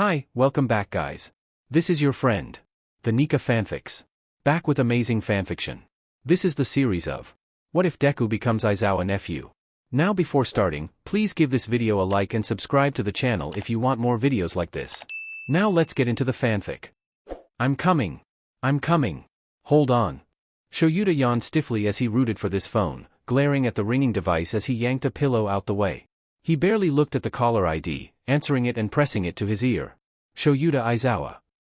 Hi, welcome back guys. This is your friend, the Nika Fanfics. Back with amazing fanfiction. This is the series of What If Deku Becomes Aizawa Nephew. Now before starting, please give this video a like and subscribe to the channel if you want more videos like this. Now let's get into the fanfic. I'm coming. Hold on. Shouta yawned stiffly as he rooted for this phone, glaring at the ringing device as he yanked a pillow out the way. He barely looked at the caller ID, answering it and pressing it to his ear. Shouta Aizawa.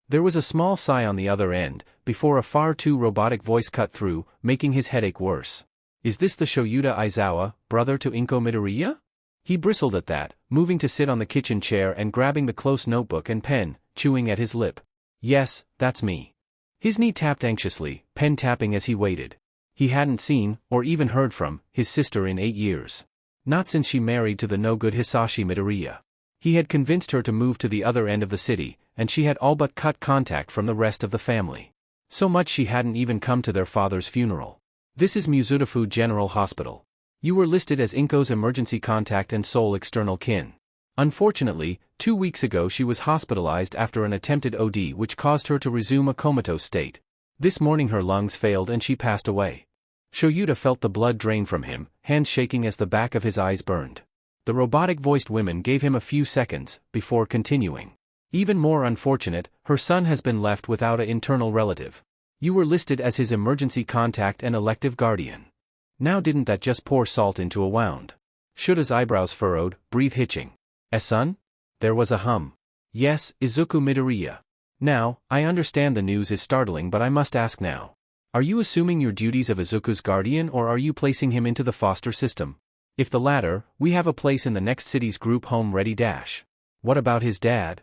There was a small sigh on the other end, before a far too robotic voice cut through, making his headache worse. Is this the Shouta Aizawa, brother to Unkie Midoriya? He bristled at that, moving to sit on the kitchen chair and grabbing the close notebook and pen, chewing at his lip. Yes, that's me. His knee tapped anxiously, pen tapping as he waited. He hadn't seen, or even heard from, his sister in 8 years. Not since she married to the no-good Hisashi Midoriya. He had convinced her to move to the other end of the city, and she had all but cut contact from the rest of the family. So much she hadn't even come to their father's funeral. This is Wonderful General Hospital. You were listed as Inkie's emergency contact and sole external kin. Unfortunately, 2 weeks ago she was hospitalized after an attempted OD which caused her to resume a comatose state. This morning her lungs failed and she passed away. Shouta felt the blood drain from him, hands shaking as the back of his eyes burned. The robotic-voiced women gave him a few seconds, before continuing. Even more unfortunate, her son has been left without an internal relative. You were listed as his emergency contact and elective guardian. Now didn't that just pour salt into a wound? Shouta's eyebrows furrowed, breath hitching. A son? There was a hum. Yes, Izuku Midoriya. Now, I understand the news is startling but I must ask now. Are you assuming your duties of Izuku's guardian or are you placing him into the foster system? If the latter, we have a place in the next city's group home ready. What about his dad?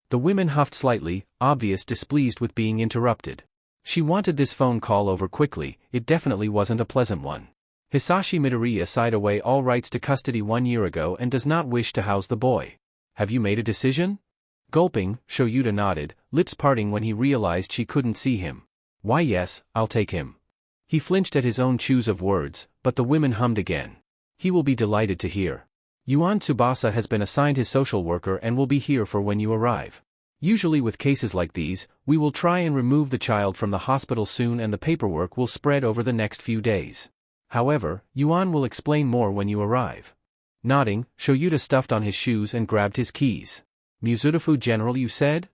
The women huffed slightly, obvious displeased with being interrupted. She wanted this phone call over quickly, it definitely wasn't a pleasant one. Hisashi Midoriya sighed away all rights to custody 1 year ago and does not wish to house the boy. Have you made a decision? Gulping, Shouta nodded, lips parting when he realized she couldn't see him. Why yes, I'll take him. He flinched at his own choose of words, but the women hummed again. He will be delighted to hear. Yuan Tsubasa has been assigned his social worker and will be here for when you arrive. Usually with cases like these, we will try and remove the child from the hospital soon and the paperwork will spread over the next few days. However, Yuan will explain more when you arrive. Nodding, Shouta stuffed on his shoes and grabbed his keys. Wonderful General, you said?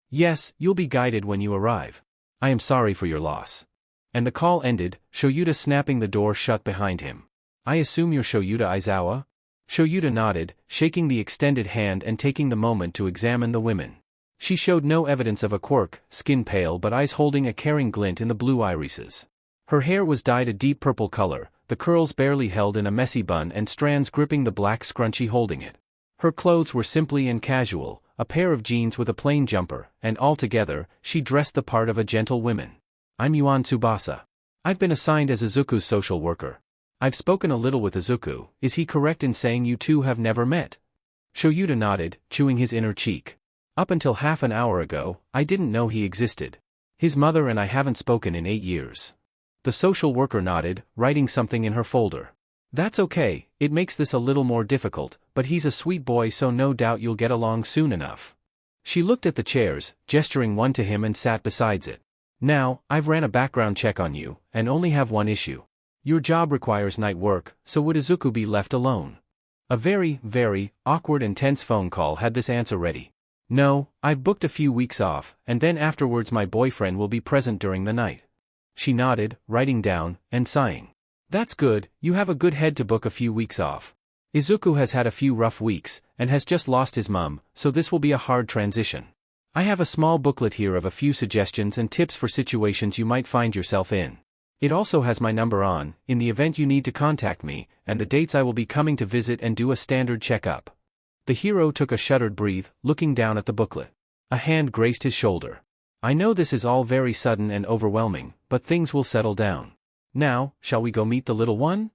Yes, you'll be guided when you arrive. I am sorry for your loss. And the call ended, Shouta snapping the door shut behind him. I assume you're Shouta Aizawa? Shouta nodded, shaking the extended hand and taking the moment to examine the women. She showed no evidence of a quirk, skin pale but eyes holding a caring glint in the blue irises. Her hair was dyed a deep purple color, the curls barely held in a messy bun and strands gripping the black scrunchie holding it. Her clothes were simply and casual, a pair of jeans with a plain jumper, and altogether, she dressed the part of a gentle woman. I'm Yuan Tsubasa. I've been assigned as Izuku's social worker. I've spoken a little with Izuku, is he correct in saying you two have never met? Shouta nodded, chewing his inner cheek. Up until half an hour ago, I didn't know he existed. His mother and I haven't spoken in 8 years. The social worker nodded, writing something in her folder. That's okay, it makes this a little more difficult, but he's a sweet boy so no doubt you'll get along soon enough. She looked at the chairs, gesturing one to him and sat beside it. Now, I've ran a background check on you, and only have one issue. Your job requires night work, so would Izuku be left alone? A very, very, awkward and tense phone call had this answer ready. No, I've booked a few weeks off, and then afterwards my boyfriend will be present during the night. She nodded, writing down, and sighing. That's good, you have a good head to book a few weeks off. Izuku has had a few rough weeks, and has just lost his mum, so this will be a hard transition. I have a small booklet here of a few suggestions and tips for situations you might find yourself in. It also has my number on, in the event you need to contact me, and the dates I will be coming to visit and do a standard checkup. The hero took a shuddered breath, looking down at the booklet. A hand graced his shoulder. I know this is all very sudden and overwhelming, but things will settle down. Now, shall we go meet the little one?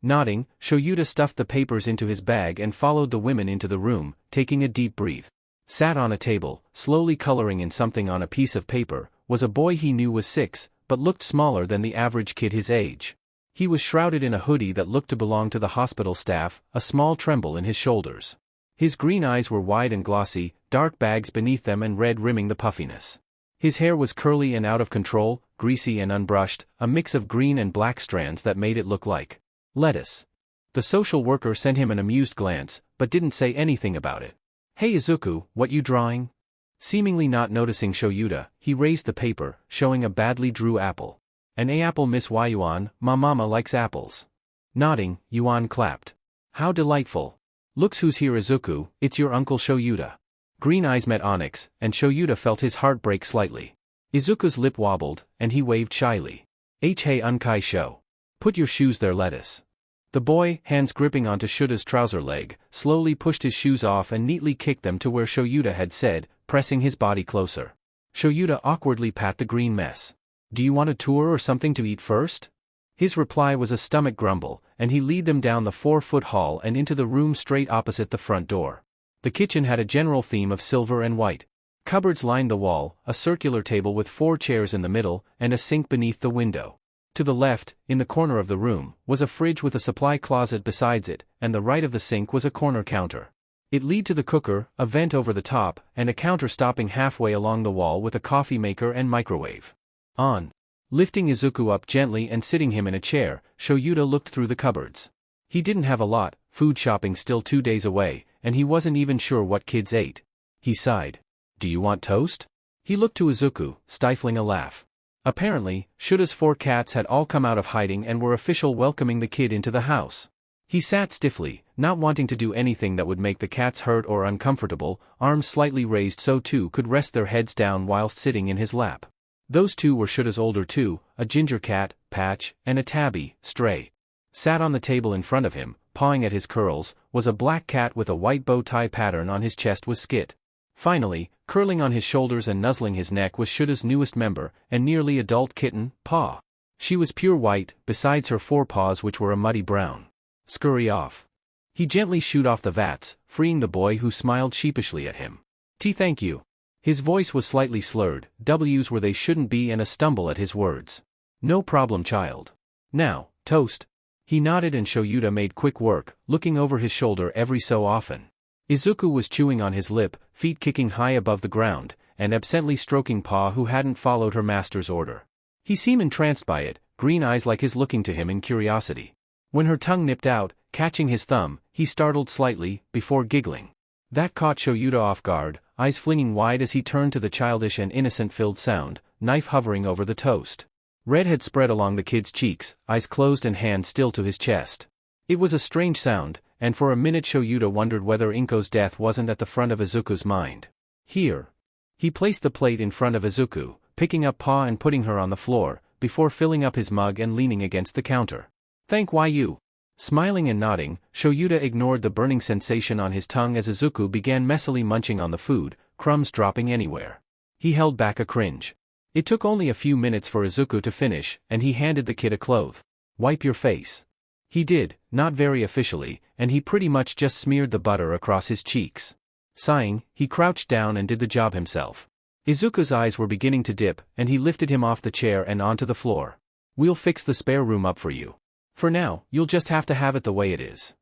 Nodding, Shouta stuffed the papers into his bag and followed the women into the room, taking a deep breath. Sat on a table, slowly coloring in something on a piece of paper, was a boy he knew was 6, but looked smaller than the average kid his age. He was shrouded in a hoodie that looked to belong to the hospital staff, a small tremble in his shoulders. His green eyes were wide and glossy, dark bags beneath them and red rimming the puffiness. His hair was curly and out of control, greasy and unbrushed, a mix of green and black strands that made it look like lettuce. The social worker sent him an amused glance, but didn't say anything about it. "Hey Izuku, what you drawing?" Seemingly not noticing Shouta, he raised the paper, showing a badly drew apple. "An apple, Miss Yuan, ma mama likes apples." Nodding, Yuan clapped. "How delightful. Looks who's here Izuku, it's your uncle Shouta." Green eyes met Onyx, and Shouta felt his heart break slightly. Izuku's lip wobbled, and he waved shyly. Hey Unkie Shouta. Put your shoes there lettuce. The boy, hands gripping onto Shouta's trouser leg, slowly pushed his shoes off and neatly kicked them to where Shouta had said, pressing his body closer. Shouta awkwardly pat the green mess. "Do you want a tour or something to eat first?" His reply was a stomach grumble, and he led them down the 4-foot hall and into the room straight opposite the front door. The kitchen had a general theme of silver and white. Cupboards lined the wall, a circular table with 4 chairs in the middle, and a sink beneath the window. To the left, in the corner of the room, was a fridge with a supply closet besides it, and the right of the sink was a corner counter. It led to the cooker, a vent over the top, and a counter stopping halfway along the wall with a coffee maker and microwave. On. Lifting Izuku up gently and sitting him in a chair, Shouta looked through the cupboards. He didn't have a lot, food shopping still 2 days away, and he wasn't even sure what kids ate. He sighed. "Do you want toast?" He looked to Izuku, stifling a laugh. Apparently, Shouta's 4 cats had all come out of hiding and were official welcoming the kid into the house. He sat stiffly, not wanting to do anything that would make the cats hurt or uncomfortable, arms slightly raised so 2 could rest their heads down whilst sitting in his lap. Those 2 were Shouta's older 2, a ginger cat, Patch, and a tabby, Stray. Sat on the table in front of him, pawing at his curls, was a black cat with a white bow tie pattern on his chest was Skit. Finally, curling on his shoulders and nuzzling his neck was Shouta's newest member, and nearly adult kitten, Paw. She was pure white, besides her 4 paws which were a muddy brown. "Scurry off." He gently shooed off the vats, freeing the boy who smiled sheepishly at him. Thank you." His voice was slightly slurred, W's where they shouldn't be and a stumble at his words. "No problem child. Now, toast." He nodded and Shouta made quick work, looking over his shoulder every so often. Izuku was chewing on his lip, feet kicking high above the ground, and absently stroking Paw who hadn't followed her master's order. He seemed entranced by it, green eyes like his looking to him in curiosity. When her tongue nipped out, catching his thumb, he startled slightly, before giggling. That caught Shouta off guard, eyes flinging wide as he turned to the childish and innocent-filled sound, knife hovering over the toast. Red had spread along the kid's cheeks, eyes closed and hand still to his chest. It was a strange sound, and for a minute Shouta wondered whether Inko's death wasn't at the front of Izuku's mind. "Here." He placed the plate in front of Izuku, picking up Paw and putting her on the floor, before filling up his mug and leaning against the counter. "Thank you." Smiling and nodding, Shouta ignored the burning sensation on his tongue as Izuku began messily munching on the food, crumbs dropping anywhere. He held back a cringe. It took only a few minutes for Izuku to finish, and he handed the kid a cloth. "Wipe your face." He did, not very officially, and he pretty much just smeared the butter across his cheeks. Sighing, he crouched down and did the job himself. Izuku's eyes were beginning to dip, and he lifted him off the chair and onto the floor. "We'll fix the spare room up for you. For now, you'll just have to have it the way it is."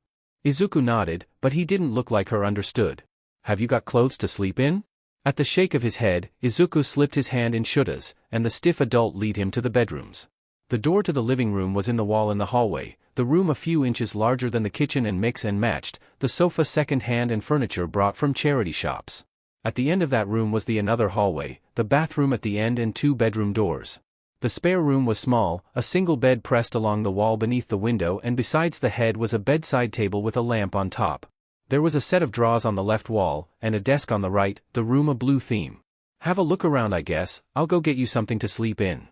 Izuku nodded, but he didn't look like her understood. "Have you got clothes to sleep in?" At the shake of his head, Izuku slipped his hand in Shouta's, and the stiff adult led him to the bedrooms. The door to the living room was in the wall in the hallway, the room a few inches larger than the kitchen and mix and matched, the sofa second-hand and furniture brought from charity shops. At the end of that room was the another hallway, the bathroom at the end and 2 bedroom doors. The spare room was small, a single bed pressed along the wall beneath the window and besides the head was a bedside table with a lamp on top. There was a set of drawers on the left wall, and a desk on the right, the room a blue theme. "Have a look around I guess, I'll go get you something to sleep in."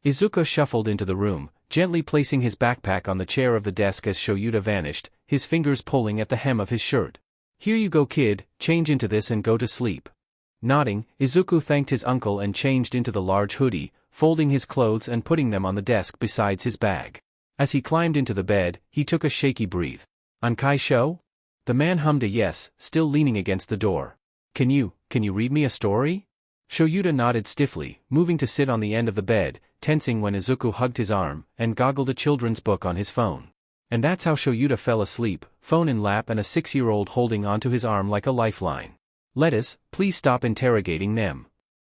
Izuku shuffled into the room, gently placing his backpack on the chair of the desk as Shouta vanished, his fingers pulling at the hem of his shirt. "Here you go kid, change into this and go to sleep." Nodding, Izuku thanked his uncle and changed into the large hoodie, folding his clothes and putting them on the desk besides his bag. As he climbed into the bed, he took a shaky breath. "Unkie Shouta?" The man hummed a yes, still leaning against the door. Can you read me a story?" Shouta nodded stiffly, moving to sit on the end of the bed, tensing when Izuku hugged his arm, and goggled a children's book on his phone. And that's how Shouta fell asleep, phone in lap and a 6-year-old holding onto his arm like a lifeline. Lettuce, please stop interrogating Nem.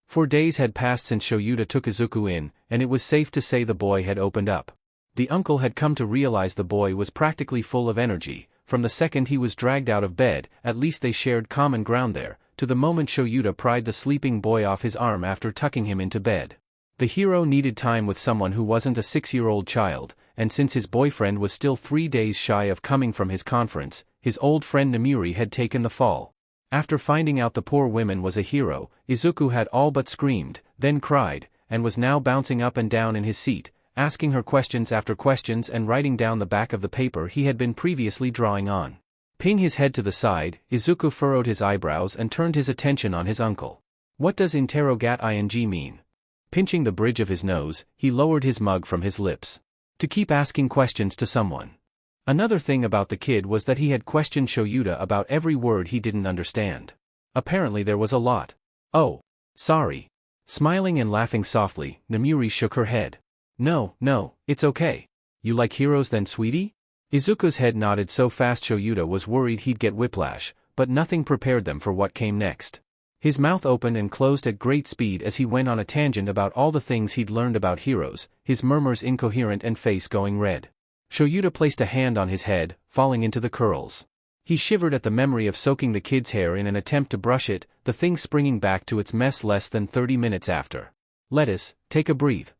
4 days had passed since Shouta took Izuku in, and it was safe to say the boy had opened up. The uncle had come to realize the boy was practically full of energy. From the second he was dragged out of bed, at least they shared common ground there, to the moment Shouta pried the sleeping boy off his arm after tucking him into bed. The hero needed time with someone who wasn't a 6-year-old child, and since his boyfriend was still 3 days shy of coming from his conference, his old friend Nemuri had taken the fall. After finding out the poor woman was a hero, Izuku had all but screamed, then cried, and was now bouncing up and down in his seat, asking her questions after questions and writing down the back of the paper he had been previously drawing on. Pinning his head to the side, Izuku furrowed his eyebrows and turned his attention on his uncle. What does interrogat ing mean? Pinching the bridge of his nose, he lowered his mug from his lips. To keep asking questions to someone. Another thing about the kid was that he had questioned Shouta about every word he didn't understand. Apparently there was a lot. Oh. Sorry. Smiling and laughing softly, Nemuri shook her head. No, it's okay. You like heroes then, sweetie? Izuku's head nodded so fast Shouta was worried he'd get whiplash, but nothing prepared them for what came next. His mouth opened and closed at great speed as he went on a tangent about all the things he'd learned about heroes, his murmurs incoherent and face going red. Shouta placed a hand on his head, falling into the curls. He shivered at the memory of soaking the kid's hair in an attempt to brush it, the thing springing back to its mess less than 30 minutes after. Lettuce, take a breathe.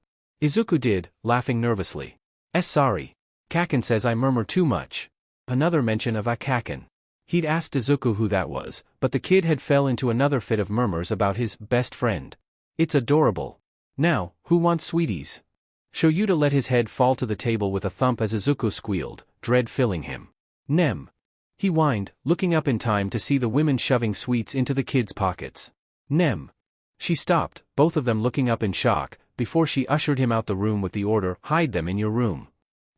Izuku did, laughing nervously. Sorry. Kaken says I murmur too much. Another mention of a Kaken. He'd asked Izuku who that was, but the kid had fell into another fit of murmurs about his best friend. It's adorable. Now, who wants sweeties? Shouta let his head fall to the table with a thump as Izuku squealed, dread filling him. Nem. He whined, looking up in time to see the women shoving sweets into the kid's pockets. Nem. She stopped, both of them looking up in shock, before she ushered him out the room with the order, hide them in your room.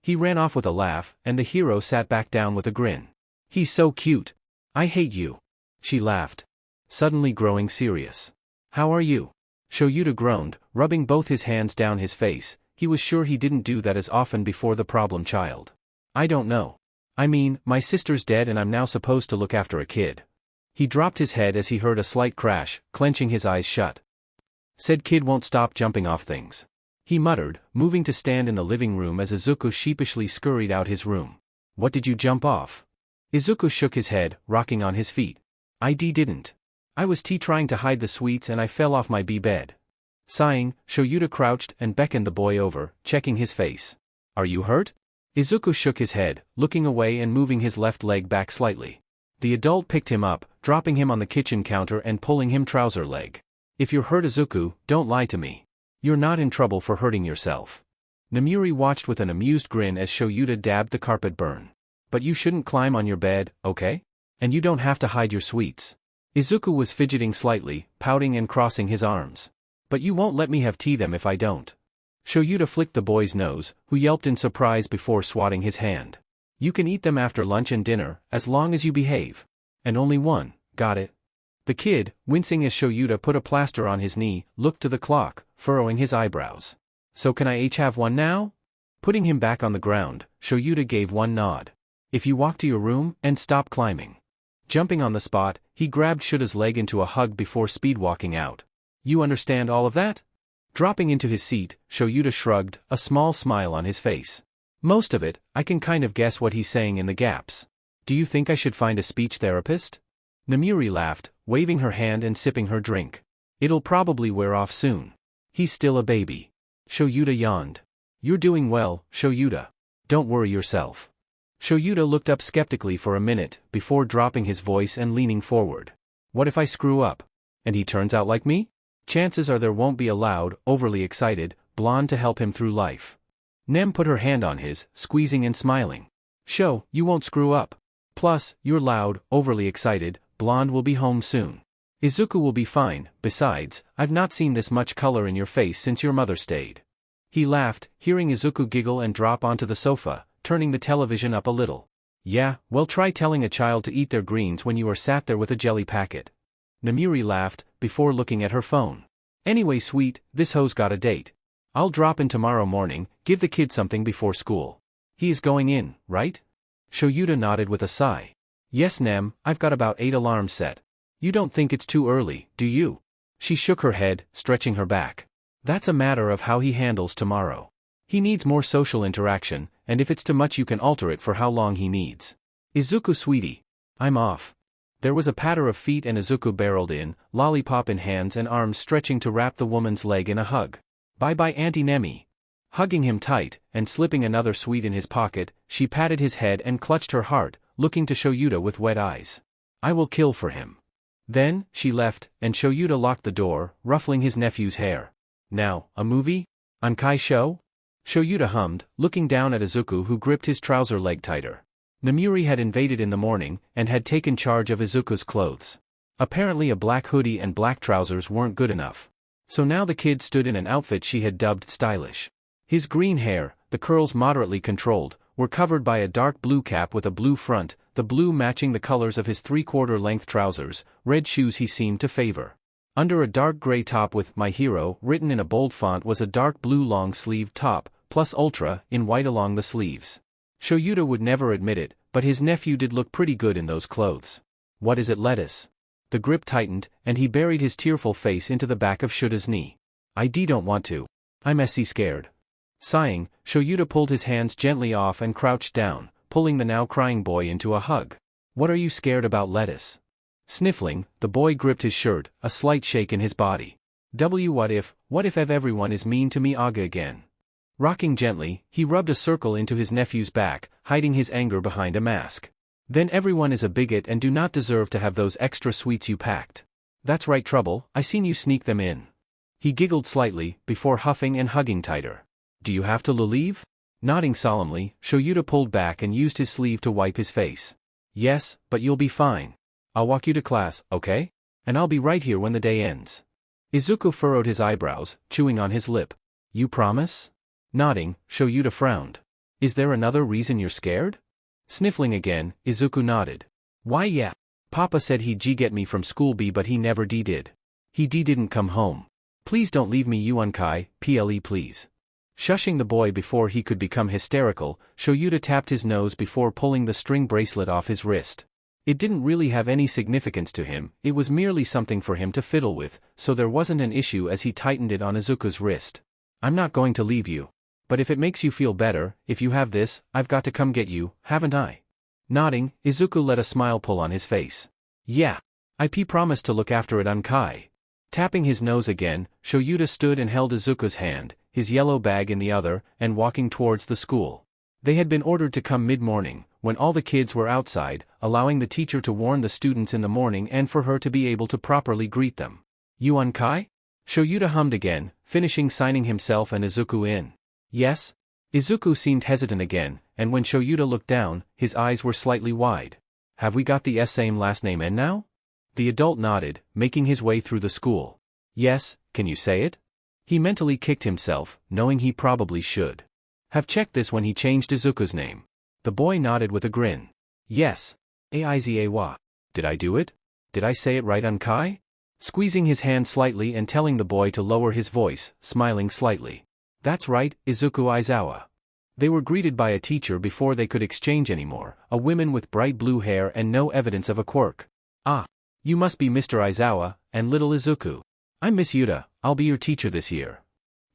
He ran off with a laugh, and the hero sat back down with a grin. He's so cute. I hate you. She laughed. Suddenly growing serious. How are you? Shouta groaned, rubbing both his hands down his face. He was sure he didn't do that as often before the problem child. I don't know. I mean, my sister's dead and I'm now supposed to look after a kid. He dropped his head as he heard a slight crash, clenching his eyes shut. Said kid won't stop jumping off things. He muttered, moving to stand in the living room as Izuku sheepishly scurried out his room. What did you jump off? Izuku shook his head, rocking on his feet. I didn't. I was trying to hide the sweets and I fell off my bed. Sighing, Shouta crouched and beckoned the boy over, checking his face. Are you hurt? Izuku shook his head, looking away and moving his left leg back slightly. The adult picked him up, dropping him on the kitchen counter and pulling him trouser leg. If you're hurt Izuku, don't lie to me. You're not in trouble for hurting yourself. Nemuri watched with an amused grin as Shouta dabbed the carpet burn. But you shouldn't climb on your bed, okay? And you don't have to hide your sweets. Izuku was fidgeting slightly, pouting and crossing his arms. But you won't let me have them if I don't. Shouta flicked the boy's nose, who yelped in surprise before swatting his hand. You can eat them after lunch and dinner, as long as you behave. And only one, got it? The kid, wincing as Shouta put a plaster on his knee, looked to the clock, furrowing his eyebrows. So can I have one now? Putting him back on the ground, Shouta gave one nod. If you walk to your room, and stop climbing. Jumping on the spot, he grabbed Shouda's leg into a hug before speed walking out. You understand all of that? Dropping into his seat, Shouta shrugged, a small smile on his face. Most of it, I can kind of guess what he's saying in the gaps. Do you think I should find a speech therapist? Nemuri laughed, waving her hand and sipping her drink. It'll probably wear off soon. He's still a baby. Shouta yawned. You're doing well, Shouta. Don't worry yourself. Shouta looked up skeptically for a minute, before dropping his voice and leaning forward. What if I screw up? And he turns out like me? Chances are there won't be a loud, overly excited, blonde to help him through life. Nem put her hand on his, squeezing and smiling. You won't screw up. Plus, you're loud, overly excited, blonde will be home soon. Izuku will be fine, besides, I've not seen this much color in your face since your mother stayed. He laughed, hearing Izuku giggle and drop onto the sofa, turning the television up a little. Yeah, well try telling a child to eat their greens when you are sat there with a jelly packet. Nemuri laughed, before looking at her phone. Anyway sweet, this hoe's got a date. I'll drop in tomorrow morning, give the kid something before school. He is going in, right? Shouta nodded with a sigh. Yes, Nem, I've got about 8 alarms set. You don't think it's too early, do you? She shook her head, stretching her back. That's a matter of how he handles tomorrow. He needs more social interaction, and if it's too much you can alter it for how long he needs. Izuku sweetie. I'm off. There was a patter of feet and Izuku barreled in, lollipop in hands and arms stretching to wrap the woman's leg in a hug. Bye-bye Auntie Nemi. Hugging him tight, and slipping another sweet in his pocket, she patted his head and clutched her heart, looking to Shouta with wet eyes. I will kill for him. Then, she left, and Shouta locked the door, ruffling his nephew's hair. Now, a movie? Unkie Shou? Shouta hummed, looking down at Izuku who gripped his trouser leg tighter. Namuri had invaded in the morning, and had taken charge of Izuku's clothes. Apparently a black hoodie and black trousers weren't good enough. So now the kid stood in an outfit she had dubbed stylish. His green hair, the curls moderately controlled, were covered by a dark blue cap with a blue front, the blue matching the colors of his 3/4 length trousers, red shoes he seemed to favor. Under a dark gray top with My Hero written in a bold font was a dark blue long-sleeved top, plus ultra, in white along the sleeves. Shouta would never admit it, but his nephew did look pretty good in those clothes. What is it, lettuce? The grip tightened, and he buried his tearful face into the back of Shuta's knee. I don't want to. I'm messy scared. Sighing, Shouta pulled his hands gently off and crouched down, pulling the now crying boy into a hug. What are you scared about, lettuce? Sniffling, the boy gripped his shirt, a slight shake in his body. What if everyone is mean to me again? Rocking gently, he rubbed a circle into his nephew's back, hiding his anger behind a mask. Then everyone is a bigot and do not deserve to have those extra sweets you packed. That's right, Trouble, I seen you sneak them in. He giggled slightly, before huffing and hugging tighter. Do you have to leave? Nodding solemnly, Shouta pulled back and used his sleeve to wipe his face. Yes, but you'll be fine. I'll walk you to class, okay? And I'll be right here when the day ends. Izuku furrowed his eyebrows, chewing on his lip. You promise? Nodding, Shouta frowned. Is there another reason you're scared? Sniffling again, Izuku nodded. Why yeah. Papa said he'd get me from school but he never did. He didn't come home. Please don't leave me you Unkie, please. Shushing the boy before he could become hysterical, Shouta tapped his nose before pulling the string bracelet off his wrist. It didn't really have any significance to him, it was merely something for him to fiddle with, so there wasn't an issue as he tightened it on Izuku's wrist. I'm not going to leave you. But if it makes you feel better, if you have this, I've got to come get you, haven't I? Nodding, Izuku let a smile pull on his face. Yeah. I promised to look after it Unkie. Tapping his nose again, Shouta stood and held Izuku's hand, his yellow bag in the other, and walking towards the school. They had been ordered to come mid-morning, when all the kids were outside, allowing the teacher to warn the students in the morning and for her to be able to properly greet them. You Unkie? Shouta hummed again, finishing signing himself and Izuku in. Yes? Izuku seemed hesitant again, and when Shouta looked down, his eyes were slightly wide. Have we got the same last name N now? The adult nodded, making his way through the school. Yes, can you say it? He mentally kicked himself, knowing he probably should have checked this when he changed Izuku's name. The boy nodded with a grin. Yes. Aizawa. Did I do it? Did I say it right Unkie? Squeezing his hand slightly and telling the boy to lower his voice, smiling slightly. That's right, Izuku Aizawa. They were greeted by a teacher before they could exchange anymore, a woman with bright blue hair and no evidence of a quirk. Ah. You must be Mr. Aizawa, and little Izuku. I'm Miss Yuta, I'll be your teacher this year.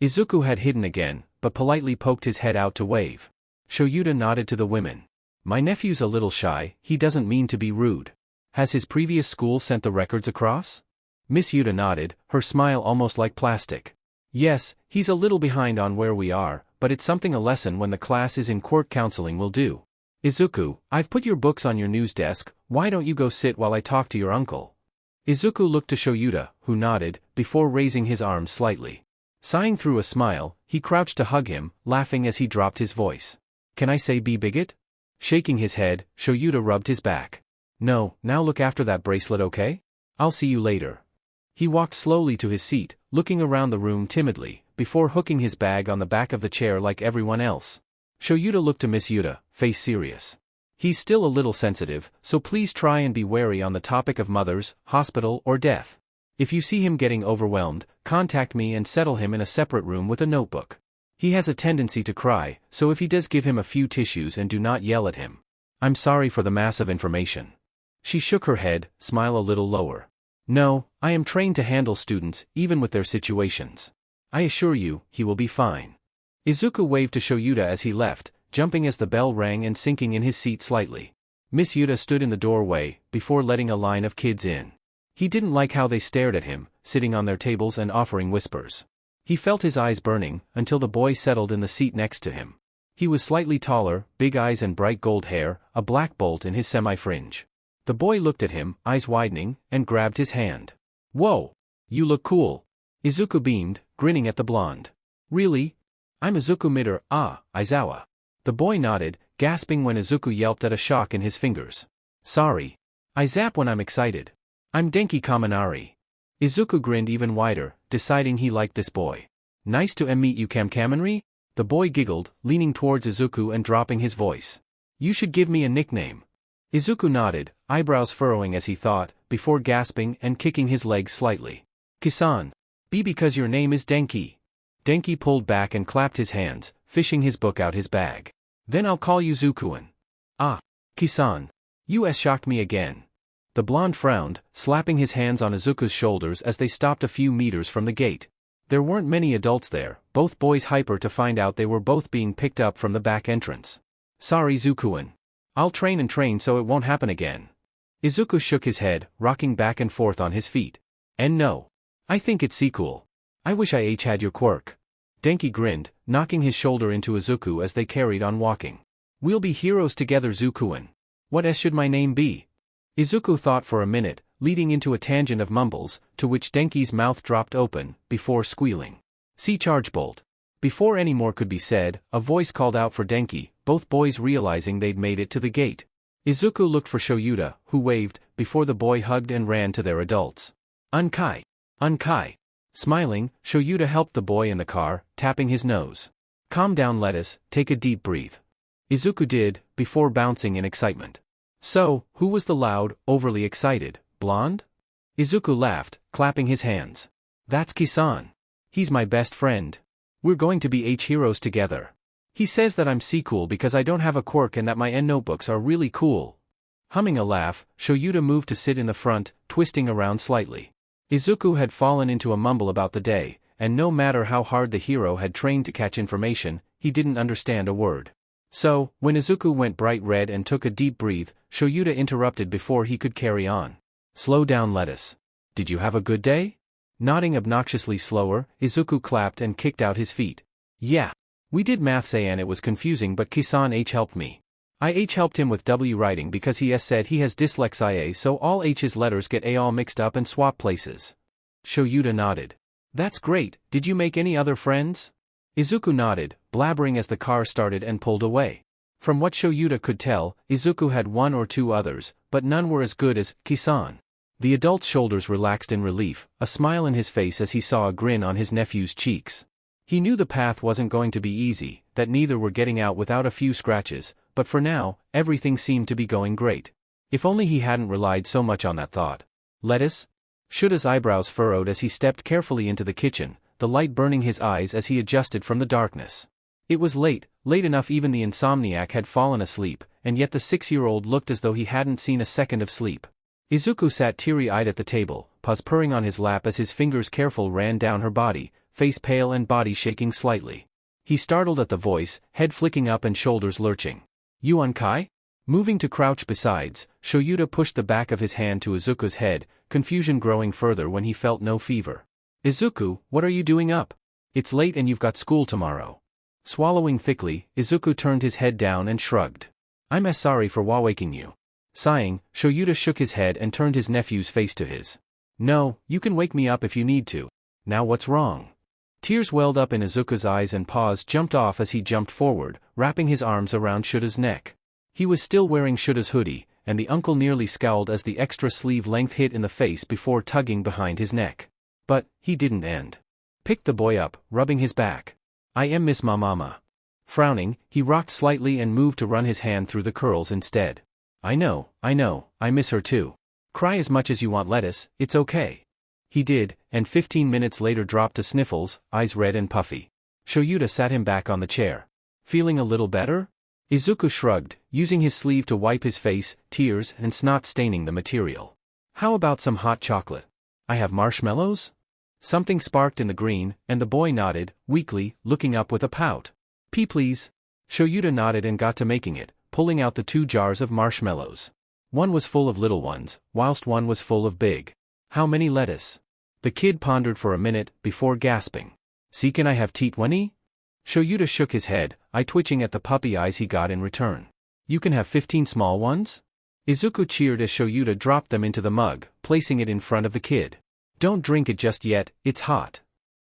Izuku had hidden again, but politely poked his head out to wave. Shouta nodded to the women. My nephew's a little shy, he doesn't mean to be rude. Has his previous school sent the records across? Miss Yuta nodded, her smile almost like plastic. Yes, he's a little behind on where we are, but it's something a lesson when the class is in court counseling will do. Izuku, I've put your books on your news desk, why don't you go sit while I talk to your uncle? Izuku looked to Shouta, who nodded, before raising his arms slightly. Sighing through a smile, he crouched to hug him, laughing as he dropped his voice. Can I say be bigot? Shaking his head, Shouta rubbed his back. No, now look after that bracelet okay? I'll see you later. He walked slowly to his seat, looking around the room timidly, before hooking his bag on the back of the chair like everyone else. Shouta looked to Miss Yuta, face serious. He's still a little sensitive, so please try and be wary on the topic of mothers, hospital or death. If you see him getting overwhelmed, contact me and settle him in a separate room with a notebook. He has a tendency to cry, so if he does, give him a few tissues and do not yell at him. I'm sorry for the mass of information. She shook her head, smile a little lower. No, I am trained to handle students, even with their situations. I assure you, he will be fine. Izuku waved to Shouta as he left, jumping as the bell rang and sinking in his seat slightly. Miss Yuta stood in the doorway, before letting a line of kids in. He didn't like how they stared at him, sitting on their tables and offering whispers. He felt his eyes burning, until the boy settled in the seat next to him. He was slightly taller, big eyes and bright gold hair, a black bolt in his semi-fringe. The boy looked at him, eyes widening, and grabbed his hand. Whoa! You look cool. Izuku beamed, grinning at the blonde. Really? I'm Izuku Aizawa. The boy nodded, gasping when Izuku yelped at a shock in his fingers. Sorry. I zap when I'm excited. I'm Denki Kaminari. Izuku grinned even wider, deciding he liked this boy. Nice to meet you, Kaminari? The boy giggled, leaning towards Izuku and dropping his voice. You should give me a nickname. Izuku nodded, eyebrows furrowing as he thought, before gasping and kicking his legs slightly. Kisan. Be because your name is Denki. Denki pulled back and clapped his hands, fishing his book out his bag. Then I'll call you Zukuin. Ah. Kisan. You shocked me again. The blonde frowned, slapping his hands on Izuku's shoulders as they stopped a few meters from the gate. There weren't many adults there, both boys hyper to find out they were both being picked up from the back entrance. Sorry, Zukuin. I'll train and train so it won't happen again. Izuku shook his head, rocking back and forth on his feet. And no. I think it's cool. I wish I had your quirk. Denki grinned, knocking his shoulder into Izuku as they carried on walking. We'll be heroes together, Zukuin. What should my name be? Izuku thought for a minute, leading into a tangent of mumbles, to which Denki's mouth dropped open, before squealing. See Charge Bolt. Before any more could be said, a voice called out for Denki, both boys realizing they'd made it to the gate. Izuku looked for Shouta, who waved, before the boy hugged and ran to their adults. Unkie. Unkie. Smiling, Shouta helped the boy in the car, tapping his nose. Calm down, lettuce, take a deep breath. Izuku did, before bouncing in excitement. So, who was the loud, overly excited, blonde? Izuku laughed, clapping his hands. That's Kisan. He's my best friend. We're going to be heroes together. He says that I'm cool because I don't have a quirk and that my notebooks are really cool. Humming a laugh, Shouta moved to sit in the front, twisting around slightly. Izuku had fallen into a mumble about the day, and no matter how hard the hero had trained to catch information, he didn't understand a word. So, when Izuku went bright red and took a deep breath, Shouta interrupted before he could carry on. Slow down, lettuce. Did you have a good day? Nodding obnoxiously slower, Izuku clapped and kicked out his feet. Yeah. We did maths and it was confusing, but Kisan helped me. I helped him with W writing because he said he has dyslexia, so all H's letters get all mixed up and swap places. Shouta nodded. That's great. Did you make any other friends? Izuku nodded, blabbering as the car started and pulled away. From what Shouta could tell, Izuku had one or two others, but none were as good as Kisan. The adult's shoulders relaxed in relief, a smile in his face as he saw a grin on his nephew's cheeks. He knew the path wasn't going to be easy, that neither were getting out without a few scratches, but for now, everything seemed to be going great. If only he hadn't relied so much on that thought. Lettuce? Shouta's eyebrows furrowed as he stepped carefully into the kitchen, the light burning his eyes as he adjusted from the darkness. It was late enough even the insomniac had fallen asleep, and yet the 6-year-old looked as though he hadn't seen a second of sleep. Izuku sat teary-eyed at the table, paws purring on his lap as his fingers careful ran down her body, face pale and body shaking slightly. He startled at the voice, head flicking up and shoulders lurching. You Unkie? Moving to crouch besides, Shouta pushed the back of his hand to Izuku's head, confusion growing further when he felt no fever. Izuku, what are you doing up? It's late and you've got school tomorrow. Swallowing thickly, Izuku turned his head down and shrugged. I'm sorry for waking you. Sighing, Shouta shook his head and turned his nephew's face to his. No, you can wake me up if you need to. Now what's wrong? Tears welled up in Izuku's eyes and paws jumped off as he jumped forward, wrapping his arms around Shouta's neck. He was still wearing Shouta's hoodie, and the uncle nearly scowled as the extra sleeve length hit in the face before tugging behind his neck. But, he didn't end. Picked the boy up, rubbing his back. I miss my mama. Frowning, he rocked slightly and moved to run his hand through the curls instead. I know, I miss her too. Cry as much as you want, lettuce, it's okay. He did, and 15 minutes later dropped to sniffles, eyes red and puffy. Shouta sat him back on the chair. Feeling a little better? Izuku shrugged, using his sleeve to wipe his face, tears and snot staining the material. How about some hot chocolate? I have marshmallows? Something sparked in the green, and the boy nodded, weakly, looking up with a pout. Please. Shouta nodded and got to making it, pulling out the 2 jars of marshmallows. One was full of little ones, whilst one was full of big. How many lettuce? The kid pondered for a minute, before gasping. See, can I have T20? Shouta shook his head, eye twitching at the puppy eyes he got in return. You can have 15 small ones? Izuku cheered as Shouta dropped them into the mug, placing it in front of the kid. Don't drink it just yet, it's hot.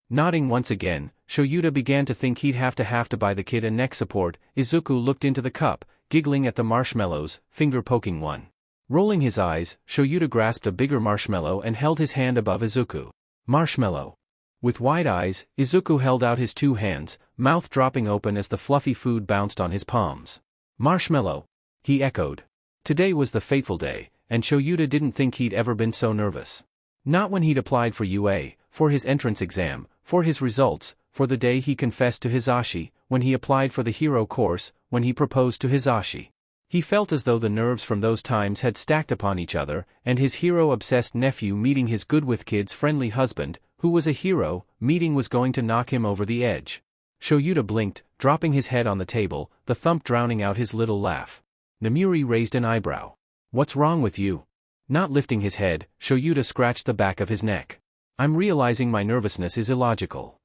Nodding once again, Shouta began to think he'd have to buy the kid a neck support. Izuku looked into the cup, giggling at the marshmallows, finger poking one. Rolling his eyes, Shouta grasped a bigger marshmallow and held his hand above Izuku. Marshmallow. With wide eyes, Izuku held out his 2 hands, mouth dropping open as the fluffy food bounced on his palms. Marshmallow. He echoed. Today was the fateful day, and Shouta didn't think he'd ever been so nervous. Not when he'd applied for UA, for his entrance exam, for his results, for the day he confessed to Hisashi, when he applied for the hero course, when he proposed to Hisashi. He felt as though the nerves from those times had stacked upon each other, and his hero-obsessed nephew meeting his good-with-kids friendly husband, who was a hero, meeting was going to knock him over the edge. Shouta blinked, dropping his head on the table, the thump drowning out his little laugh. Nemuri raised an eyebrow. What's wrong with you? Not lifting his head, Shouta scratched the back of his neck. I'm realizing my nervousness is illogical.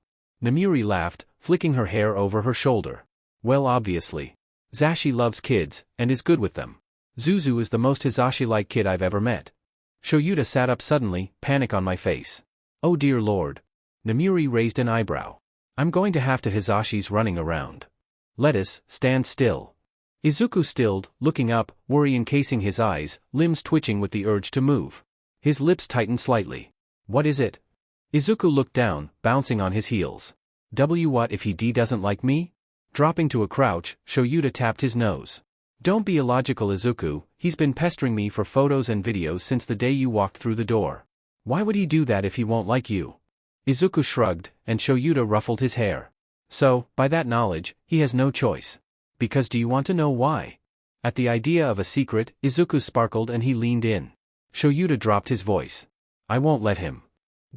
Nemuri laughed, flicking her hair over her shoulder. Well, obviously. Zashi loves kids, and is good with them. Zuzu is the most Hisashi-like kid I've ever met. Shouta sat up suddenly, panic on my face. Oh dear lord. Nemuri raised an eyebrow. I'm going to have to Hisashi's running around. Lettuce, stand still. Izuku stilled, looking up, worry encasing his eyes, limbs twitching with the urge to move. His lips tightened slightly. What is it? Izuku looked down, bouncing on his heels. What if he doesn't like me? Dropping to a crouch, Shouta tapped his nose. Don't be illogical, Izuku, he's been pestering me for photos and videos since the day you walked through the door. Why would he do that if he won't like you? Izuku shrugged, and Shouta ruffled his hair. So, by that knowledge, he has no choice. Because do you want to know why? At the idea of a secret, Izuku sparkled and he leaned in. Shouta dropped his voice. I won't let him.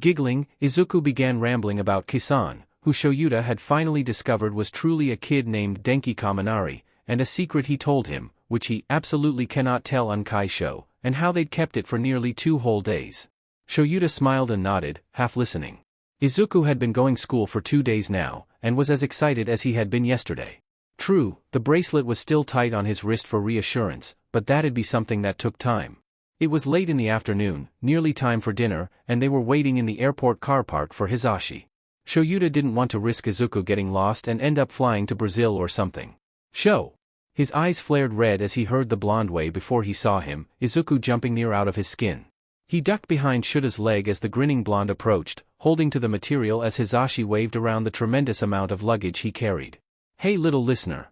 Giggling, Izuku began rambling about Kisan, who Shouta had finally discovered was truly a kid named Denki Kaminari, and a secret he told him, which he absolutely cannot tell Unkie Shouta, and how they'd kept it for nearly 2 whole days. Shouta smiled and nodded, half listening. Izuku had been going school for 2 days now, and was as excited as he had been yesterday. True, the bracelet was still tight on his wrist for reassurance, but that'd be something that took time. It was late in the afternoon, nearly time for dinner, and they were waiting in the airport car park for Hisashi. Shouta didn't want to risk Izuku getting lost and end up flying to Brazil or something. Show! His eyes flared red as he heard the blonde way before he saw him, Izuku jumping near out of his skin. He ducked behind Shuta's leg as the grinning blonde approached, holding to the material as Hisashi waved around the tremendous amount of luggage he carried. Hey little listener.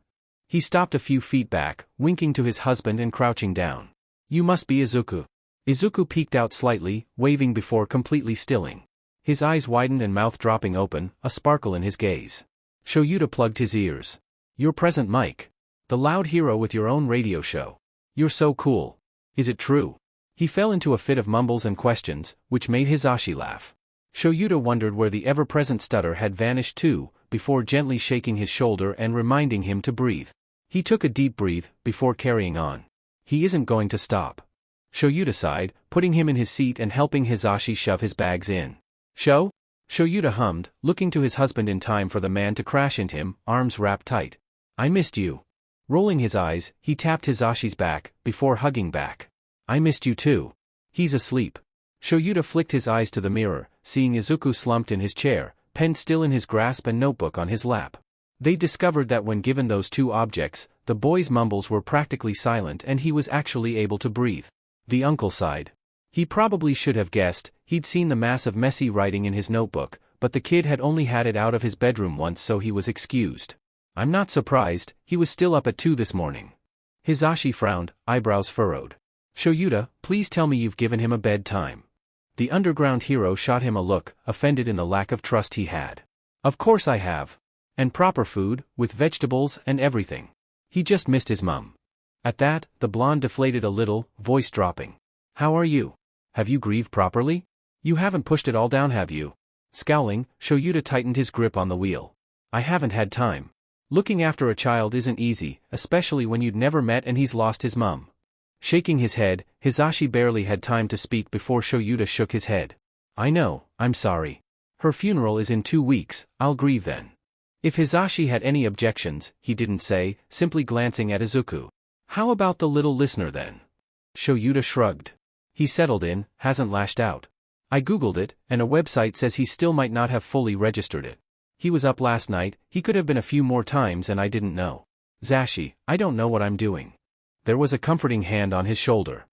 He stopped a few feet back, winking to his husband and crouching down. You must be Izuku. Izuku peeked out slightly, waving before completely stilling. His eyes widened and mouth dropping open, a sparkle in his gaze. Shouta plugged his ears. You're present, Mike. The loud hero with your own radio show. You're so cool. Is it true? He fell into a fit of mumbles and questions, which made Hisashi laugh. Shouta wondered where the ever-present stutter had vanished to, before gently shaking his shoulder and reminding him to breathe. He took a deep breath, before carrying on. He isn't going to stop. Shouta sighed, putting him in his seat and helping Hisashi shove his bags in. Shouta hummed, looking to his husband in time for the man to crash into him, arms wrapped tight. I missed you. Rolling his eyes, he tapped Hisashi's back, before hugging back. I missed you too. He's asleep. Shouta flicked his eyes to the mirror, seeing Izuku slumped in his chair, pen still in his grasp and notebook on his lap. They discovered that when given those 2 objects, the boy's mumbles were practically silent and he was actually able to breathe. The uncle sighed. He probably should have guessed, he'd seen the massive messy writing in his notebook, but the kid had only had it out of his bedroom once, so he was excused. I'm not surprised, he was still up at 2 this morning. Hisashi frowned, eyebrows furrowed. Shouta, please tell me you've given him a bedtime. The underground hero shot him a look, offended in the lack of trust he had. Of course I have. And proper food, with vegetables and everything. He just missed his mum. At that, the blonde deflated a little, voice dropping. How are you? Have you grieved properly? You haven't pushed it all down, have you? Scowling, Shouta tightened his grip on the wheel. I haven't had time. Looking after a child isn't easy, especially when you'd never met and he's lost his mum. Shaking his head, Hisashi barely had time to speak before Shouta shook his head. I know, I'm sorry. Her funeral is in 2 weeks, I'll grieve then. If Hisashi had any objections, he didn't say, simply glancing at Izuku. How about the little listener then? Shouta shrugged. He settled in, hasn't lashed out. I googled it, and a website says he still might not have fully registered it. He was up last night, he could have been a few more times and I didn't know. Zashi, I don't know what I'm doing. There was a comforting hand on his shoulder.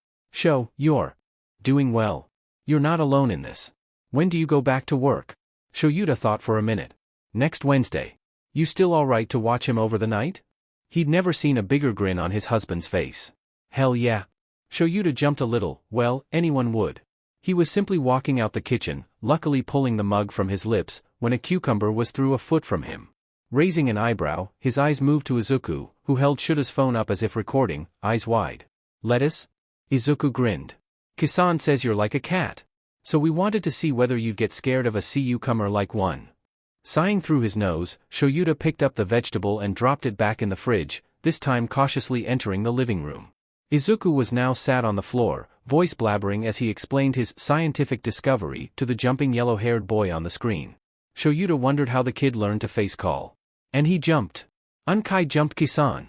You're doing well. You're not alone in this. When do you go back to work? Shouta thought for a minute. Next Wednesday. You still alright to watch him over the night? He'd never seen a bigger grin on his husband's face. Hell yeah. Shouta jumped a little, well, anyone would. He was simply walking out the kitchen, luckily pulling the mug from his lips, when a cucumber was through a foot from him. Raising an eyebrow, his eyes moved to Izuku, who held Shouda's phone up as if recording, eyes wide. Lettuce? Izuku grinned. Kisan says you're like a cat. So we wanted to see whether you'd get scared of a cucumber like one. Sighing through his nose, Shouta picked up the vegetable and dropped it back in the fridge, this time cautiously entering the living room. Izuku was now sat on the floor, voice blabbering as he explained his scientific discovery to the jumping yellow-haired boy on the screen. Shouta wondered how the kid learned to face call. And he jumped. Unkie jumped Kisan.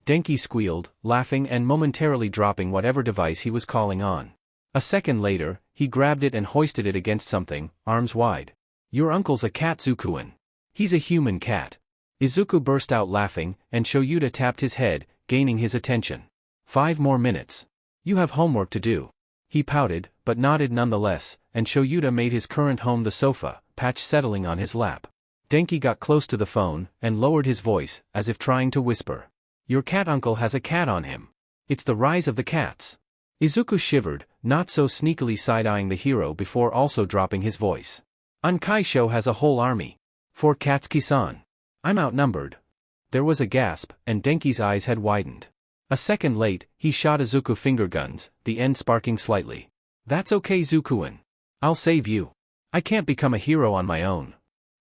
Denki squealed, laughing and momentarily dropping whatever device he was calling on. A second later, he grabbed it and hoisted it against something, arms wide. Your uncle's a cat, Zukuin. He's a human cat. Izuku burst out laughing, and Shouta tapped his head, gaining his attention. 5 more minutes. You have homework to do. He pouted, but nodded nonetheless, and Shouta made his current home the sofa, Patch settling on his lap. Denki got close to the phone, and lowered his voice, as if trying to whisper. Your cat uncle has a cat on him. It's the rise of the cats. Izuku shivered, not so sneakily side-eyeing the hero before also dropping his voice. Unkie Shou has a whole army. 4 cats, Kisan. I'm outnumbered. There was a gasp, and Denki's eyes had widened. A second late, he shot Izuku finger guns, the end sparking slightly. That's okay, Zukuin. I'll save you. I can't become a hero on my own.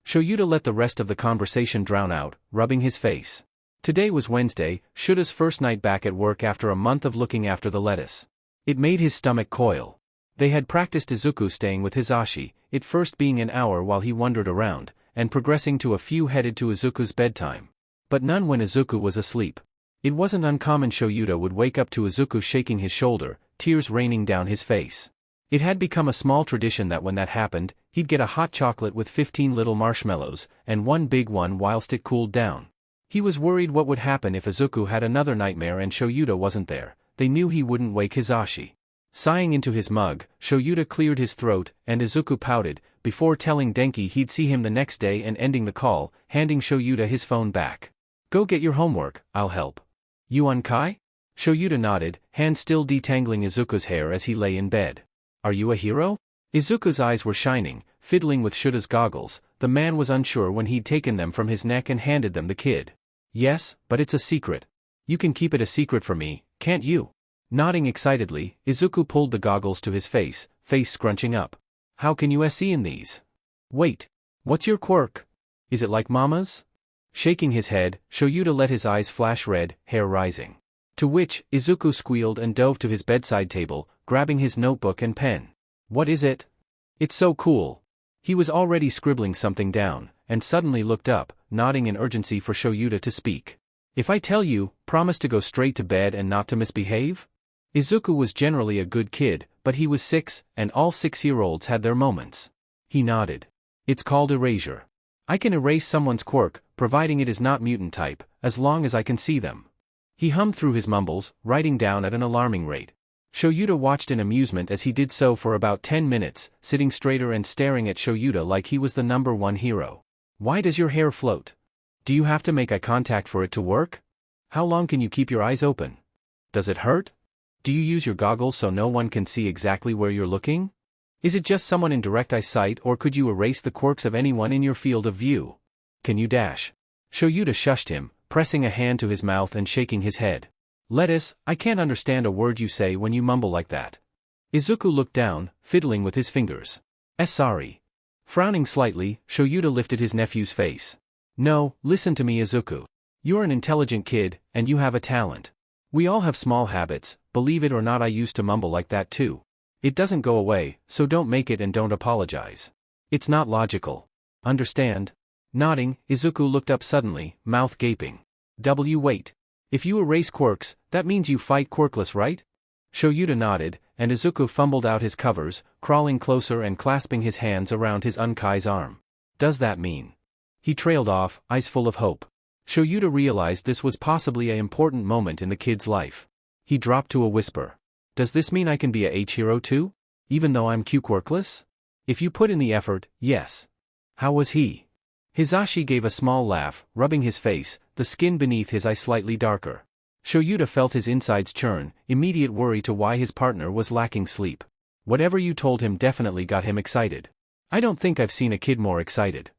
Shouta let the rest of the conversation drown out, rubbing his face. Today was Wednesday, Shouda's first night back at work after a month of looking after the lettuce. It made his stomach coil. They had practiced Izuku staying with Hisashi, it first being an hour while he wandered around, and progressing to a few headed to Izuku's bedtime. But none when Izuku was asleep. It wasn't uncommon Shouta would wake up to Izuku shaking his shoulder, tears raining down his face. It had become a small tradition that when that happened, he'd get a hot chocolate with 15 little marshmallows, and one big one whilst it cooled down. He was worried what would happen if Izuku had another nightmare and Shouta wasn't there. They knew he wouldn't wake Hisashi. Sighing into his mug, Shouta cleared his throat, and Izuku pouted, before telling Denki he'd see him the next day and ending the call, handing Shouta his phone back. Go get your homework, I'll help. You Unkie? Shouta nodded, hand still detangling Izuku's hair as he lay in bed. Are you a hero? Izuku's eyes were shining, fiddling with Shouda's goggles. The man was unsure when he'd taken them from his neck and handed them the kid. Yes, but it's a secret. You can keep it a secret for me, can't you? Nodding excitedly, Izuku pulled the goggles to his face scrunching up. How can you see in these? Wait. What's your quirk? Is it like Mama's? Shaking his head, Shouta let his eyes flash red, hair rising. To which, Izuku squealed and dove to his bedside table, grabbing his notebook and pen. What is it? It's so cool. He was already scribbling something down, and suddenly looked up, nodding in urgency for Shouta to speak. If I tell you, promise to go straight to bed and not to misbehave? Izuku was generally a good kid, but he was 6, and all 6-year-olds had their moments. He nodded. It's called erasure. I can erase someone's quirk, providing it is not mutant type, as long as I can see them. He hummed through his mumbles, writing down at an alarming rate. Shouta watched in amusement as he did so for about 10 minutes, sitting straighter and staring at Shouta like he was the #1 hero. Why does your hair float? Do you have to make eye contact for it to work? How long can you keep your eyes open? Does it hurt? Do you use your goggles so no one can see exactly where you're looking? Is it just someone in direct eyesight or could you erase the quirks of anyone in your field of view? Can you dash? Shouta shushed him, pressing a hand to his mouth and shaking his head. Lettuce, I can't understand a word you say when you mumble like that. Izuku looked down, fiddling with his fingers. Sorry. Frowning slightly, Shouta lifted his nephew's face. No, listen to me Izuku. You're an intelligent kid, and you have a talent. We all have small habits, believe it or not I used to mumble like that too. It doesn't go away, so don't make it and don't apologize. It's not logical. Understand? Nodding, Izuku looked up suddenly, mouth gaping. Wait. If you erase quirks, that means you fight quirkless, right? Shouta nodded, and Izuku fumbled out his covers, crawling closer and clasping his hands around his Unkie's arm. Does that mean? He trailed off, eyes full of hope. Shouta realized this was possibly an important moment in the kid's life. He dropped to a whisper. Does this mean I can be a H-hero too? Even though I'm Q-quirkless? If you put in the effort, yes. How was he? Hisashi gave a small laugh, rubbing his face, the skin beneath his eye slightly darker. Shouta felt his insides churn, immediate worry to why his partner was lacking sleep. Whatever you told him definitely got him excited. I don't think I've seen a kid more excited.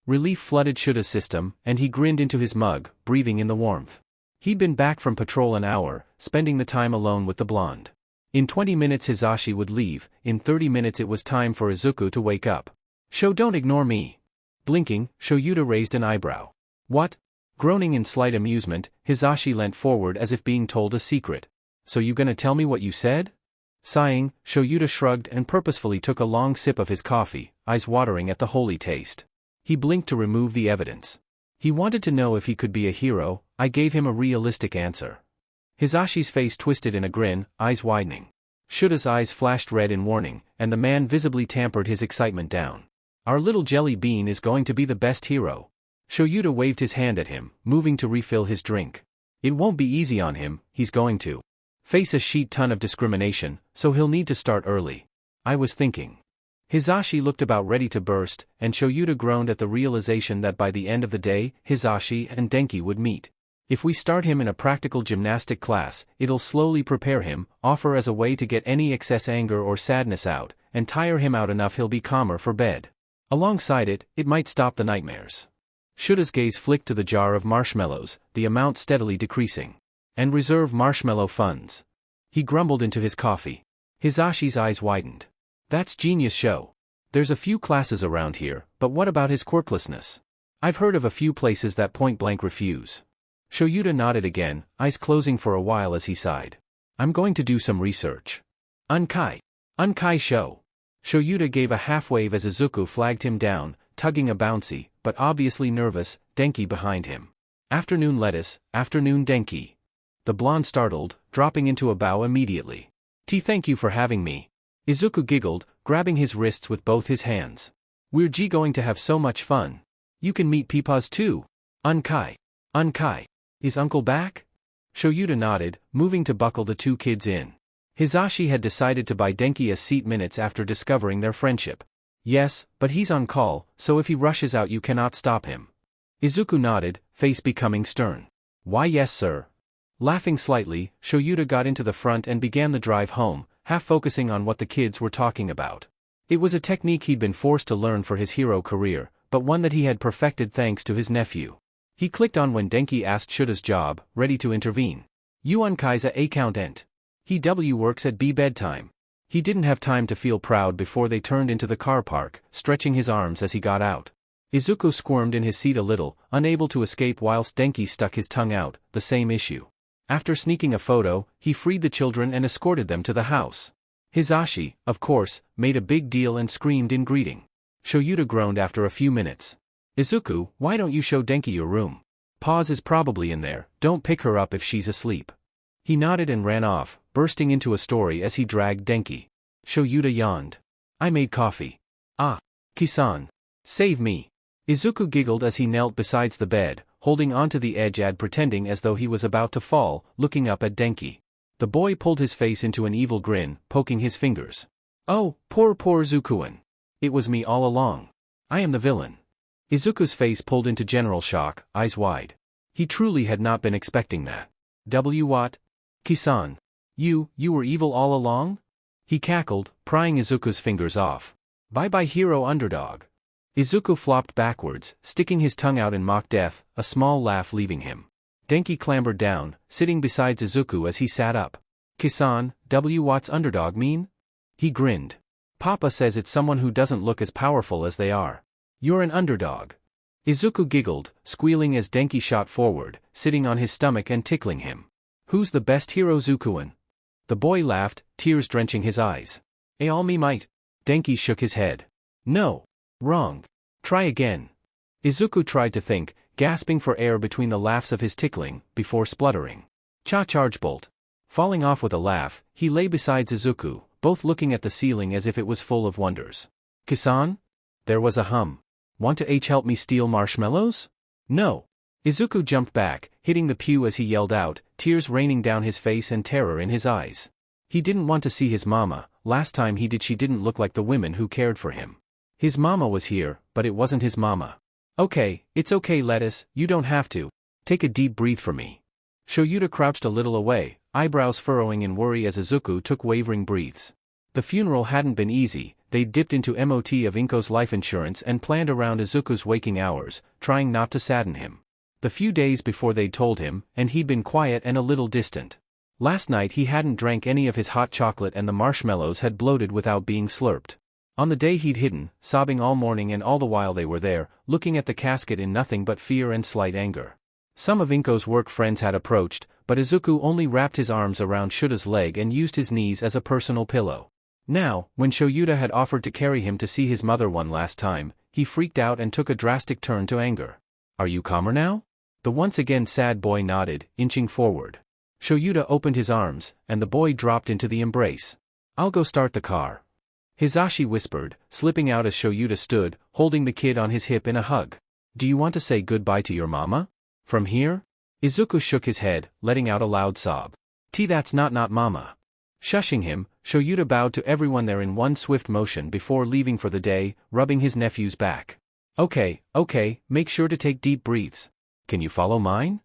Relief flooded Shouta's system, and he grinned into his mug, breathing in the warmth. He'd been back from patrol an hour, spending the time alone with the blonde. In 20 minutes Hisashi would leave, in 30 minutes it was time for Izuku to wake up. Don't ignore me. Blinking, Shouta raised an eyebrow. What? Groaning in slight amusement, Hisashi leant forward as if being told a secret. So you gonna tell me what you said? Sighing, Shouta shrugged and purposefully took a long sip of his coffee, eyes watering at the holy taste. He blinked to remove the evidence. He wanted to know if he could be a hero. I gave him a realistic answer. Hisashi's face twisted in a grin, eyes widening. Shouta's eyes flashed red in warning, and the man visibly tampered his excitement down. Our little jelly bean is going to be the best hero. Shouta waved his hand at him, moving to refill his drink. It won't be easy on him, he's going to face a shit ton of discrimination, so he'll need to start early. I was thinking. Hisashi looked about ready to burst, and Shouta groaned at the realization that by the end of the day, Hisashi and Denki would meet. If we start him in a practical gymnastic class, it'll slowly prepare him, offer as a way to get any excess anger or sadness out, and tire him out enough he'll be calmer for bed. Alongside it, it might stop the nightmares. Shouta's gaze flicked to the jar of marshmallows, the amount steadily decreasing. And reserve marshmallow funds. He grumbled into his coffee. Hisashi's eyes widened. That's genius show. There's a few classes around here, but what about his quirklessness? I've heard of a few places that point-blank refuse. Shouta nodded again, eyes closing for a while as he sighed. I'm going to do some research. Unkie show. Shouta gave a half-wave as Izuku flagged him down, tugging a bouncy, but obviously nervous, Denki behind him. Afternoon lettuce, afternoon Denki. The blonde startled, dropping into a bow immediately. Thank you for having me. Izuku giggled, grabbing his wrists with both his hands. We're going to have so much fun. You can meet Peepaws too. Unkie. Is Uncle back? Shouta nodded, moving to buckle the two kids in. Hisashi had decided to buy Denki a seat minutes after discovering their friendship. Yes, but he's on call, so if he rushes out you cannot stop him. Izuku nodded, face becoming stern. Why yes sir. Laughing slightly, Shouta got into the front and began the drive home, half focusing on what the kids were talking about. It was a technique he'd been forced to learn for his hero career, but one that he had perfected thanks to his nephew. He clicked on when Denki asked Shouta's job, ready to intervene. You Unkie's a accountant. He works at B bedtime. He didn't have time to feel proud before they turned into the car park, stretching his arms as he got out. Izuku squirmed in his seat a little, unable to escape whilst Denki stuck his tongue out, the same issue. After sneaking a photo, he freed the children and escorted them to the house. Hisashi, of course, made a big deal and screamed in greeting. Shouta groaned after a few minutes. Izuku, why don't you show Denki your room? Paws is probably in there, don't pick her up if she's asleep. He nodded and ran off, bursting into a story as he dragged Denki. Shouta yawned. I made coffee. Ah. Kisan. Save me. Izuku giggled as he knelt beside the bed, holding onto the edge and pretending as though he was about to fall, looking up at Denki. The boy pulled his face into an evil grin, poking his fingers. Oh, poor Zukuin. It was me all along. I am the villain. Izuku's face pulled into general shock, eyes wide. He truly had not been expecting that. What? Kisan. You were evil all along? He cackled, prying Izuku's fingers off. Bye-bye hero underdog. Izuku flopped backwards, sticking his tongue out in mock death, a small laugh leaving him. Denki clambered down, sitting beside Izuku as he sat up. Kisan, what's underdog mean? He grinned. Papa says it's someone who doesn't look as powerful as they are. You're an underdog. Izuku giggled, squealing as Denki shot forward, sitting on his stomach and tickling him. Who's the best hero, Zukuin? The boy laughed, tears drenching his eyes. All me might. Denki shook his head. No. Wrong. Try again. Izuku tried to think, gasping for air between the laughs of his tickling, before spluttering. Charge bolt. Falling off with a laugh, he lay beside Izuku, both looking at the ceiling as if it was full of wonders. Kisan? There was a hum. Want to help me steal marshmallows? No. Izuku jumped back, hitting the pew as he yelled out, tears raining down his face and terror in his eyes. He didn't want to see his mama. Last time he did, she didn't look like the women who cared for him. His mama was here, but it wasn't his mama. Okay, it's okay, Lettuce, you don't have to. Take a deep breath for me. Shouta crouched a little away, eyebrows furrowing in worry as Izuku took wavering breaths. The funeral hadn't been easy. They'd dipped into MOT of Inko's life insurance and planned around Izuku's waking hours, trying not to sadden him. The few days before they'd told him, and he'd been quiet and a little distant. Last night he hadn't drank any of his hot chocolate and the marshmallows had bloated without being slurped. On the day he'd hidden, sobbing all morning and all the while they were there, looking at the casket in nothing but fear and slight anger. Some of Inko's work friends had approached, but Izuku only wrapped his arms around Shouta's leg and used his knees as a personal pillow. Now, when Shouta had offered to carry him to see his mother one last time, he freaked out and took a drastic turn to anger. Are you calmer now? The once again sad boy nodded, inching forward. Shouta opened his arms, and the boy dropped into the embrace. I'll go start the car. Hisashi whispered, slipping out as Shouta stood, holding the kid on his hip in a hug. Do you want to say goodbye to your mama? From here? Izuku shook his head, letting out a loud sob. That's not mama. Shushing him, Shouta bowed to everyone there in one swift motion before leaving for the day, rubbing his nephew's back. Okay, make sure to take deep breaths. Can you follow mine?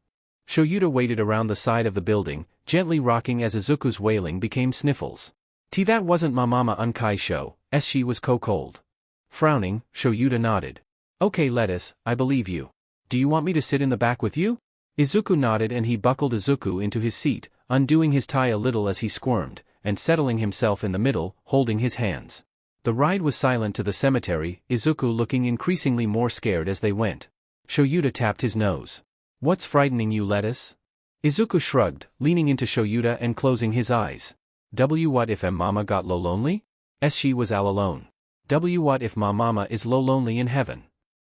Shouta waited around the side of the building, gently rocking as Izuku's wailing became sniffles. That wasn't my mama Unkie Shouta, as she was cold. Frowning, Shouta nodded. Okay, Lettuce, I believe you. Do you want me to sit in the back with you? Izuku nodded and he buckled Izuku into his seat, undoing his tie a little as he squirmed, and settling himself in the middle, holding his hands. The ride was silent to the cemetery, Izuku looking increasingly more scared as they went. Shouta tapped his nose. What's frightening you, Lettuce? Izuku shrugged, leaning into Shouta and closing his eyes. What if mama got low lonely? She was all alone. What if my mama is low lonely in heaven?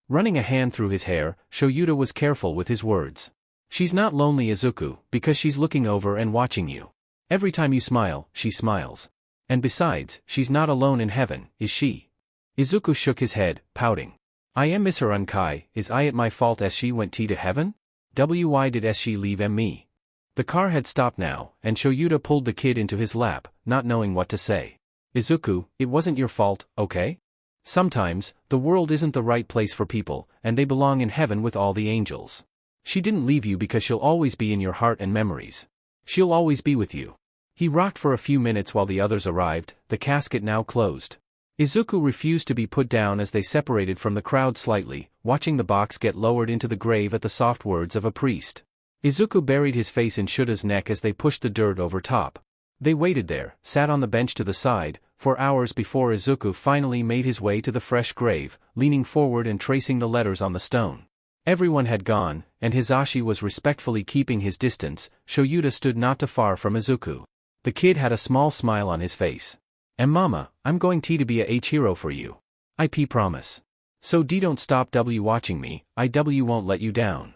Running a hand through his hair, Shouta was careful with his words. She's not lonely, Izuku, because she's looking over and watching you. Every time you smile, she smiles. And besides, she's not alone in heaven, is she? Izuku shook his head, pouting. I am miss her Unkai, is I at my fault as she went to heaven? Why did she leave me? The car had stopped now, and Shouta pulled the kid into his lap, not knowing what to say. Izuku, it wasn't your fault, okay? Sometimes, the world isn't the right place for people, and they belong in heaven with all the angels. She didn't leave you because she'll always be in your heart and memories. She'll always be with you. He rocked for a few minutes while the others arrived, the casket now closed. Izuku refused to be put down as they separated from the crowd slightly, watching the box get lowered into the grave at the soft words of a priest. Izuku buried his face in Shouta's neck as they pushed the dirt over top. They waited there, sat on the bench to the side, for hours before Izuku finally made his way to the fresh grave, leaning forward and tracing the letters on the stone. Everyone had gone, and Hisashi was respectfully keeping his distance. Shouta stood not too far from Izuku. The kid had a small smile on his face. And mama, I'm going to be a hero for you. I promise. So don't stop watching me, I won't let you down.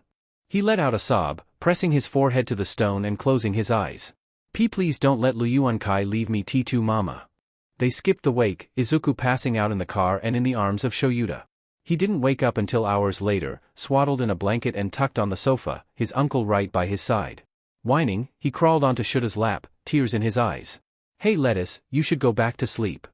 He let out a sob, pressing his forehead to the stone and closing his eyes. Please don't let Unkai leave me too mama. They skipped the wake, Izuku passing out in the car and in the arms of Shouta. He didn't wake up until hours later, swaddled in a blanket and tucked on the sofa, his uncle right by his side. Whining, he crawled onto Shouta's lap, tears in his eyes. Hey Lettuce, you should go back to sleep.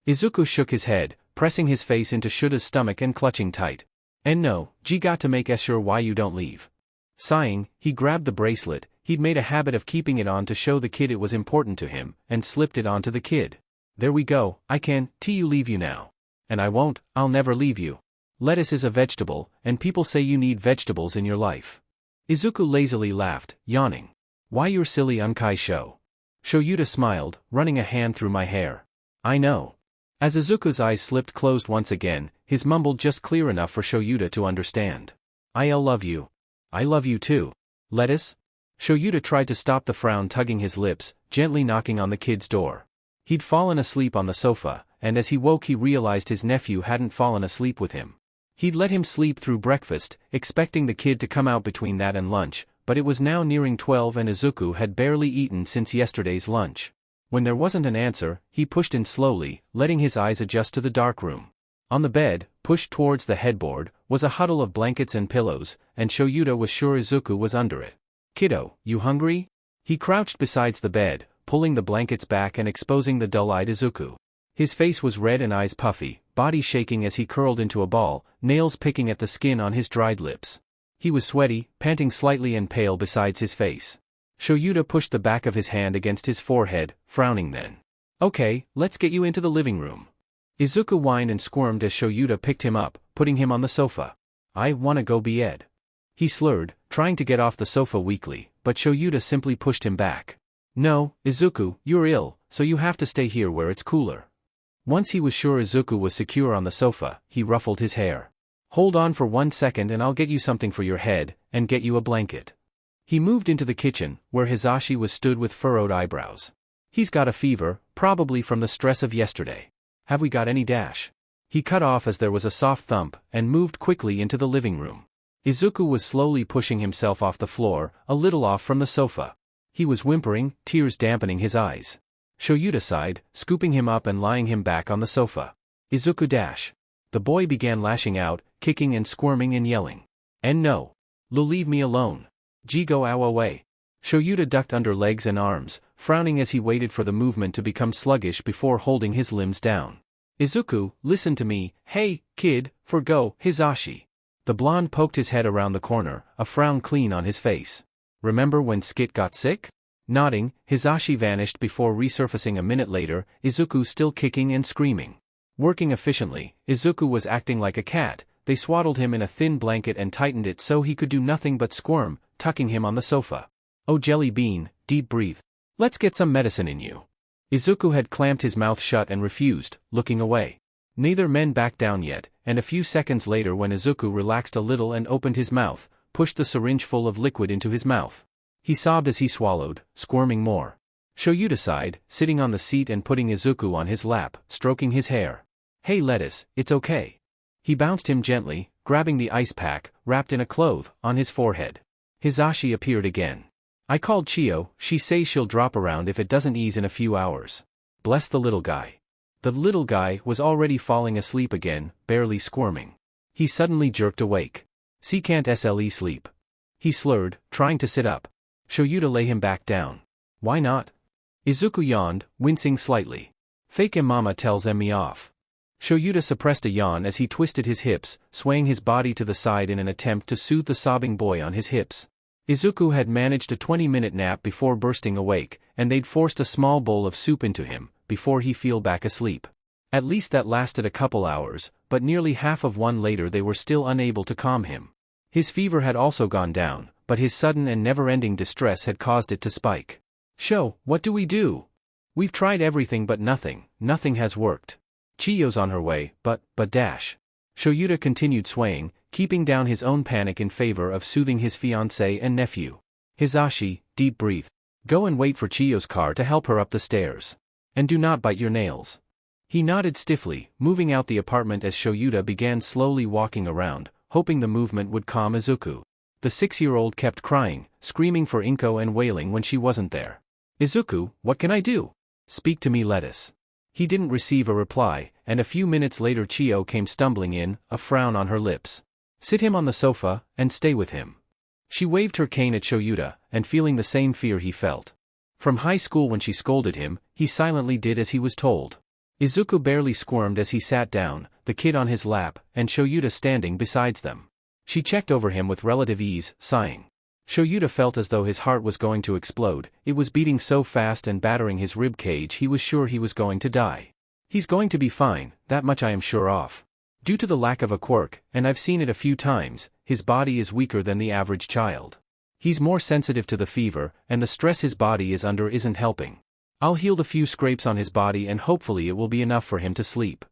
Izuku shook his head, pressing his face into Shouta's stomach and clutching tight. And no, got to make sure why you don't leave. Sighing, he grabbed the bracelet. He'd made a habit of keeping it on to show the kid it was important to him, and slipped it onto the kid. There we go, I can, leave you now. And I won't, I'll never leave you. Lettuce is a vegetable, and people say you need vegetables in your life. Izuku lazily laughed, yawning. Why your silly Unkie show? Shouta smiled, running a hand through my hair. I know. As Izuku's eyes slipped closed once again, his mumbled just clear enough for Shouta to understand. I love you. I love you too. Lettuce? Shouta tried to stop the frown tugging his lips, gently knocking on the kid's door. He'd fallen asleep on the sofa, and as he woke he realized his nephew hadn't fallen asleep with him. He'd let him sleep through breakfast, expecting the kid to come out between that and lunch, but it was now nearing 12 and Izuku had barely eaten since yesterday's lunch. When there wasn't an answer, he pushed in slowly, letting his eyes adjust to the dark room. On the bed, pushed towards the headboard, was a huddle of blankets and pillows, and Shouta was sure Izuku was under it. Kiddo, you hungry? He crouched beside the bed, pulling the blankets back and exposing the dull-eyed Izuku. His face was red and eyes puffy, body shaking as he curled into a ball, nails picking at the skin on his dried lips. He was sweaty, panting slightly and pale beside his face. Shouta pushed the back of his hand against his forehead, frowning then. Okay, let's get you into the living room. Izuku whined and squirmed as Shouta picked him up, putting him on the sofa. I wanna go bed. He slurred, trying to get off the sofa weakly, but Shouta simply pushed him back. No, Izuku, you're ill, so you have to stay here where it's cooler. Once he was sure Izuku was secure on the sofa, he ruffled his hair. Hold on for 1 second and I'll get you something for your head, and get you a blanket. He moved into the kitchen, where Hisashi was stood with furrowed eyebrows. He's got a fever, probably from the stress of yesterday. Have we got any dash? He cut off as there was a soft thump, and moved quickly into the living room. Izuku was slowly pushing himself off the floor, a little off from the sofa. He was whimpering, tears dampening his eyes. Shouta sighed, scooping him up and lying him back on the sofa. Izuku dash. The boy began lashing out, kicking and squirming and yelling. And no. Leave me alone. Go away. Shouta ducked under legs and arms, frowning as he waited for the movement to become sluggish before holding his limbs down. Izuku, listen to me, hey, kid, forgo, Hisashi. The blonde poked his head around the corner, a frown clean on his face. Remember when Skit got sick? Nodding, Hisashi vanished before resurfacing a minute later, Izuku still kicking and screaming. Working efficiently, Izuku was acting like a cat. They swaddled him in a thin blanket and tightened it so he could do nothing but squirm, tucking him on the sofa. Oh jelly bean, deep breathe. Let's get some medicine in you. Izuku had clamped his mouth shut and refused, looking away. Neither men backed down yet, and a few seconds later when Izuku relaxed a little and opened his mouth, pushed the syringe full of liquid into his mouth. He sobbed as he swallowed, squirming more. Shouta sighed, sitting on the seat and putting Izuku on his lap, stroking his hair. Hey lettuce, it's okay. He bounced him gently, grabbing the ice pack, wrapped in a cloth, on his forehead. Hisashi appeared again. I called Chio, she says she'll drop around if it doesn't ease in a few hours. Bless the little guy. The little guy was already falling asleep again, barely squirming. He suddenly jerked awake. See can't sleep. He slurred, trying to sit up. Shouta lay him back down. Why not? Izuku yawned, wincing slightly. Fake mama tells me off. Shouta suppressed a yawn as he twisted his hips, swaying his body to the side in an attempt to soothe the sobbing boy on his hips. Izuku had managed a 20-minute nap before bursting awake, and they'd forced a small bowl of soup into him, before he fell back asleep. At least that lasted a couple hours, but nearly half of one later they were still unable to calm him. His fever had also gone down, but his sudden and never-ending distress had caused it to spike. What do we do? We've tried everything but nothing has worked. Chiyo's on her way, but dash. Shouta continued swaying, keeping down his own panic in favor of soothing his fiancé and nephew. Hisashi, deep breathe. Go and wait for Chiyo's car to help her up the stairs. And do not bite your nails. He nodded stiffly, moving out the apartment as Shouta began slowly walking around, hoping the movement would calm Izuku. The 6-year-old kept crying, screaming for Inko and wailing when she wasn't there. Izuku, what can I do? Speak to me lettuce. He didn't receive a reply, and a few minutes later Chiyo came stumbling in, a frown on her lips. Sit him on the sofa, and stay with him. She waved her cane at Shouta, and feeling the same fear he felt. From high school when she scolded him, he silently did as he was told. Izuku barely squirmed as he sat down, the kid on his lap, and Shouta standing beside them. She checked over him with relative ease, sighing. Shouta felt as though his heart was going to explode. It was beating so fast and battering his rib cage he was sure he was going to die. He's going to be fine, that much I am sure of. Due to the lack of a quirk, and I've seen it a few times, his body is weaker than the average child. He's more sensitive to the fever, and the stress his body is under isn't helping. I'll heal the few scrapes on his body and hopefully it will be enough for him to sleep.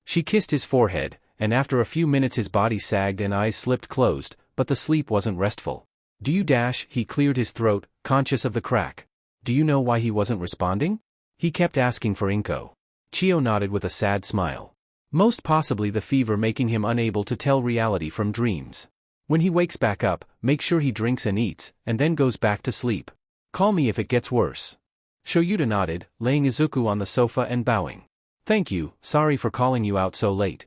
She kissed his forehead, and after a few minutes his body sagged and eyes slipped closed, but the sleep wasn't restful. Do you dash? He cleared his throat, conscious of the crack. Do you know why he wasn't responding? He kept asking for Inko. Chio nodded with a sad smile. Most possibly the fever making him unable to tell reality from dreams. When he wakes back up, make sure he drinks and eats, and then goes back to sleep. Call me if it gets worse. Shouta nodded, laying Izuku on the sofa and bowing. Thank you, sorry for calling you out so late.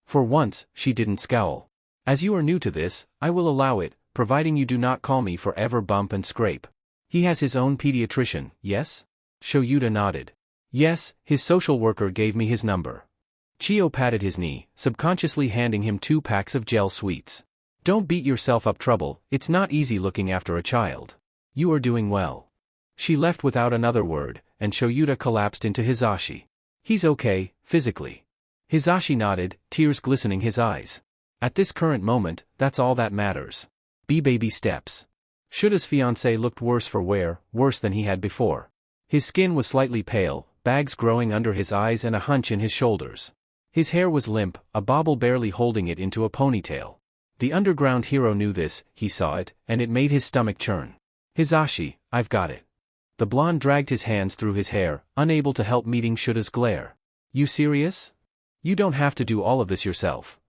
For once, she didn't scowl. As you are new to this, I will allow it, providing you do not call me forever bump and scrape. He has his own pediatrician, yes? Shouta nodded. Yes, his social worker gave me his number. Chio patted his knee, subconsciously handing him 2 packs of gel sweets. Don't beat yourself up, trouble, it's not easy looking after a child. You are doing well. She left without another word, and Shouta collapsed into Hisashi. He's okay, physically. Hisashi nodded, tears glistening his eyes. At this current moment, that's all that matters. Baby steps. Shouta's fiancé looked worse for wear, worse than he had before. His skin was slightly pale, bags growing under his eyes and a hunch in his shoulders. His hair was limp, a bobble barely holding it into a ponytail. The underground hero knew this, he saw it, and it made his stomach churn. Hisashi, I've got it. The blonde dragged his hands through his hair, unable to help meeting Shouta's glare. You serious? You don't have to do all of this yourself.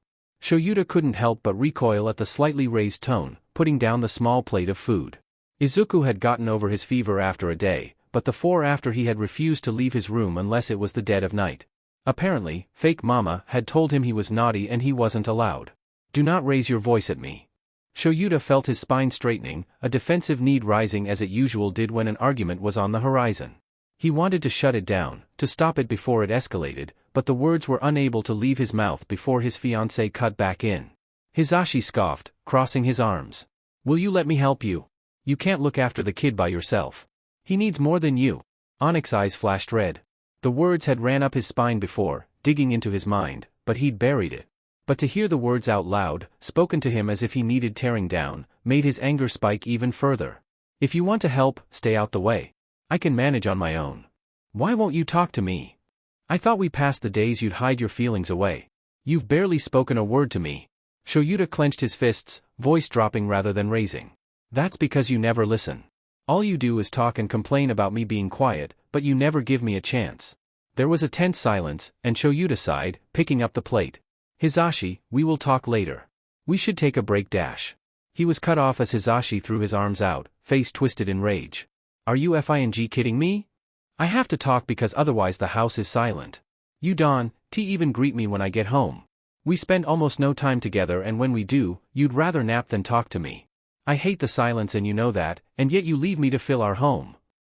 Shouta couldn't help but recoil at the slightly raised tone, putting down the small plate of food. Izuku had gotten over his fever after a day, but the 4 after he had refused to leave his room unless it was the dead of night. Apparently, fake mama had told him he was naughty and he wasn't allowed. Do not raise your voice at me. Shouta felt his spine straightening, a defensive need rising as it usual did when an argument was on the horizon. He wanted to shut it down, to stop it before it escalated, but the words were unable to leave his mouth before his fiancée cut back in. Hisashi scoffed, crossing his arms. Will you let me help you? You can't look after the kid by yourself. He needs more than you. Onyx's eyes flashed red. The words had ran up his spine before, digging into his mind, but he'd buried it. But to hear the words out loud, spoken to him as if he needed tearing down, made his anger spike even further. If you want to help, stay out the way. I can manage on my own. Why won't you talk to me? I thought we passed the days you'd hide your feelings away. You've barely spoken a word to me. Shouta clenched his fists, voice dropping rather than raising. That's because you never listen. All you do is talk and complain about me being quiet, but you never give me a chance. There was a tense silence, and Shouta sighed, picking up the plate. Hisashi, we will talk later. We should take a break dash. He was cut off as Hisashi threw his arms out, face twisted in rage. Are you f***ing kidding me? I have to talk because otherwise the house is silent. You don't even greet me when I get home. We spend almost no time together and when we do, you'd rather nap than talk to me. I hate the silence and you know that, and yet you leave me to fill our home.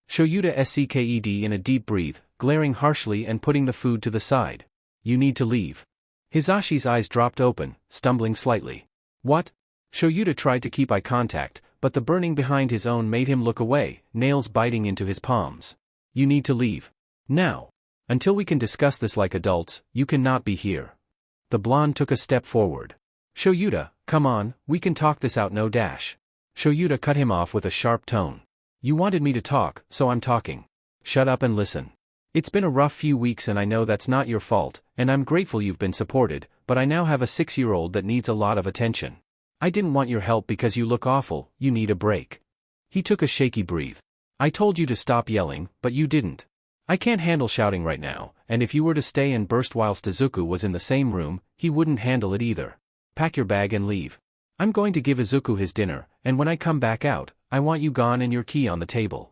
Shouta sked in a deep breath, glaring harshly and putting the food to the side. You need to leave. Hisashi's eyes dropped open, stumbling slightly. What? Shouta tried to keep eye contact, but the burning behind his own made him look away, nails biting into his palms. You need to leave. Now. Until we can discuss this like adults, you cannot be here. The blonde took a step forward. Shouta, come on, we can talk this out no dash. Shouta cut him off with a sharp tone. You wanted me to talk, so I'm talking. Shut up and listen. It's been a rough few weeks and I know that's not your fault, and I'm grateful you've been supported, but I now have a 6-year-old that needs a lot of attention. I didn't want your help because you look awful, you need a break. He took a shaky breath. I told you to stop yelling, but you didn't. I can't handle shouting right now, and if you were to stay and burst whilst Izuku was in the same room, he wouldn't handle it either. Pack your bag and leave. I'm going to give Izuku his dinner, and when I come back out, I want you gone and your key on the table.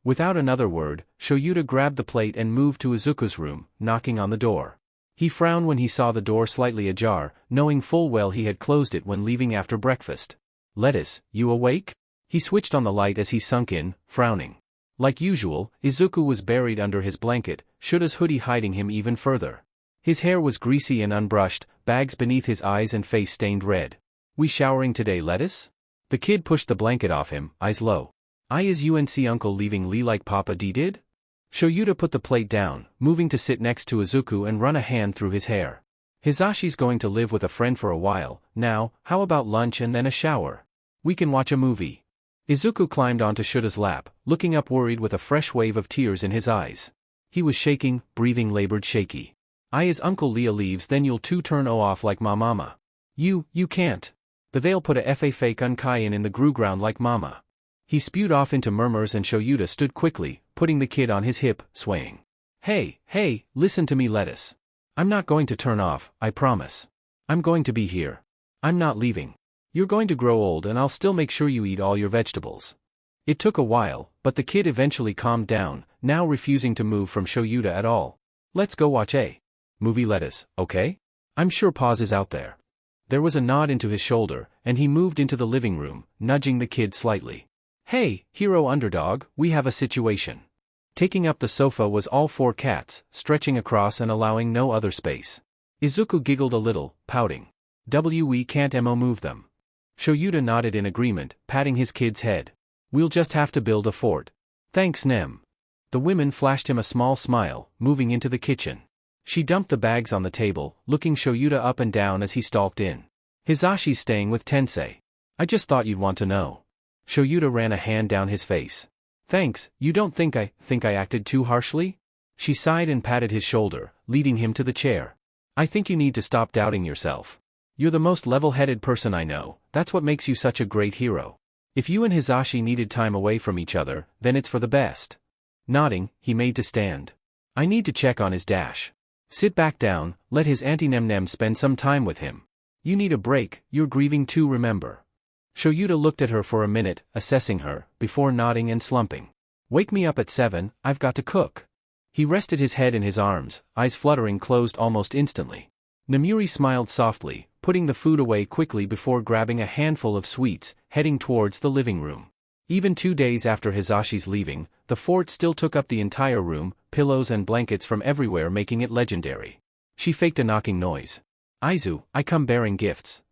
Without another word, Shouta grabbed the plate and moved to Izuku's room, knocking on the door. He frowned when he saw the door slightly ajar, knowing full well he had closed it when leaving after breakfast. Lettuce, you awake? He switched on the light as he sunk in, frowning. Like usual, Izuku was buried under his blanket, Shouta's hoodie hiding him even further. His hair was greasy and unbrushed, bags beneath his eyes and face stained red. We showering today, Lettuce? The kid pushed the blanket off him, eyes low. Is UNC uncle leaving Lee like Papa D did? Shouta put the plate down, moving to sit next to Izuku and run a hand through his hair. Hisashi's going to live with a friend for a while. Now, how about lunch and then a shower? We can watch a movie. Izuku climbed onto Shouta's lap, looking up worried with a fresh wave of tears in his eyes. He was shaking, breathing labored shaky. His Uncle Leah leaves, then you'll two turn off like ma mama. You can't. They'll put a fake Unkie in the grew ground like mama. He spewed off into murmurs and Shouta stood quickly, putting the kid on his hip, swaying. Hey, listen to me lettuce. I'm not going to turn off, I promise. I'm going to be here. I'm not leaving. You're going to grow old and I'll still make sure you eat all your vegetables. It took a while, but the kid eventually calmed down, now refusing to move from Shouta at all. Let's go watch a movie lettuce, okay? I'm sure Paws is out there. There was a nod into his shoulder, and he moved into the living room, nudging the kid slightly. Hey, hero underdog, we have a situation. Taking up the sofa was all four cats, stretching across and allowing no other space. Izuku giggled a little, pouting. We can't move them. Shouta nodded in agreement, patting his kid's head. We'll just have to build a fort. Thanks Nem. The women flashed him a small smile, moving into the kitchen. She dumped the bags on the table, looking Shouta up and down as he stalked in. Hisashi's staying with Tensei. I just thought you'd want to know. Shouta ran a hand down his face. Thanks, you don't think I acted too harshly? She sighed and patted his shoulder, leading him to the chair. I think you need to stop doubting yourself. You're the most level-headed person I know, that's what makes you such a great hero. If you and Hisashi needed time away from each other, then it's for the best. Nodding, he made to stand. I need to check on his dash. Sit back down, let his auntie Nem spend some time with him. You need a break, you're grieving too, remember. Shouta looked at her for a minute, assessing her, before nodding and slumping. Wake me up at 7, I've got to cook. He rested his head in his arms, eyes fluttering closed almost instantly. Nemuri smiled softly, putting the food away quickly before grabbing a handful of sweets, heading towards the living room. Even 2 days after Hisashi's leaving, the fort still took up the entire room, pillows and blankets from everywhere making it legendary. She faked a knocking noise. Aizu, I come bearing gifts.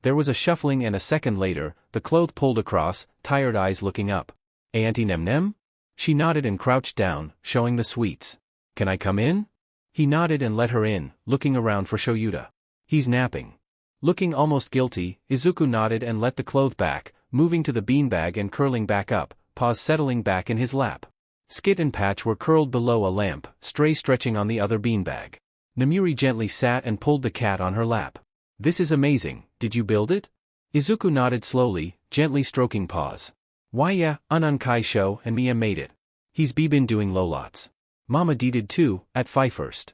There was a shuffling and a second later, the cloth pulled across, tired eyes looking up. Auntie Nem? She nodded and crouched down, showing the sweets. Can I come in? He nodded and let her in, looking around for Shouta. He's napping. Looking almost guilty, Izuku nodded and let the cloth back, moving to the beanbag and curling back up, Paws settling back in his lap. Skit and Patch were curled below a lamp, Stray stretching on the other beanbag. Nemuri gently sat and pulled the cat on her lap. This is amazing, did you build it? Izuku nodded slowly, gently stroking Paws. Why yeah, Unkie Shouta and Mia made it. He's been doing lots. Mama D did too, at first.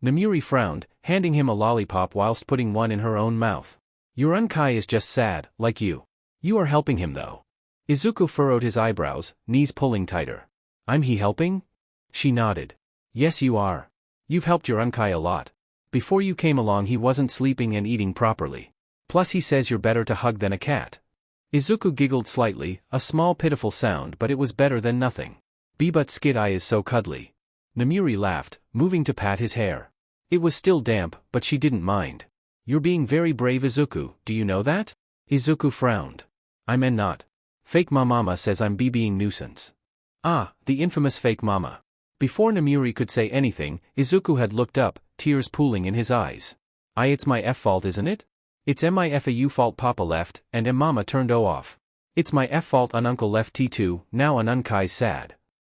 Nemuri frowned, handing him a lollipop whilst putting one in her own mouth. Your Unkie is just sad, like you. You are helping him though. Izuku furrowed his eyebrows, knees pulling tighter. I'm he helping? She nodded. Yes you are. You've helped your Unkie a lot. Before you came along he wasn't sleeping and eating properly. Plus he says you're better to hug than a cat. Izuku giggled slightly, a small pitiful sound, but it was better than nothing. But Skid Eye is so cuddly. Nemuri laughed, moving to pat his hair. It was still damp, but she didn't mind. You're being very brave Izuku, do you know that? Izuku frowned. I meant not. Fake mama says I'm being nuisance. Ah, the infamous fake mama. Before Nemuri could say anything, Izuku had looked up, tears pooling in his eyes. It's my fault isn't it? It's my fault Papa left, and mama turned off. It's my fault uncle left T2, now Unkie's sad.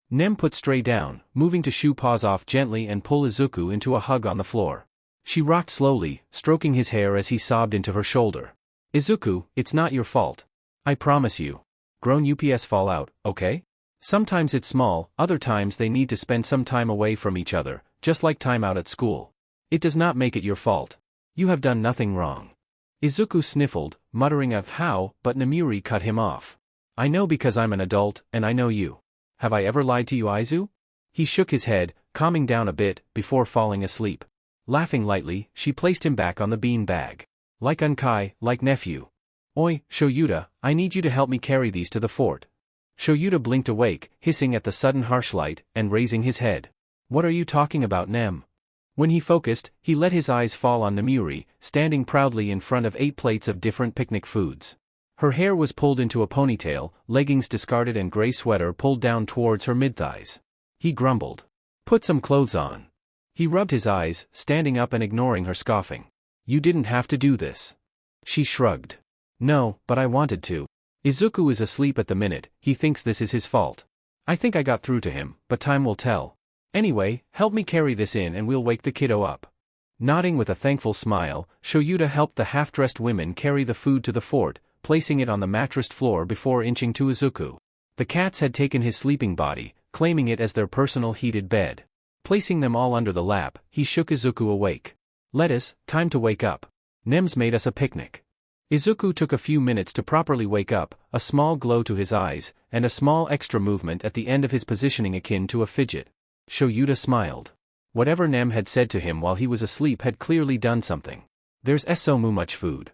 Nem put Stray down, moving to shoo Paws off gently and pull Izuku into a hug on the floor. She rocked slowly, stroking his hair as he sobbed into her shoulder. Izuku, it's not your fault. I promise you. Grown UPS fall out, okay? Sometimes it's small, other times they need to spend some time away from each other, just like time out at school. It does not make it your fault. You have done nothing wrong. Izuku sniffled, muttering of how, but Nemuri cut him off. I know because I'm an adult, and I know you. Have I ever lied to you, Aizu? He shook his head, calming down a bit, before falling asleep. Laughing lightly, she placed him back on the bean bag. Like Unkie, like Nephew. Oi, Shouta, I need you to help me carry these to the fort. Shouta blinked awake, hissing at the sudden harsh light, and raising his head. What are you talking about, Nem? When he focused, he let his eyes fall on Nemuri, standing proudly in front of 8 plates of different picnic foods. Her hair was pulled into a ponytail, leggings discarded and gray sweater pulled down towards her mid-thighs. He grumbled. Put some clothes on. He rubbed his eyes, standing up and ignoring her scoffing. You didn't have to do this. She shrugged. No, but I wanted to. Izuku is asleep at the minute, he thinks this is his fault. I think I got through to him, but time will tell. Anyway, help me carry this in and we'll wake the kiddo up. Nodding with a thankful smile, Shouta helped the half-dressed women carry the food to the fort, placing it on the mattressed floor before inching to Izuku. The cats had taken his sleeping body, claiming it as their personal heated bed. Placing them all under the lap, he shook Izuku awake. Lettuce, time to wake up. Nem's made us a picnic. Izuku took a few minutes to properly wake up, a small glow to his eyes, and a small extra movement at the end of his positioning akin to a fidget. Shouta smiled. Whatever Nem had said to him while he was asleep had clearly done something. There's so much food.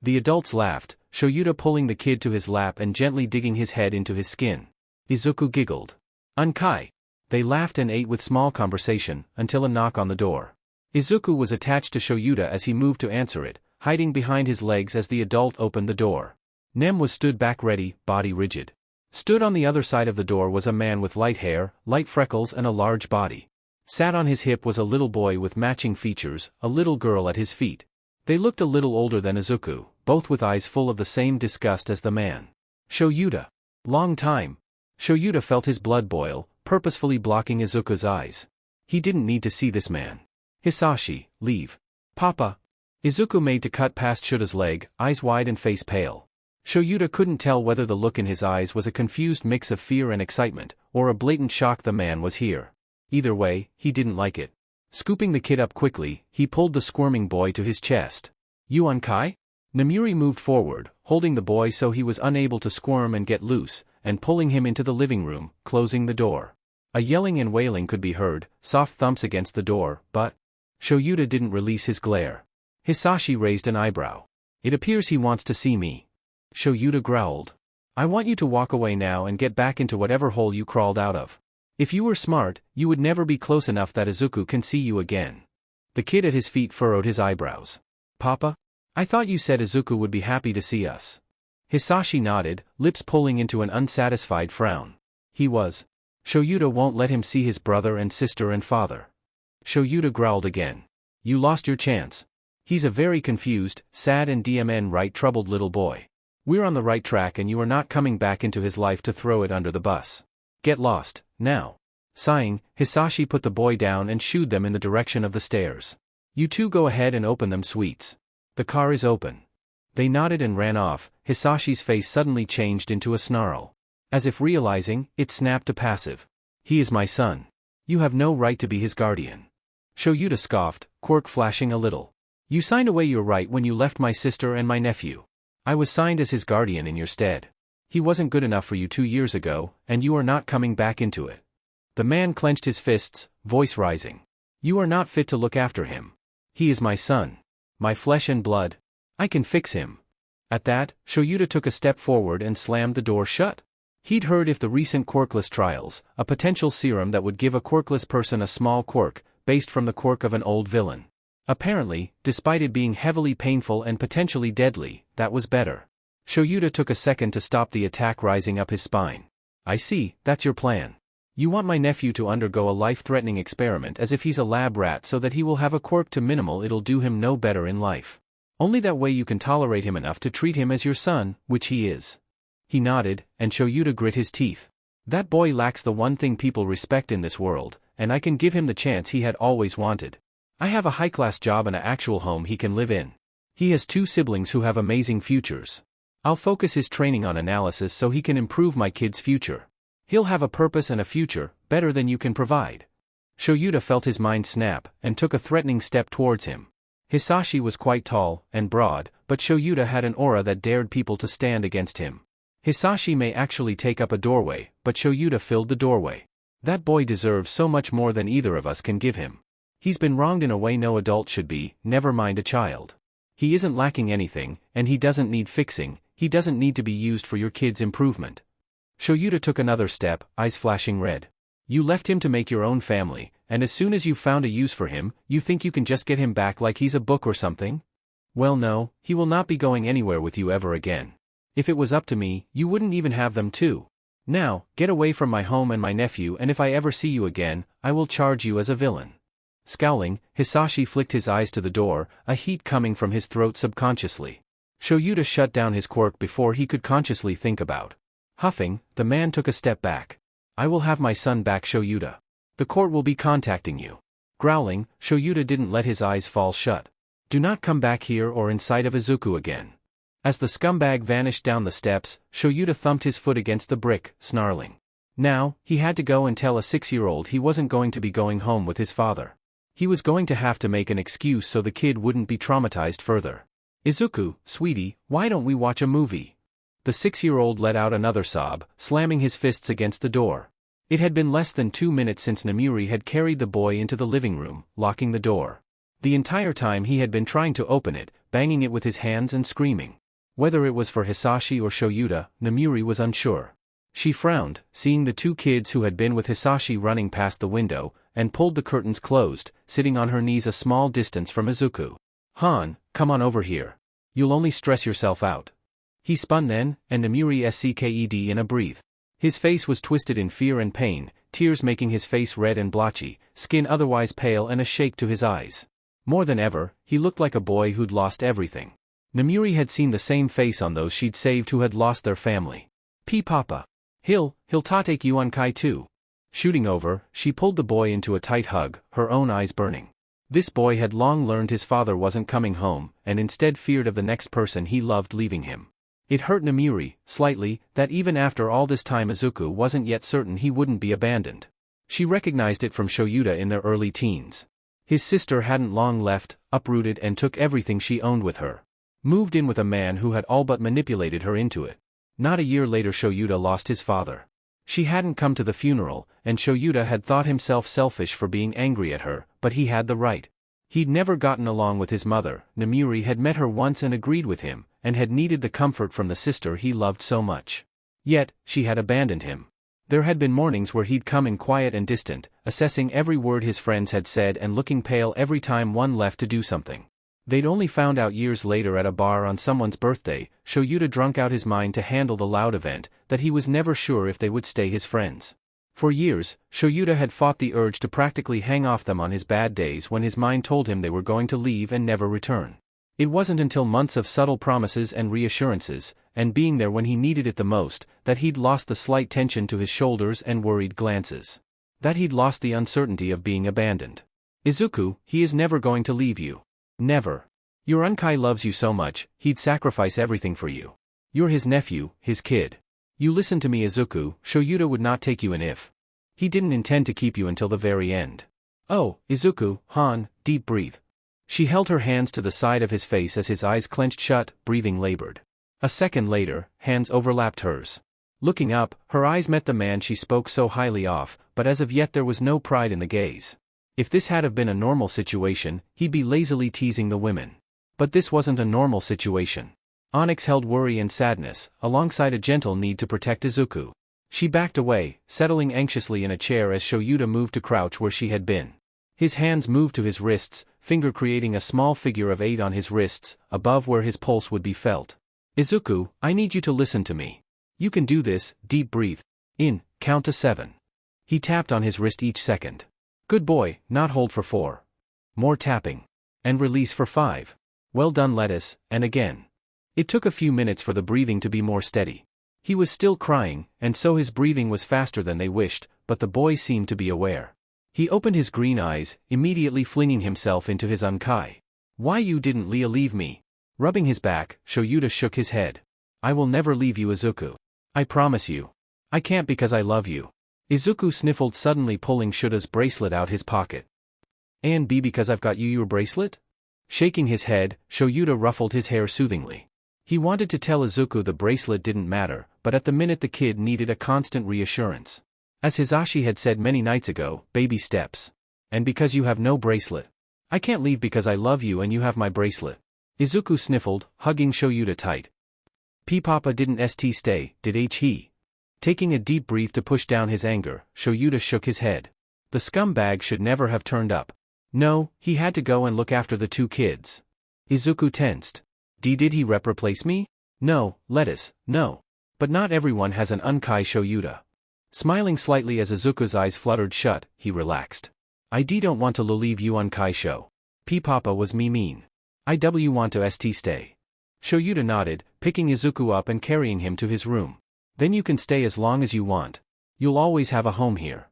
The adults laughed, Shouta pulling the kid to his lap and gently digging his head into his skin. Izuku giggled. Unkie. They laughed and ate with small conversation, until a knock on the door. Izuku was attached to Shouta as he moved to answer it, hiding behind his legs as the adult opened the door. Nem was stood back ready, body rigid. Stood on the other side of the door was a man with light hair, light freckles and a large body. Sat on his hip was a little boy with matching features, a little girl at his feet. They looked a little older than Izuku, both with eyes full of the same disgust as the man. Shouta. Long time. Shouta felt his blood boil, purposefully blocking Izuku's eyes. He didn't need to see this man. Hisashi, leave. Papa. Izuku made to cut past Shouda's leg, eyes wide and face pale. Shouta couldn't tell whether the look in his eyes was a confused mix of fear and excitement, or a blatant shock the man was here. Either way, he didn't like it. Scooping the kid up quickly, he pulled the squirming boy to his chest. You Unkie? Namuri moved forward, holding the boy so he was unable to squirm and get loose, and pulling him into the living room, closing the door. A yelling and wailing could be heard, soft thumps against the door, but Shouta didn't release his glare. Hisashi raised an eyebrow. It appears he wants to see me. Shouta growled. I want you to walk away now and get back into whatever hole you crawled out of. If you were smart, you would never be close enough that Izuku can see you again. The kid at his feet furrowed his eyebrows. Papa? I thought you said Izuku would be happy to see us. Hisashi nodded, lips pulling into an unsatisfied frown. He was. Shouta won't let him see his brother and sister and father. Shouta growled again. You lost your chance. He's a very confused, sad and right troubled little boy. We're on the right track and you are not coming back into his life to throw it under the bus. Get lost, now. Sighing, Hisashi put the boy down and shooed them in the direction of the stairs. You two go ahead and open them sweets. The car is open. They nodded and ran off. Hisashi's face suddenly changed into a snarl. As if realizing, it snapped to passive. He is my son. You have no right to be his guardian. Shouta scoffed, quirk flashing a little. You signed away your right when you left my sister and my nephew. I was signed as his guardian in your stead. He wasn't good enough for you 2 years ago, and you are not coming back into it. The man clenched his fists, voice rising. You are not fit to look after him. He is my son. My flesh and blood. I can fix him. At that, Shouta took a step forward and slammed the door shut. He'd heard if the recent quirkless trials, a potential serum that would give a quirkless person a small quirk, based from the quirk of an old villain. Apparently, despite it being heavily painful and potentially deadly, that was better. Shouta took a second to stop the attack rising up his spine. I see, that's your plan. You want my nephew to undergo a life-threatening experiment as if he's a lab rat so that he will have a quirk to minimal it'll do him no better in life. Only that way you can tolerate him enough to treat him as your son, which he is. He nodded, and Shouta grit his teeth. That boy lacks the one thing people respect in this world, and I can give him the chance he had always wanted. I have a high-class job and an actual home he can live in. He has 2 siblings who have amazing futures. I'll focus his training on analysis so he can improve my kid's future. He'll have a purpose and a future, better than you can provide. Shouta felt his mind snap, and took a threatening step towards him. Hisashi was quite tall, and broad, but Shouta had an aura that dared people to stand against him. Hisashi may actually take up a doorway, but Shouta filled the doorway. That boy deserves so much more than either of us can give him. He's been wronged in a way no adult should be, never mind a child. He isn't lacking anything, and he doesn't need fixing, he doesn't need to be used for your kid's improvement. Shouta took another step, eyes flashing red. You left him to make your own family, and as soon as you've found a use for him, you think you can just get him back like he's a book or something? Well no, he will not be going anywhere with you ever again. If it was up to me, you wouldn't even have them too. Now, get away from my home and my nephew, and if I ever see you again, I will charge you as a villain. Scowling, Hisashi flicked his eyes to the door, a heat coming from his throat subconsciously. Shouta shut down his quirk before he could consciously think about. Huffing, the man took a step back. I will have my son back, Shouta. The court will be contacting you. Growling, Shouta didn't let his eyes fall shut. Do not come back here or in sight of Izuku again. As the scumbag vanished down the steps, Shouta thumped his foot against the brick, snarling. Now, he had to go and tell a 6-year-old he wasn't going to be going home with his father. He was going to have to make an excuse so the kid wouldn't be traumatized further. Izuku, sweetie, why don't we watch a movie? The 6-year-old let out another sob, slamming his fists against the door. It had been less than 2 minutes since Namiri had carried the boy into the living room, locking the door. The entire time he had been trying to open it, banging it with his hands and screaming. Whether it was for Hisashi or Shouta, Namiri was unsure. She frowned, seeing the 2 kids who had been with Hisashi running past the window, and pulled the curtains closed, sitting on her knees a small distance from Izuku. Han, come on over here. You'll only stress yourself out. He spun then, and Namiri sked in a breath. His face was twisted in fear and pain, tears making his face red and blotchy, skin otherwise pale and a shake to his eyes. More than ever, he looked like a boy who'd lost everything. Namiri had seen the same face on those she'd saved who had lost their family. Papa. He'll take you Unkie too. Shooting over, she pulled the boy into a tight hug, her own eyes burning. This boy had long learned his father wasn't coming home, and instead feared of the next person he loved leaving him. It hurt Namiri, slightly, that even after all this time Izuku wasn't yet certain he wouldn't be abandoned. She recognized it from Shouta in their early teens. His sister hadn't long left, uprooted and took everything she owned with her. Moved in with a man who had all but manipulated her into it. Not a year later Shouta lost his father. She hadn't come to the funeral, and Shouta had thought himself selfish for being angry at her, but he had the right. He'd never gotten along with his mother. Namiri had met her once and agreed with him, and had needed the comfort from the sister he loved so much. Yet, she had abandoned him. There had been mornings where he'd come in quiet and distant, assessing every word his friends had said and looking pale every time one left to do something. They'd only found out years later at a bar on someone's birthday, Shouta drunk out his mind to handle the loud event, that he was never sure if they would stay his friends. For years, Shouta had fought the urge to practically hang off them on his bad days when his mind told him they were going to leave and never return. It wasn't until months of subtle promises and reassurances, and being there when he needed it the most, that he'd lost the slight tension to his shoulders and worried glances. That he'd lost the uncertainty of being abandoned. Izuku, he is never going to leave you. Never. Your Unkie loves you so much, he'd sacrifice everything for you. You're his nephew, his kid. You listen to me Izuku, Shouta would not take you in if. He didn't intend to keep you until the very end. Oh, Izuku, Han, deep breathe. She held her hands to the side of his face as his eyes clenched shut, breathing labored. A second later, hands overlapped hers. Looking up, her eyes met the man she spoke so highly of, but as of yet there was no pride in the gaze. If this had have been a normal situation, he'd be lazily teasing the women. But this wasn't a normal situation. Onyx held worry and sadness, alongside a gentle need to protect Izuku. She backed away, settling anxiously in a chair as Shouta moved to crouch where she had been. His hands moved to his wrists, finger creating a small figure of 8 on his wrists, above where his pulse would be felt. Izuku, I need you to listen to me. You can do this, deep breathe. In, count to 7. He tapped on his wrist each second. Good boy, not hold for 4. More tapping. And release for 5. Well done lettuce, and again. It took a few minutes for the breathing to be more steady. He was still crying, and so his breathing was faster than they wished, but the boy seemed to be aware. He opened his green eyes, immediately flinging himself into his Unkie. Why you didn't leave me? Rubbing his back, Shouta shook his head. I will never leave you Izuku. I promise you. I can't because I love you. Izuku sniffled suddenly pulling Shouta's bracelet out his pocket. And B because I've got you your bracelet? Shaking his head, Shouta ruffled his hair soothingly. He wanted to tell Izuku the bracelet didn't matter, but at the minute the kid needed a constant reassurance. As Hisashi had said many nights ago, baby steps. And because you have no bracelet. I can't leave because I love you and you have my bracelet. Izuku sniffled, hugging Shouta tight. Papa didn't stay, did he? Taking a deep breath to push down his anger, Shouta shook his head. The scumbag should never have turned up. No, he had to go and look after the 2 kids. Izuku tensed. Did he replace me? No, lettuce, no. But not everyone has an Unkie Shouta. Smiling slightly as Izuku's eyes fluttered shut, he relaxed. I don't want to leave you Unkie show. P Papa was me mean. I want to stay. Shouta nodded, picking Izuku up and carrying him to his room. Then you can stay as long as you want. You'll always have a home here.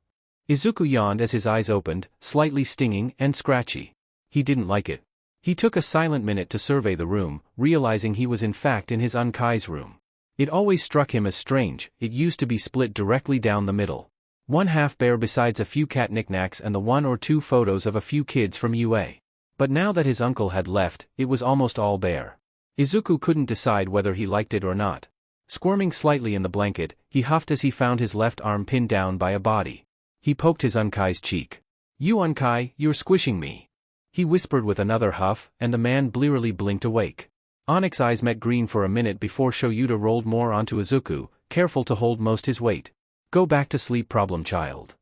Izuku yawned as his eyes opened, slightly stinging and scratchy. He didn't like it. He took a silent minute to survey the room, realizing he was in fact in his Unkie's room. It always struck him as strange. It used to be split directly down the middle. One half bare besides a few cat knickknacks and the 1 or 2 photos of a few kids from UA. But now that his uncle had left, it was almost all bare. Izuku couldn't decide whether he liked it or not. Squirming slightly in the blanket, he huffed as he found his left arm pinned down by a body. He poked his Unkie's cheek. You Unkie, you're squishing me. He whispered with another huff, and the man blearily blinked awake. Onyx's eyes met green for a minute before Shouta rolled more onto Izuku, careful to hold most his weight. Go back to sleep, problem child.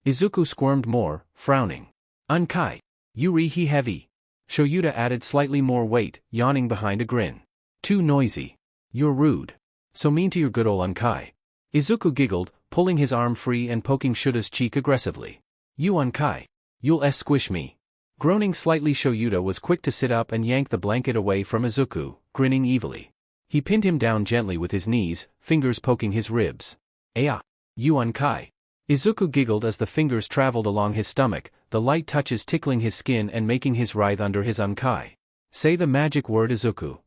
Izuku squirmed more, frowning. Unkie. He heavy. Shouta added slightly more weight, yawning behind a grin. Too noisy. You're rude. So mean to your good ol' Unkie. Izuku giggled, pulling his arm free and poking Shouta's cheek aggressively. You Unkie. You'll squish me. Groaning slightly, Shouta was quick to sit up and yank the blanket away from Izuku, grinning evilly. He pinned him down gently with his knees, fingers poking his ribs. Aya. You Unkie. Izuku giggled as the fingers traveled along his stomach, the light touches tickling his skin and making his writhe under his Unkie. Say the magic word, Izuku.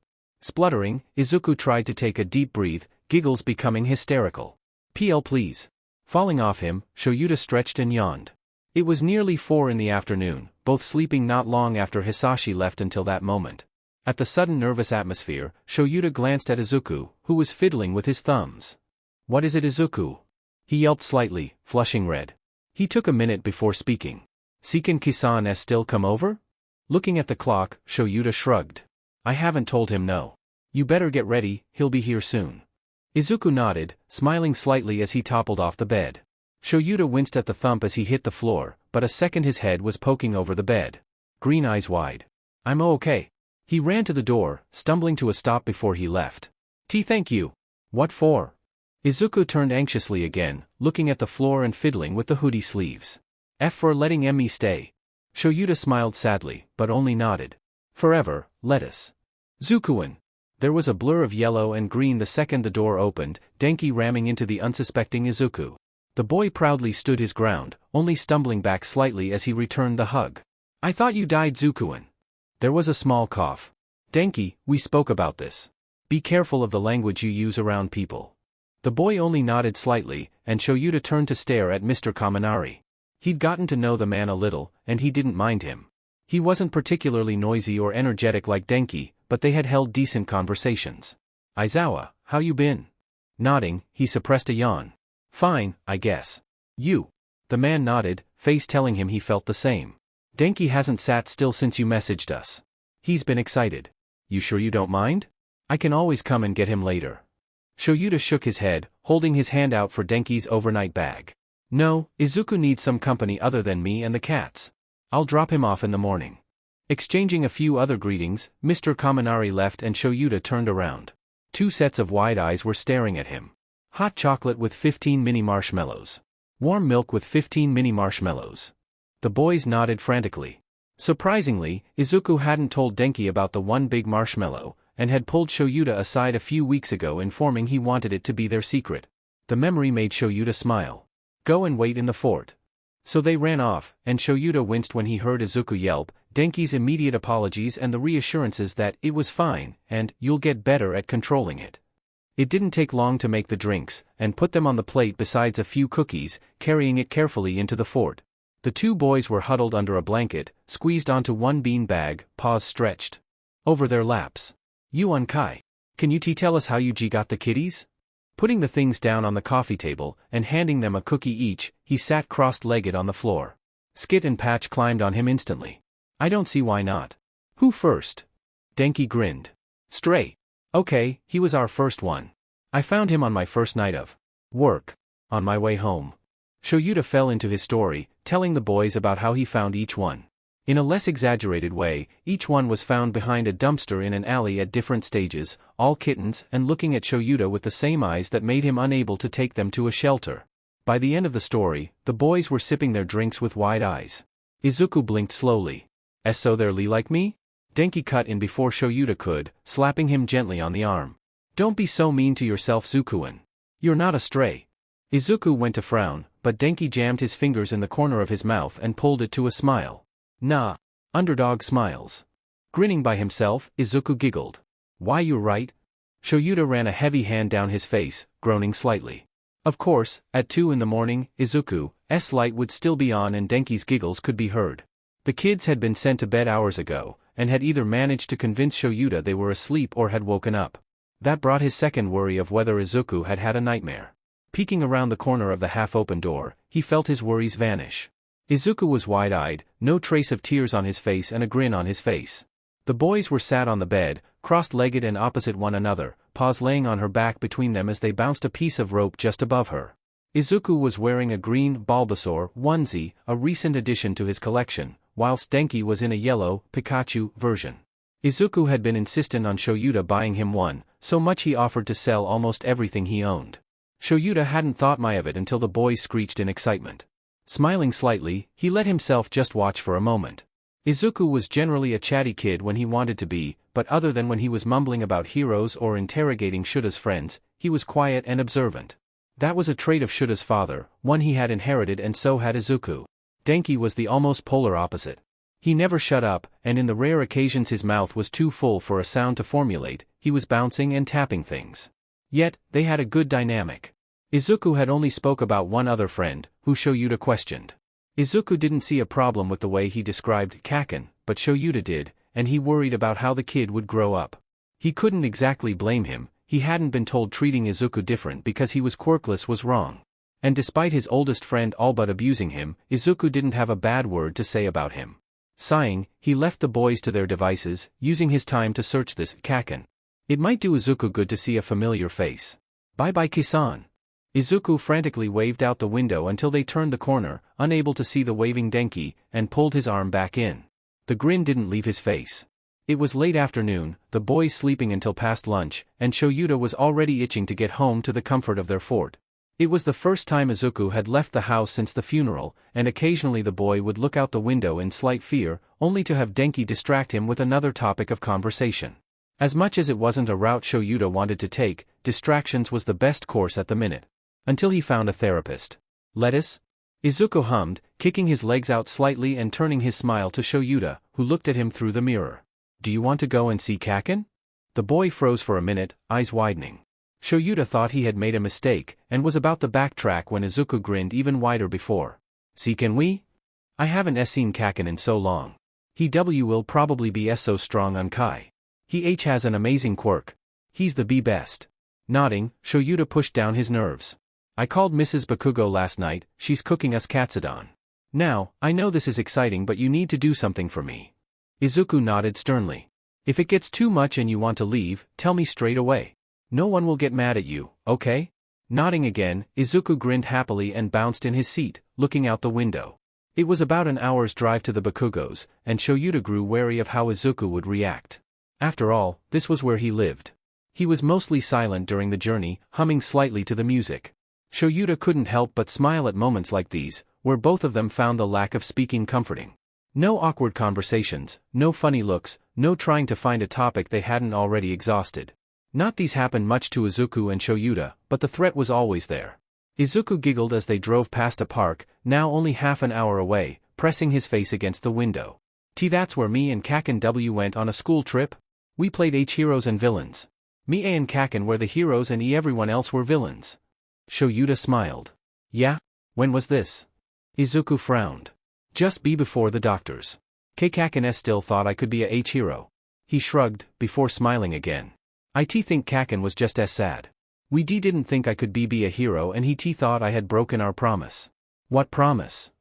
Spluttering, Izuku tried to take a deep breath, giggles becoming hysterical. PL please. Falling off him, Shouta stretched and yawned. It was nearly 4 in the afternoon, both sleeping not long after Hisashi left until that moment. At the sudden nervous atmosphere, Shouta glanced at Izuku, who was fiddling with his thumbs. What is it, Izuku? He yelped slightly, flushing red. He took a minute before speaking. Can still come over? Looking at the clock, Shouta shrugged. I haven't told him no. You better get ready, he'll be here soon. Izuku nodded, smiling slightly as he toppled off the bed. Shouta winced at the thump as he hit the floor, but a second his head was poking over the bed. Green eyes wide. I'm okay. He ran to the door, stumbling to a stop before he left. Thank you. What for? Izuku turned anxiously again, looking at the floor and fiddling with the hoodie sleeves. F for letting me stay. Shouta smiled sadly, but only nodded. Forever, lettuce. Zukuin. There was a blur of yellow and green the second the door opened, Denki ramming into the unsuspecting Izuku. The boy proudly stood his ground, only stumbling back slightly as he returned the hug. I thought you died, Zukuin. There was a small cough. Denki, we spoke about this. Be careful of the language you use around people. The boy only nodded slightly, and Shouta turned to stare at Mr. Kaminari. He'd gotten to know the man a little, and he didn't mind him. He wasn't particularly noisy or energetic like Denki, but they had held decent conversations. Aizawa, how you been? Nodding, he suppressed a yawn. Fine, I guess. You. The man nodded, face telling him he felt the same. Denki hasn't sat still since you messaged us. He's been excited. You sure you don't mind? I can always come and get him later. Shouta shook his head, holding his hand out for Denki's overnight bag. No, Izuku needs some company other than me and the cats. I'll drop him off in the morning. Exchanging a few other greetings, Mr. Kaminari left and Shouta turned around. 2 sets of wide eyes were staring at him. Hot chocolate with 15 mini marshmallows. Warm milk with 15 mini marshmallows. The boys nodded frantically. Surprisingly, Izuku hadn't told Denki about the one big marshmallow, and had pulled Shouta aside a few weeks ago informing he wanted it to be their secret. The memory made Shouta smile. Go and wait in the fort. So they ran off, and Shouta winced when he heard Izuku yelp, Denki's immediate apologies and the reassurances that it was fine, and you'll get better at controlling it. It didn't take long to make the drinks, and put them on the plate besides a few cookies, carrying it carefully into the fort. The 2 boys were huddled under a blanket, squeezed onto one bean bag, paws stretched over their laps. You Unkie. Can you tell us how you got the kitties? Putting the things down on the coffee table, and handing them a cookie each, he sat crossed-legged on the floor. Skit and Patch climbed on him instantly. I don't see why not. Who first? Denki grinned. Stray. Okay, he was our first one. I found him on my first night of work. On my way home. Shouta fell into his story, telling the boys about how he found each one. In a less exaggerated way, each one was found behind a dumpster in an alley at different stages, all kittens and looking at Shouta with the same eyes that made him unable to take them to a shelter. By the end of the story, the boys were sipping their drinks with wide eyes. Izuku blinked slowly. So they're like me? Denki cut in before Shouta could, slapping him gently on the arm. Don't be so mean to yourself, Zukuin. You're not a stray. Izuku went to frown, but Denki jammed his fingers in the corner of his mouth and pulled it to a smile. Nah. Underdog smiles. Grinning by himself, Izuku giggled. Why, you're right. Shouta ran a heavy hand down his face, groaning slightly. Of course, at 2 in the morning, Izuku's light would still be on and Denki's giggles could be heard. The kids had been sent to bed hours ago, and had either managed to convince Shouta they were asleep or had woken up. That brought his second worry of whether Izuku had had a nightmare. Peeking around the corner of the half-open door, he felt his worries vanish. Izuku was wide-eyed, no trace of tears on his face and a grin on his face. The boys were sat on the bed, cross-legged and opposite one another, paws laying on her back between them as they bounced a piece of rope just above her. Izuku was wearing a green Bulbasaur onesie, a recent addition to his collection, whilst Denki was in a yellow Pikachu version. Izuku had been insistent on Shouta buying him one, so much he offered to sell almost everything he owned. Shouta hadn't thought much of it until the boys screeched in excitement. Smiling slightly, he let himself just watch for a moment. Izuku was generally a chatty kid when he wanted to be, but other than when he was mumbling about heroes or interrogating Shouda's friends, he was quiet and observant. That was a trait of Shouda's father, one he had inherited, and so had Izuku. Denki was the almost polar opposite. He never shut up, and in the rare occasions his mouth was too full for a sound to formulate, he was bouncing and tapping things. Yet, they had a good dynamic. Izuku had only spoke about one other friend, who Shouta questioned. Izuku didn't see a problem with the way he described Kaken, but Shouta did, and he worried about how the kid would grow up. He couldn't exactly blame him, he hadn't been told treating Izuku different because he was quirkless was wrong. And despite his oldest friend all but abusing him, Izuku didn't have a bad word to say about him. Sighing, he left the boys to their devices, using his time to search this Kaken. It might do Izuku good to see a familiar face. Bye-bye, Kisan. Izuku frantically waved out the window until they turned the corner, unable to see the waving Denki, and pulled his arm back in. The grin didn't leave his face. It was late afternoon, the boys sleeping until past lunch, and Shouta was already itching to get home to the comfort of their fort. It was the first time Izuku had left the house since the funeral, and occasionally the boy would look out the window in slight fear, only to have Denki distract him with another topic of conversation. As much as it wasn't a route Shouta wanted to take, distractions was the best course at the minute. Until he found a therapist. Lettuce? Izuku hummed, kicking his legs out slightly and turning his smile to Shouta, who looked at him through the mirror. Do you want to go and see Kaken? The boy froze for a minute, eyes widening. Shouta thought he had made a mistake, and was about to backtrack when Izuku grinned even wider before. See, can we? I haven't seen Kaken in so long. He will probably be so strong on Kai. He has an amazing quirk. He's the best. Nodding, Shouta pushed down his nerves. I called Mrs. Bakugo last night, she's cooking us katsudon. Now, I know this is exciting, but you need to do something for me. Izuku nodded sternly. If it gets too much and you want to leave, tell me straight away. No one will get mad at you, okay? Nodding again, Izuku grinned happily and bounced in his seat, looking out the window. It was about an hour's drive to the Bakugos, and Shouta grew wary of how Izuku would react. After all, this was where he lived. He was mostly silent during the journey, humming slightly to the music. Shouta couldn't help but smile at moments like these, where both of them found the lack of speaking comforting. No awkward conversations, no funny looks, no trying to find a topic they hadn't already exhausted. Not these happened much to Izuku and Shouta, but the threat was always there. Izuku giggled as they drove past a park, now only half an hour away, pressing his face against the window. That's where me and Kaken went on a school trip? We played heroes and villains. Me and Kaken were the heroes and everyone else were villains. Shouta smiled. Yeah? When was this? Izuku frowned. Just before the doctors. Kaken still thought I could be a hero. He shrugged, before smiling again. I think Kaken was just as sad. We didn't think I could be a hero and he thought I had broken our promise. What promise?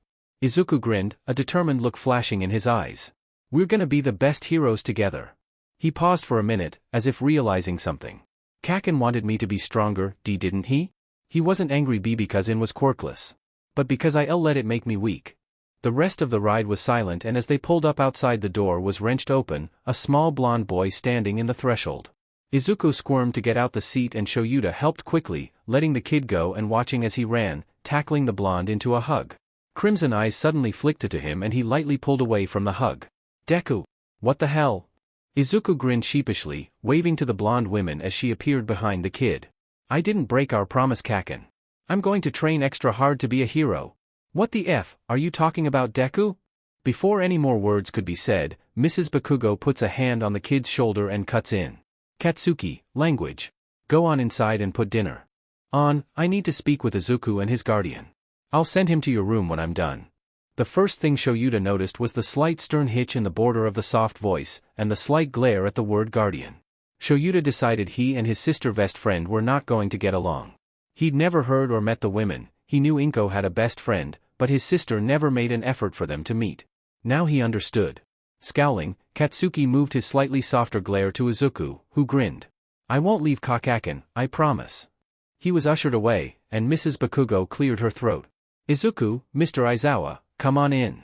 Izuku grinned, a determined look flashing in his eyes. We're gonna be the best heroes together. He paused for a minute, as if realizing something. Kaken wanted me to be stronger, didn't he? He wasn't angry because I was quirkless. But because I'll let it make me weak. The rest of the ride was silent, and as they pulled up outside the door was wrenched open, a small blonde boy standing in the threshold. Izuku squirmed to get out the seat and Shouta helped quickly, letting the kid go and watching as he ran, tackling the blonde into a hug. crimson eyes suddenly flicked to him and he lightly pulled away from the hug. Deku! What the hell? Izuku grinned sheepishly, waving to the blonde women as she appeared behind the kid. I didn't break our promise, Kaken. I'm going to train extra hard to be a hero. What the F, are you talking about, Deku? Before any more words could be said, Mrs. Bakugo puts a hand on the kid's shoulder and cuts in. Katsuki, language. Go on inside and put dinner on. I need to speak with Izuku and his guardian. I'll send him to your room when I'm done. The first thing Shouta noticed was the slight stern hitch in the border of the soft voice, and the slight glare at the word guardian. Shouta decided he and his sister best friend were not going to get along. He'd never heard or met the women, he knew Inko had a best friend, but his sister never made an effort for them to meet. Now he understood. Scowling, Katsuki moved his slightly softer glare to Izuku, who grinned. I won't leave Kakakin, I promise. He was ushered away, and Mrs. Bakugo cleared her throat. Izuku, Mr. Aizawa, come on in.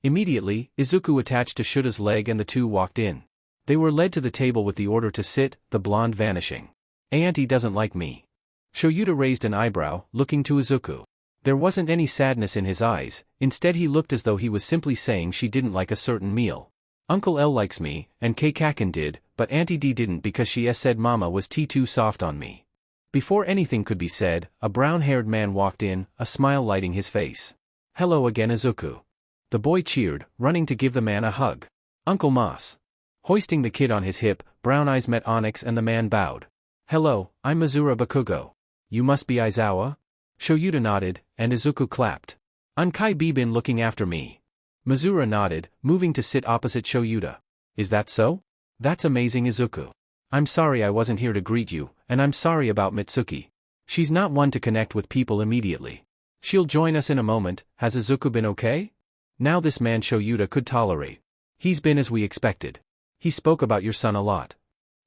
Immediately, Izuku attached to Shouta's leg and the two walked in. They were led to the table with the order to sit, the blonde vanishing. Auntie doesn't like me. Shouta raised an eyebrow, looking to Izuku. There wasn't any sadness in his eyes, instead he looked as though he was simply saying she didn't like a certain meal. Uncle L likes me, and Kaken did, but Auntie D didn't because she said Mama was too soft on me. Before anything could be said, a brown-haired man walked in, a smile lighting his face. Hello again, Izuku. The boy cheered, running to give the man a hug. Uncle Moss. Hoisting the kid on his hip, brown eyes met Onyx and the man bowed. Hello, I'm Mizura Bakugo. You must be Aizawa? Shouta nodded, and Izuku clapped. Unkie been looking after me. Mizura nodded, moving to sit opposite Shouta. Is that so? That's amazing, Izuku. I'm sorry I wasn't here to greet you, and I'm sorry about Mitsuki. She's not one to connect with people immediately. She'll join us in a moment. Has Izuku been okay? Now this man Shouta could tolerate. He's been as we expected. He spoke about your son a lot.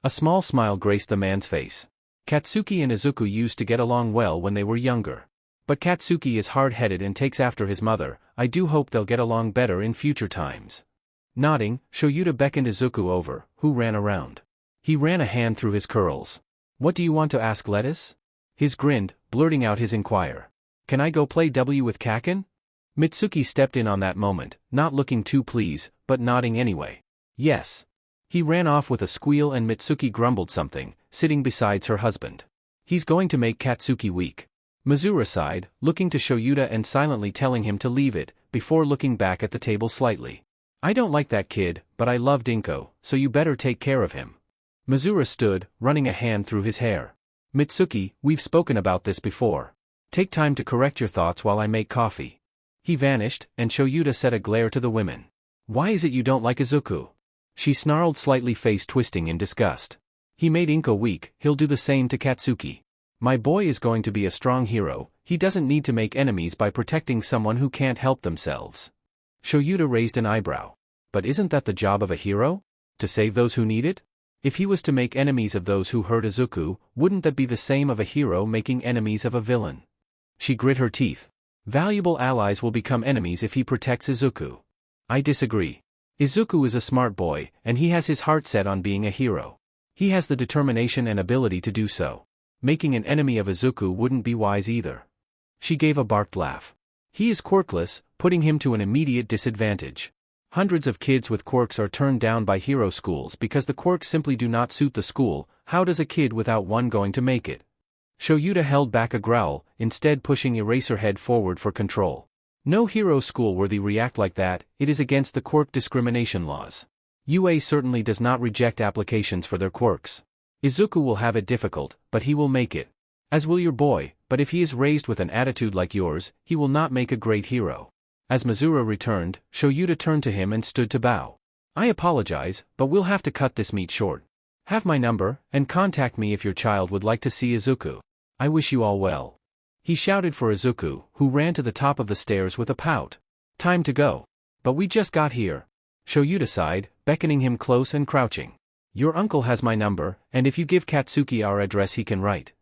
A small smile graced the man's face. Katsuki and Izuku used to get along well when they were younger. But Katsuki is hard-headed and takes after his mother. I do hope they'll get along better in future times. Nodding, Shouta beckoned Izuku over, who ran around. He ran a hand through his curls. What do you want to ask, Lettuce? His grinned, blurting out his inquire. Can I go play W with Kaken? Mitsuki stepped in on that moment, not looking too pleased, but nodding anyway. Yes. He ran off with a squeal and Mitsuki grumbled something, sitting beside her husband. He's going to make Katsuki weak. Mizura sighed, looking to Shouta and silently telling him to leave it, before looking back at the table slightly. I don't like that kid, but I love Dinko, so you better take care of him. Mizura stood, running a hand through his hair. Mitsuki, we've spoken about this before. Take time to correct your thoughts while I make coffee. He vanished, and Shouta set a glare to the women. Why is it you don't like Izuku? She snarled, slightly face twisting in disgust. He made Inko weak, he'll do the same to Katsuki. My boy is going to be a strong hero, he doesn't need to make enemies by protecting someone who can't help themselves. Shouta raised an eyebrow. But isn't that the job of a hero? To save those who need it? If he was to make enemies of those who hurt Izuku, wouldn't that be the same of a hero making enemies of a villain? She grit her teeth. Valuable allies will become enemies if he protects Izuku. I disagree. Izuku is a smart boy, and he has his heart set on being a hero. He has the determination and ability to do so. Making an enemy of Izuku wouldn't be wise either. She gave a barked laugh. He is quirkless, putting him to an immediate disadvantage. Hundreds of kids with quirks are turned down by hero schools because the quirks simply do not suit the school. How does a kid without one going to make it? Shouta held back a growl, instead pushing Eraserhead forward for control. No hero school worthy react like that, it is against the quirk discrimination laws. UA certainly does not reject applications for their quirks. Izuku will have it difficult, but he will make it. As will your boy, but if he is raised with an attitude like yours, he will not make a great hero. As Mizura returned, Shouta turned to him and stood to bow. I apologize, but we'll have to cut this meet short. Have my number, and contact me if your child would like to see Izuku. I wish you all well. He shouted for Izuku, who ran to the top of the stairs with a pout. Time to go. But we just got here. Shouta sighed, beckoning him close and crouching. Your uncle has my number, and if you give Katsuki our address he can write.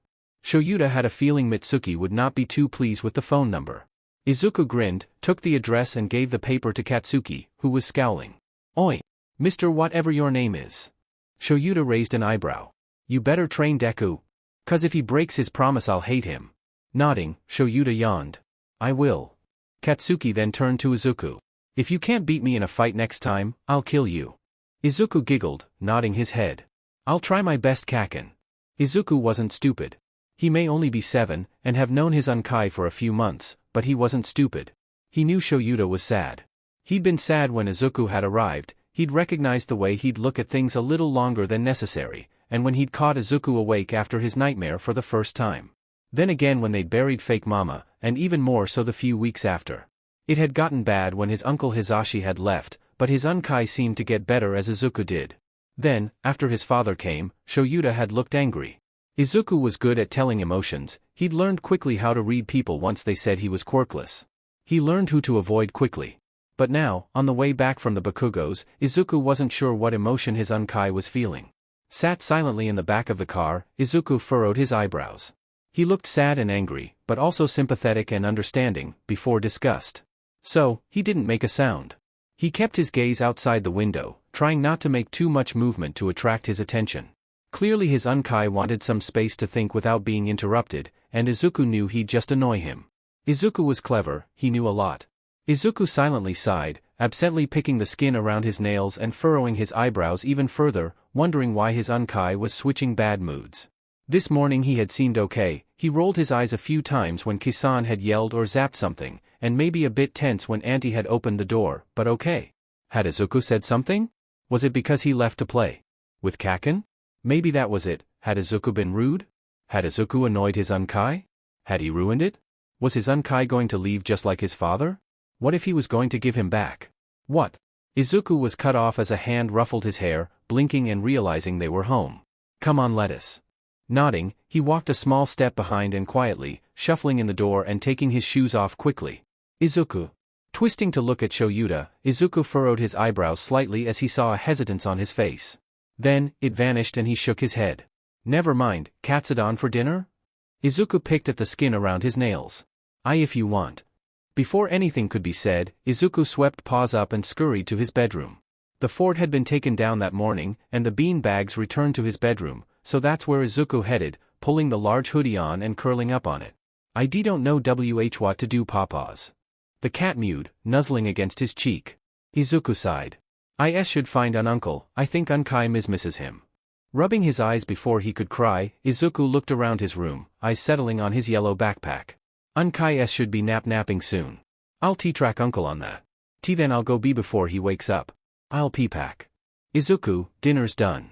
Shouta had a feeling Mitsuki would not be too pleased with the phone number. Izuku grinned, took the address and gave the paper to Katsuki, who was scowling. Oi! Mr. Whatever your name is. Shouta raised an eyebrow. You better train Deku. 'Cause if he breaks his promise I'll hate him. Nodding, Shouta yawned. I will. Katsuki then turned to Izuku. If you can't beat me in a fight next time, I'll kill you. Izuku giggled, nodding his head. I'll try my best, Kaken. Izuku wasn't stupid. He may only be 7, and have known his Unkie for a few months, but he wasn't stupid. He knew Shouta was sad. He'd been sad when Izuku had arrived, he'd recognized the way he'd look at things a little longer than necessary, and when he'd caught Izuku awake after his nightmare for the first time. Then again when they'd buried fake mama, and even more so the few weeks after. It had gotten bad when his uncle Hisashi had left, but his Unkie seemed to get better as Izuku did. Then, after his father came, Shouta had looked angry. Izuku was good at telling emotions, he'd learned quickly how to read people once they said he was quirkless. He learned who to avoid quickly. But now, on the way back from the Bakugos, Izuku wasn't sure what emotion his Unkie was feeling. Sat silently in the back of the car, Izuku furrowed his eyebrows. He looked sad and angry, but also sympathetic and understanding, before disgust. So, he didn't make a sound. He kept his gaze outside the window, trying not to make too much movement to attract his attention. Clearly his Unkie wanted some space to think without being interrupted, and Izuku knew he'd just annoy him. Izuku was clever, he knew a lot. Izuku silently sighed, absently picking the skin around his nails and furrowing his eyebrows even further, wondering why his Unkie was switching bad moods. This morning he had seemed okay, he rolled his eyes a few times when Kisan had yelled or zapped something, and maybe a bit tense when Auntie had opened the door, but okay. Had Izuku said something? Was it because he left to play with Kaken? Maybe that was it. Had Izuku been rude? Had Izuku annoyed his Unkie? Had he ruined it? Was his Unkie going to leave just like his father? What if he was going to give him back? What? Izuku was cut off as a hand ruffled his hair, blinking and realizing they were home. Come on, lettuce. Nodding, he walked a small step behind and quietly, shuffling in the door and taking his shoes off quickly. Izuku. Twisting to look at Shouta, Izuku furrowed his eyebrows slightly as he saw a hesitance on his face. Then, it vanished and he shook his head. Never mind, Katsudon for dinner? Izuku picked at the skin around his nails. If you want. Before anything could be said, Izuku swept paws up and scurried to his bedroom. The fort had been taken down that morning, and the bean bags returned to his bedroom, so that's where Izuku headed, pulling the large hoodie on and curling up on it. I don't know what to do, papas. The cat mewed, nuzzling against his cheek. Izuku sighed. I should find an uncle, I think Unkie misses him. Rubbing his eyes before he could cry, Izuku looked around his room, eyes settling on his yellow backpack. Unkie should be napping soon. I'll track uncle on that. Then I'll go be before he wakes up. I'll pack. Izuku, dinner's done.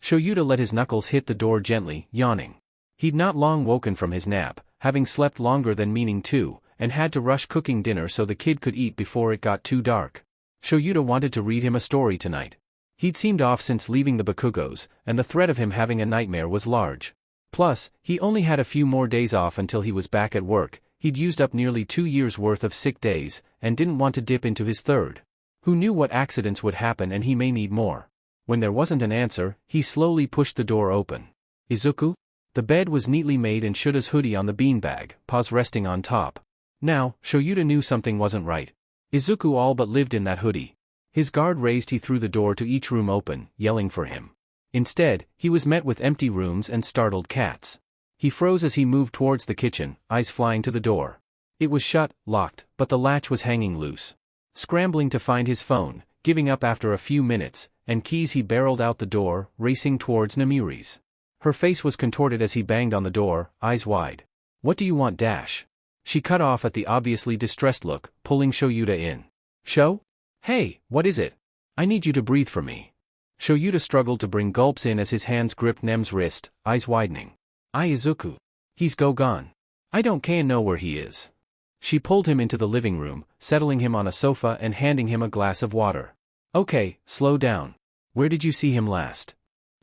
Shouta let his knuckles hit the door gently, yawning. He'd not long woken from his nap, having slept longer than meaning to, and had to rush cooking dinner so the kid could eat before it got too dark. Shouta wanted to read him a story tonight. He'd seemed off since leaving the Bakugos, and the threat of him having a nightmare was large. Plus, he only had a few more days off until he was back at work, he'd used up nearly 2 years' worth of sick days, and didn't want to dip into his third. Who knew what accidents would happen and he may need more. When there wasn't an answer, he slowly pushed the door open. Izuku? The bed was neatly made and Shouda's hoodie on the beanbag, paws resting on top. Now, Shouta knew something wasn't right. Izuku all but lived in that hoodie. His guard raised, he threw the door to each room open, yelling for him. Instead, he was met with empty rooms and startled cats. He froze as he moved towards the kitchen, eyes flying to the door. It was shut, locked, but the latch was hanging loose. Scrambling to find his phone, giving up after a few minutes, and keys, he barreled out the door, racing towards Namiri's. Her face was contorted as he banged on the door, eyes wide. What do you want, Dash? She cut off at the obviously distressed look, pulling Shouta in. Sho? Hey, what is it? I need you to breathe for me. Shouta struggled to bring gulps in as his hands gripped Nem's wrist, eyes widening. Izuku. He's gone. I don't know where he is. She pulled him into the living room, settling him on a sofa and handing him a glass of water. Okay, slow down. Where did you see him last?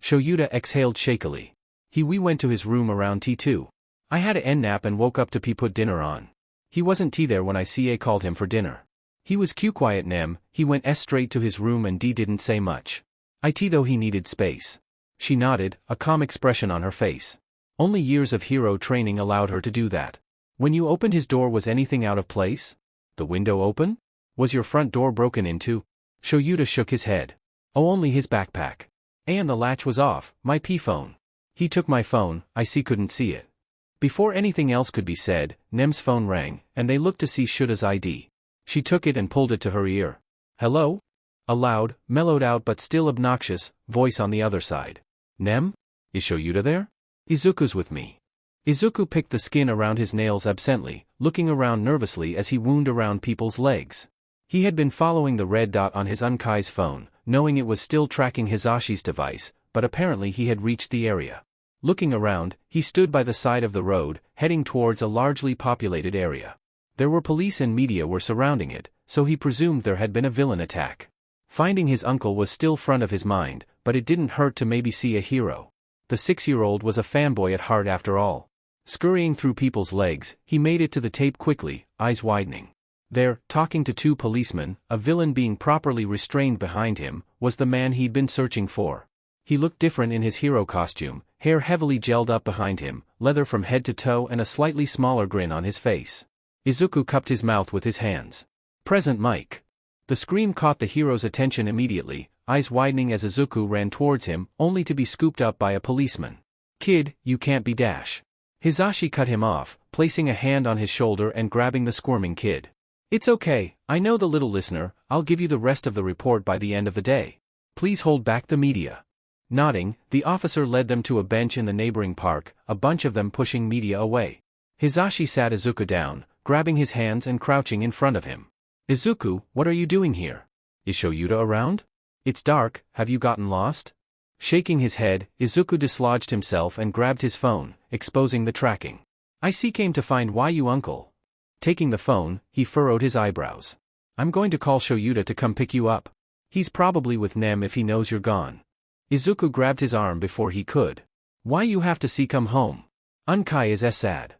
Shouta exhaled shakily. We went to his room around T2. I had a nap and woke up to put dinner on. He wasn't there when I called him for dinner. He was quiet, Nem. He went straight to his room and didn't say much. Though he needed space. She nodded, a calm expression on her face. Only years of hero training allowed her to do that. When you opened his door, was anything out of place? The window open? Was your front door broken into? Shouta shook his head. Oh, only his backpack. And the latch was off, my phone. He took my phone, couldn't see it. Before anything else could be said, Nem's phone rang, and they looked to see Shouta's ID. She took it and pulled it to her ear. Hello? A loud, mellowed out but still obnoxious, voice on the other side. Nem? Is Shouta there? Izuku's with me. Izuku picked the skin around his nails absently, looking around nervously as he wound around people's legs. He had been following the red dot on his Unkie's phone, knowing it was still tracking Hisashi's device, but apparently he had reached the area. Looking around, he stood by the side of the road, heading towards a largely populated area. There were police and media were surrounding it, so he presumed there had been a villain attack. Finding his uncle was still front of his mind, but it didn't hurt to maybe see a hero. The 6-year-old was a fanboy at heart after all. Scurrying through people's legs, he made it to the tape quickly, eyes widening. There, talking to 2 policemen, a villain being properly restrained behind him, was the man he'd been searching for. He looked different in his hero costume, hair heavily gelled up behind him, leather from head to toe and a slightly smaller grin on his face. Izuku cupped his mouth with his hands. Present Mike. The scream caught the hero's attention immediately, eyes widening as Izuku ran towards him, only to be scooped up by a policeman. Kid, you can't be dash. Hisashi cut him off, placing a hand on his shoulder and grabbing the squirming kid. It's okay, I know the little listener, I'll give you the rest of the report by the end of the day. Please hold back the media. Nodding, the officer led them to a bench in the neighboring park, a bunch of them pushing media away. Hisashi sat Izuku down, grabbing his hands and crouching in front of him. Izuku, what are you doing here? Is Shouta around? It's dark, have you gotten lost? Shaking his head, Izuku dislodged himself and grabbed his phone, exposing the tracking. I came to find why you uncle. Taking the phone, he furrowed his eyebrows. I'm going to call Shouta to come pick you up. He's probably with Nem if he knows you're gone. Izuku grabbed his arm before he could. Why you have to come home? Unkie is sad.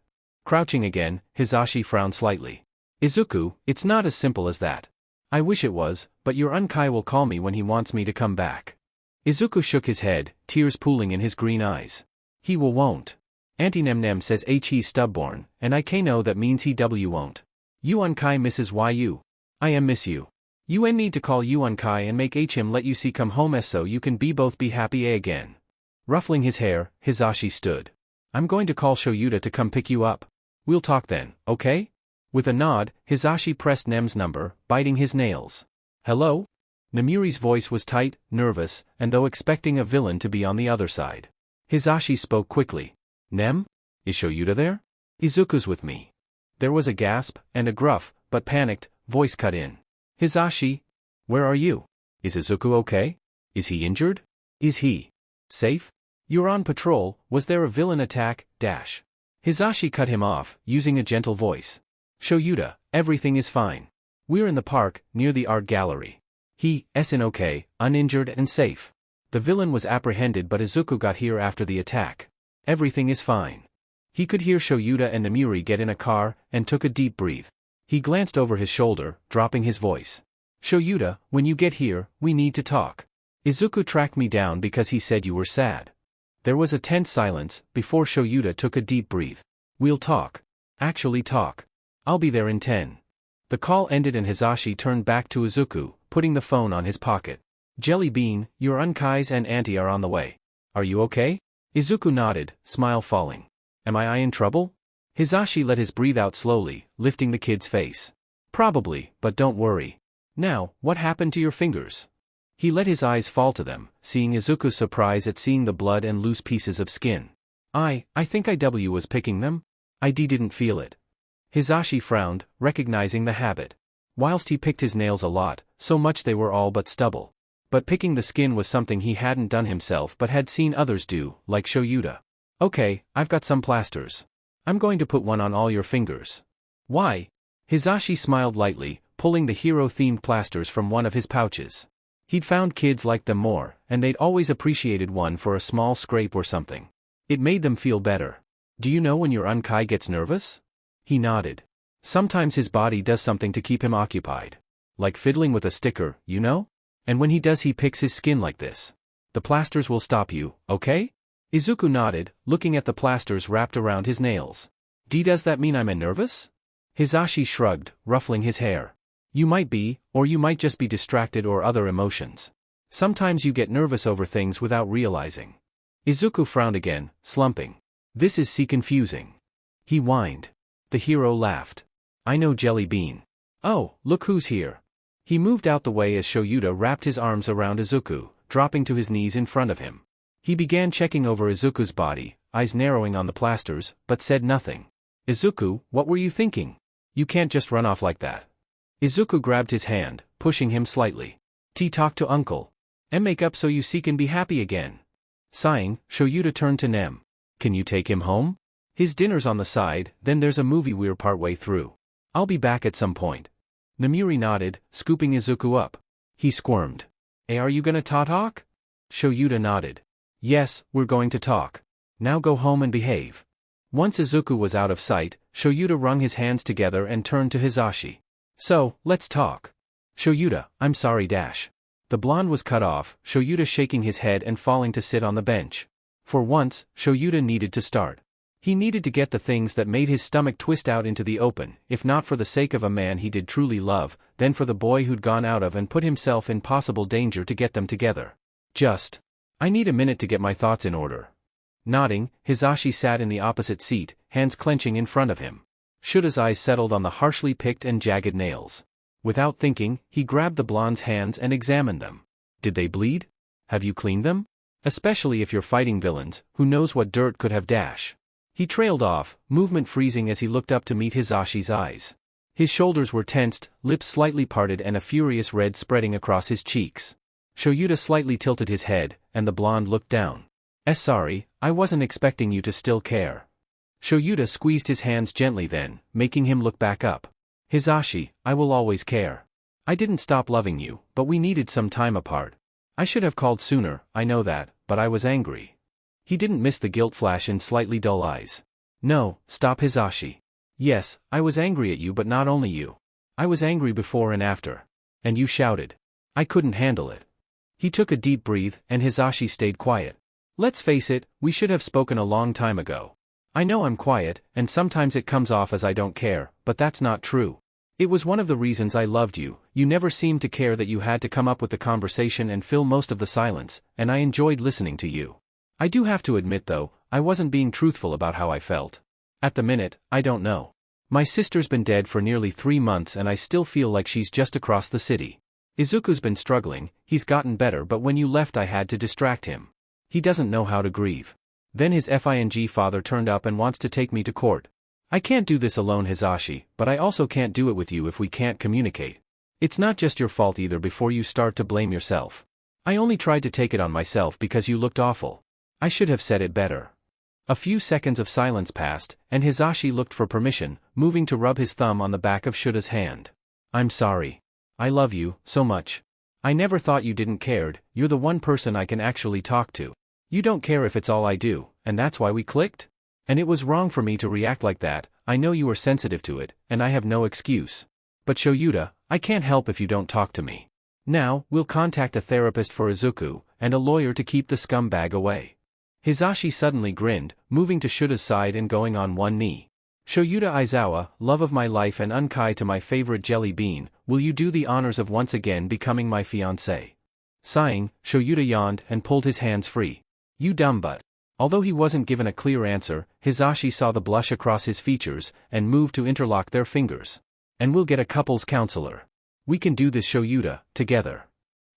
Crouching again, Hisashi frowned slightly. Izuku, it's not as simple as that. I wish it was, but your Unkie will call me when he wants me to come back. Izuku shook his head, tears pooling in his green eyes. He won't. Auntie Nem says he's stubborn, and I know that means he won't. You Unkie Mrs. Yu. I am miss you. You need to call you Unkie and make him let you come home so you can both be happy again. Ruffling his hair, Hisashi stood. I'm going to call Shouta to come pick you up. We'll talk then, okay? With a nod, Hisashi pressed Nem's number, biting his nails. Hello? Nemuri's voice was tight, nervous, and though expecting a villain to be on the other side. Hisashi spoke quickly. Nem? Is Shouta there? Izuku's with me. There was a gasp, and a gruff, but panicked, voice cut in. Hisashi? Where are you? Is Izuku okay? Is he injured? Is he safe? You're on patrol, was there a villain attack, dash? Hisashi cut him off, using a gentle voice. Shouta, everything is fine. We're in the park, near the art gallery. He's okay, uninjured and safe. The villain was apprehended but Izuku got here after the attack. Everything is fine. He could hear Shouta and Nemuri get in a car, and took a deep breath. He glanced over his shoulder, dropping his voice. Shouta, when you get here, we need to talk. Izuku tracked me down because he said you were sad. There was a tense silence, before Shouta took a deep breath. We'll talk. Actually talk. I'll be there in 10. The call ended and Hisashi turned back to Izuku, putting the phone on his pocket. Jelly Bean, your Unkies and Auntie are on the way. Are you okay? Izuku nodded, smile falling. Am I in trouble? Hisashi let his breathe out slowly, lifting the kid's face. Probably, but don't worry. Now, what happened to your fingers? He let his eyes fall to them, seeing Izuku's surprise at seeing the blood and loose pieces of skin. I think I was picking them? I didn't feel it. Hisashi frowned, recognizing the habit. Whilst he picked his nails a lot, so much they were all but stubble. But picking the skin was something he hadn't done himself but had seen others do, like Shouta. Okay, I've got some plasters. I'm going to put one on all your fingers. Why? Hisashi smiled lightly, pulling the hero-themed plasters from one of his pouches. He'd found kids liked them more, and they'd always appreciated one for a small scrape or something. It made them feel better. Do you know when your Unkie gets nervous? He nodded. Sometimes his body does something to keep him occupied. Like fiddling with a sticker, you know? And when he does he picks his skin like this. The plasters will stop you, okay? Izuku nodded, looking at the plasters wrapped around his nails. Does that mean I'm nervous? Hisashi shrugged, ruffling his hair. You might be, or you might just be distracted or other emotions. Sometimes you get nervous over things without realizing. Izuku frowned again, slumping. This is confusing. he whined. The hero laughed. I know, Jelly Bean. Oh, look who's here. He moved out the way as Shouta wrapped his arms around Izuku, dropping to his knees in front of him. He began checking over Izuku's body, eyes narrowing on the plasters, but said nothing. Izuku, what were you thinking? You can't just run off like that. Izuku grabbed his hand, pushing him slightly. Talk to uncle. And make up so you can be happy again. Sighing, Shouta turned to Nem. Can you take him home? His dinner's on the side, then there's a movie we're partway through. I'll be back at some point. Nemuri nodded, scooping Izuku up. He squirmed. Hey, are you gonna talk? Shouta nodded. Yes, we're going to talk. Now go home and behave. Once Izuku was out of sight, Shouta wrung his hands together and turned to Hisashi. So, let's talk. Shouta, I'm sorry. The blonde was cut off, Shouta shaking his head and falling to sit on the bench. For once, Shouta needed to start. He needed to get the things that made his stomach twist out into the open, if not for the sake of a man he did truly love, then for the boy who'd gone out of and put himself in possible danger to get them together. I need a minute to get my thoughts in order. Nodding, Hisashi sat in the opposite seat, hands clenching in front of him. Shouta's eyes settled on the harshly picked and jagged nails. Without thinking, he grabbed the blonde's hands and examined them. Did they bleed? Have you cleaned them? Especially if you're fighting villains, who knows what dirt could have He trailed off, movement freezing as he looked up to meet Hisashi's eyes. His shoulders were tensed, lips slightly parted and a furious red spreading across his cheeks. Shouta slightly tilted his head, and the blonde looked down. Sorry, I wasn't expecting you to still care. Shouta squeezed his hands gently then, making him look back up. Hisashi, I will always care. I didn't stop loving you, but we needed some time apart. I should have called sooner, I know that, but I was angry. He didn't miss the guilt flash in slightly dull eyes. No, stop Hisashi. Yes, I was angry at you, but not only you. I was angry before and after. And you shouted. I couldn't handle it. He took a deep breath, and Hisashi stayed quiet. Let's face it, we should have spoken a long time ago. I know I'm quiet, and sometimes it comes off as I don't care, but that's not true. It was one of the reasons I loved you. You never seemed to care that you had to come up with the conversation and fill most of the silence, and I enjoyed listening to you. I do have to admit though, I wasn't being truthful about how I felt. At the minute, I don't know. My sister's been dead for nearly 3 months and I still feel like she's just across the city. Izuku's been struggling, he's gotten better, but when you left I had to distract him. He doesn't know how to grieve. Then his father turned up and wants to take me to court. I can't do this alone, Hisashi, but I also can't do it with you if we can't communicate. It's not just your fault either before you start to blame yourself. I only tried to take it on myself because you looked awful. I should have said it better. A few seconds of silence passed, and Hisashi looked for permission, moving to rub his thumb on the back of Shouta's hand. I'm sorry. I love you, so much. I never thought you didn't cared, you're the one person I can actually talk to. You don't care if it's all I do, and that's why we clicked? And it was wrong for me to react like that, I know you were sensitive to it, and I have no excuse. But Shouta, I can't help if you don't talk to me. Now, we'll contact a therapist for Izuku, and a lawyer to keep the scumbag away. Hisashi suddenly grinned, moving to Shouta's side and going on one knee. Shouta Aizawa, love of my life and Unkie to my favorite jelly bean, will you do the honors of once again becoming my fiancé? Sighing, Shouta yawned and pulled his hands free. You dumb butt. Although he wasn't given a clear answer, Hisashi saw the blush across his features, and moved to interlock their fingers. And we'll get a couples counselor. We can do this, Shouta, together.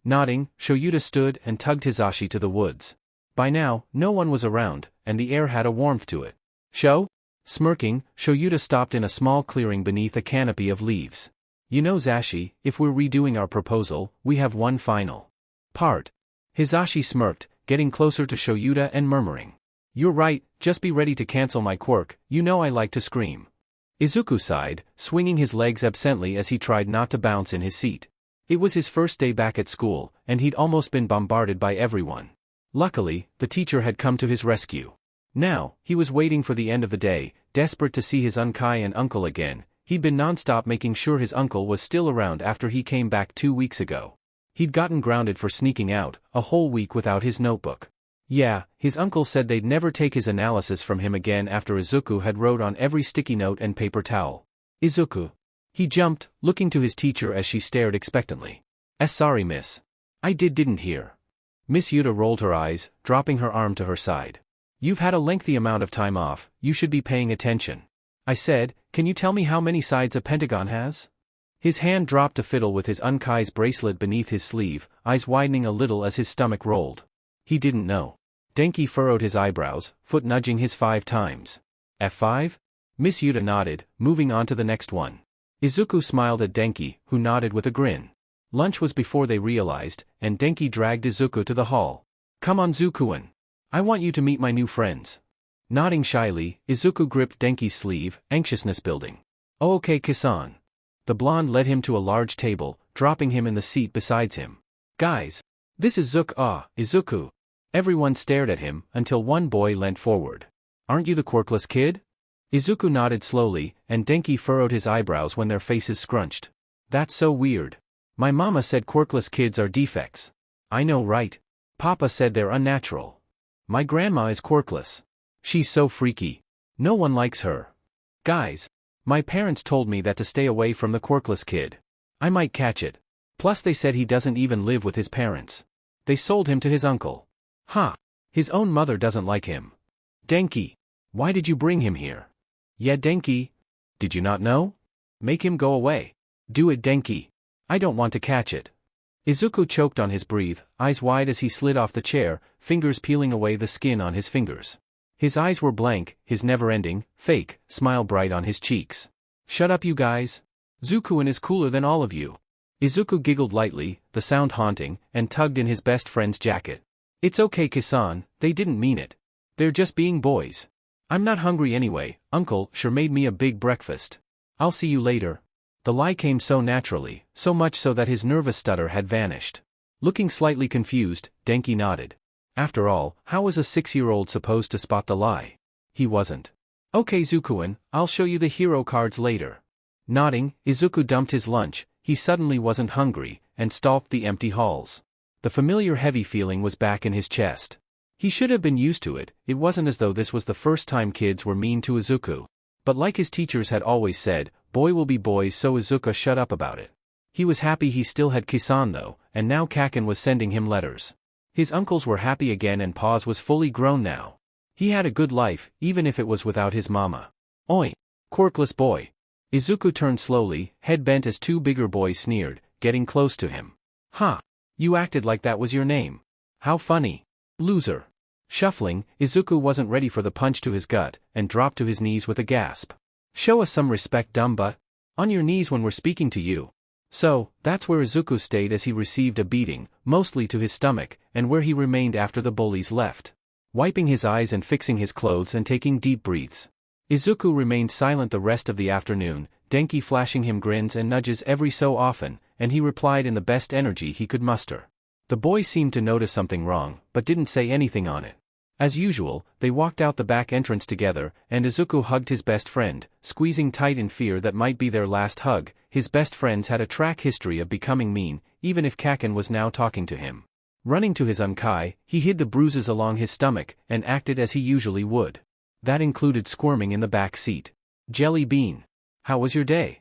Nodding, Shouta stood and tugged Hisashi to the woods. By now, no one was around, and the air had a warmth to it. Smirking, Shouta stopped in a small clearing beneath a canopy of leaves. You know, Zashi, if we're redoing our proposal, we have one final part. Hisashi smirked, getting closer to Shouta and murmuring. You're right, just be ready to cancel my quirk, you know I like to scream. Izuku sighed, swinging his legs absently as he tried not to bounce in his seat. It was his first day back at school, and he'd almost been bombarded by everyone. Luckily, the teacher had come to his rescue. Now, he was waiting for the end of the day, desperate to see his Unkie and uncle again. He'd been non-stop making sure his uncle was still around after he came back 2 weeks ago. He'd gotten grounded for sneaking out, a whole week without his notebook. Yeah, his uncle said they'd never take his analysis from him again after Izuku had wrote on every sticky note and paper towel. Izuku. He jumped, looking to his teacher as she stared expectantly. Sorry miss. I didn't hear. Miss Yuta rolled her eyes, dropping her arm to her side. You've had a lengthy amount of time off, you should be paying attention. I said, can you tell me how many sides a pentagon has? His hand dropped to fiddle with his Unkie's bracelet beneath his sleeve, eyes widening a little as his stomach rolled. He didn't know. Denki furrowed his eyebrows, foot nudging his 5 times. F5? Miss Yuta nodded, moving on to the next one. Izuku smiled at Denki, who nodded with a grin. Lunch was before they realized, and Denki dragged Izuku to the hall. Come on Zukuin. I want you to meet my new friends. Nodding shyly, Izuku gripped Denki's sleeve, anxiousness building. Oh okay Kisan. The blonde led him to a large table, dropping him in the seat beside him. Guys. This is Izuku. Everyone stared at him, until one boy leant forward. Aren't you the quirkless kid? Izuku nodded slowly, and Denki furrowed his eyebrows when their faces scrunched. That's so weird. My mama said quirkless kids are defects. I know right? Papa said they're unnatural. My grandma is quirkless. She's so freaky. No one likes her. Guys. My parents told me that to stay away from the quirkless kid. I might catch it. Plus they said he doesn't even live with his parents. They sold him to his uncle. Huh. His own mother doesn't like him. Denki. Why did you bring him here? Yeah Denki. Did you not know? Make him go away. Do it Denki. I don't want to catch it. Izuku choked on his breath, eyes wide as he slid off the chair, fingers peeling away the skin on his fingers. His eyes were blank, his never-ending, fake, smile bright on his cheeks. Shut up you guys. Zukuin is cooler than all of you. Izuku giggled lightly, the sound haunting, and tugged in his best friend's jacket. It's okay Kisan, they didn't mean it. They're just being boys. I'm not hungry anyway, Uncle sure made me a big breakfast. I'll see you later. The lie came so naturally, so much so that his nervous stutter had vanished. Looking slightly confused, Denki nodded. After all, how was a 6-year-old supposed to spot the lie? He wasn't. Okay Zukuin, I'll show you the hero cards later. Nodding, Izuku dumped his lunch, he suddenly wasn't hungry, and stalked the empty halls. The familiar heavy feeling was back in his chest. He should have been used to it, it wasn't as though this was the first time kids were mean to Izuku. But like his teachers had always said, boy will be boys, so Izuku shut up about it. He was happy he still had Kisan though, and now Kaken was sending him letters. His uncles were happy again and Paws was fully grown now. He had a good life, even if it was without his mama. Oi! Quirkless boy! Izuku turned slowly, head bent as 2 bigger boys sneered, getting close to him. Huh! You acted like that was your name. How funny. Loser. Shuffling, Izuku wasn't ready for the punch to his gut, and dropped to his knees with a gasp. Show us some respect dumb butt. On your knees when we're speaking to you. So, that's where Izuku stayed as he received a beating, mostly to his stomach, and where he remained after the bullies left. Wiping his eyes and fixing his clothes and taking deep breaths. Izuku remained silent the rest of the afternoon, Denki flashing him grins and nudges every so often, and he replied in the best energy he could muster. The boy seemed to notice something wrong, but didn't say anything on it. As usual, they walked out the back entrance together, and Izuku hugged his best friend, squeezing tight in fear that might be their last hug. His best friends had a track history of becoming mean, even if Kaken was now talking to him. Running to his Unkie, he hid the bruises along his stomach, and acted as he usually would. That included squirming in the back seat. Jelly bean. How was your day?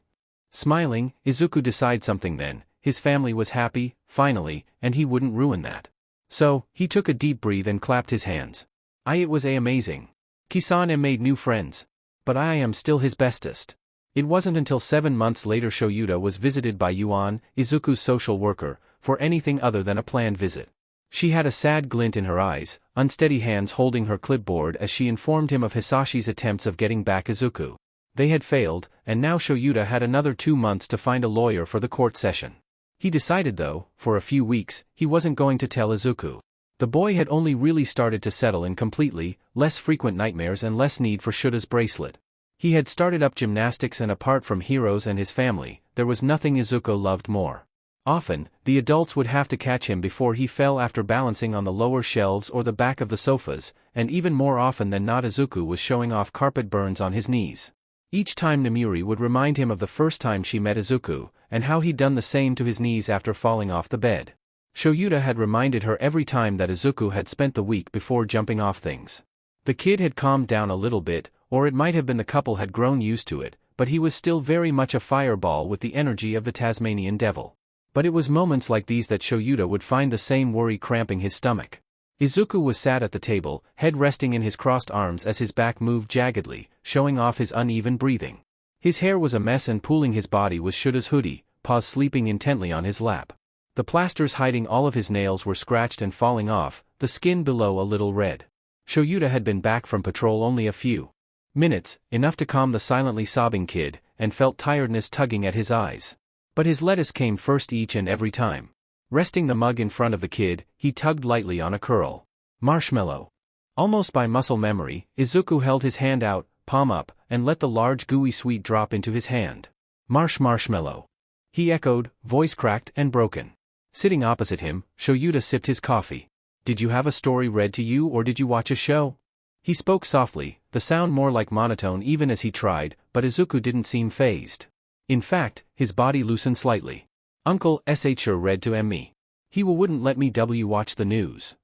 Smiling, Izuku decided something then. His family was happy, finally, and he wouldn't ruin that. So, he took a deep breath and clapped his hands. It was amazing. Kisan made new friends. But I am still his bestest. It wasn't until 7 months later Shouta was visited by Yuan, Izuku's social worker, for anything other than a planned visit. She had a sad glint in her eyes, unsteady hands holding her clipboard as she informed him of Hisashi's attempts of getting back Izuku. They had failed, and now Shouta had another 2 months to find a lawyer for the court session. He decided though, for a few weeks, he wasn't going to tell Izuku. The boy had only really started to settle in completely, less frequent nightmares and less need for Shouta's bracelet. He had started up gymnastics and apart from Heroes and his family, there was nothing Izuku loved more. Often, the adults would have to catch him before he fell after balancing on the lower shelves or the back of the sofas, and even more often than not Izuku was showing off carpet burns on his knees. Each time Namiri would remind him of the first time she met Izuku, and how he'd done the same to his knees after falling off the bed. Shouta had reminded her every time that Izuku had spent the week before jumping off things. The kid had calmed down a little bit, or it might have been the couple had grown used to it, but he was still very much a fireball with the energy of the Tasmanian devil. But it was moments like these that Shouta would find the same worry cramping his stomach. Izuku was sat at the table, head resting in his crossed arms as his back moved jaggedly, showing off his uneven breathing. His hair was a mess and pooling his body was Shouta's hoodie, paws sleeping intently on his lap. The plasters hiding all of his nails were scratched and falling off, the skin below a little red. Shouta had been back from patrol only a few minutes, enough to calm the silently sobbing kid, and felt tiredness tugging at his eyes. But his lettuce came first each and every time. Resting the mug in front of the kid, he tugged lightly on a curl. Marshmallow. Almost by muscle memory, Izuku held his hand out, palm up, and let the large gooey sweet drop into his hand. Marshmallow. He echoed, voice cracked and broken. Sitting opposite him, Shouta sipped his coffee. Did you have a story read to you or did you watch a show? He spoke softly, the sound more like monotone even as he tried, but Izuku didn't seem fazed. In fact, his body loosened slightly. Uncle sure read to me. He wouldn't let me watch the news.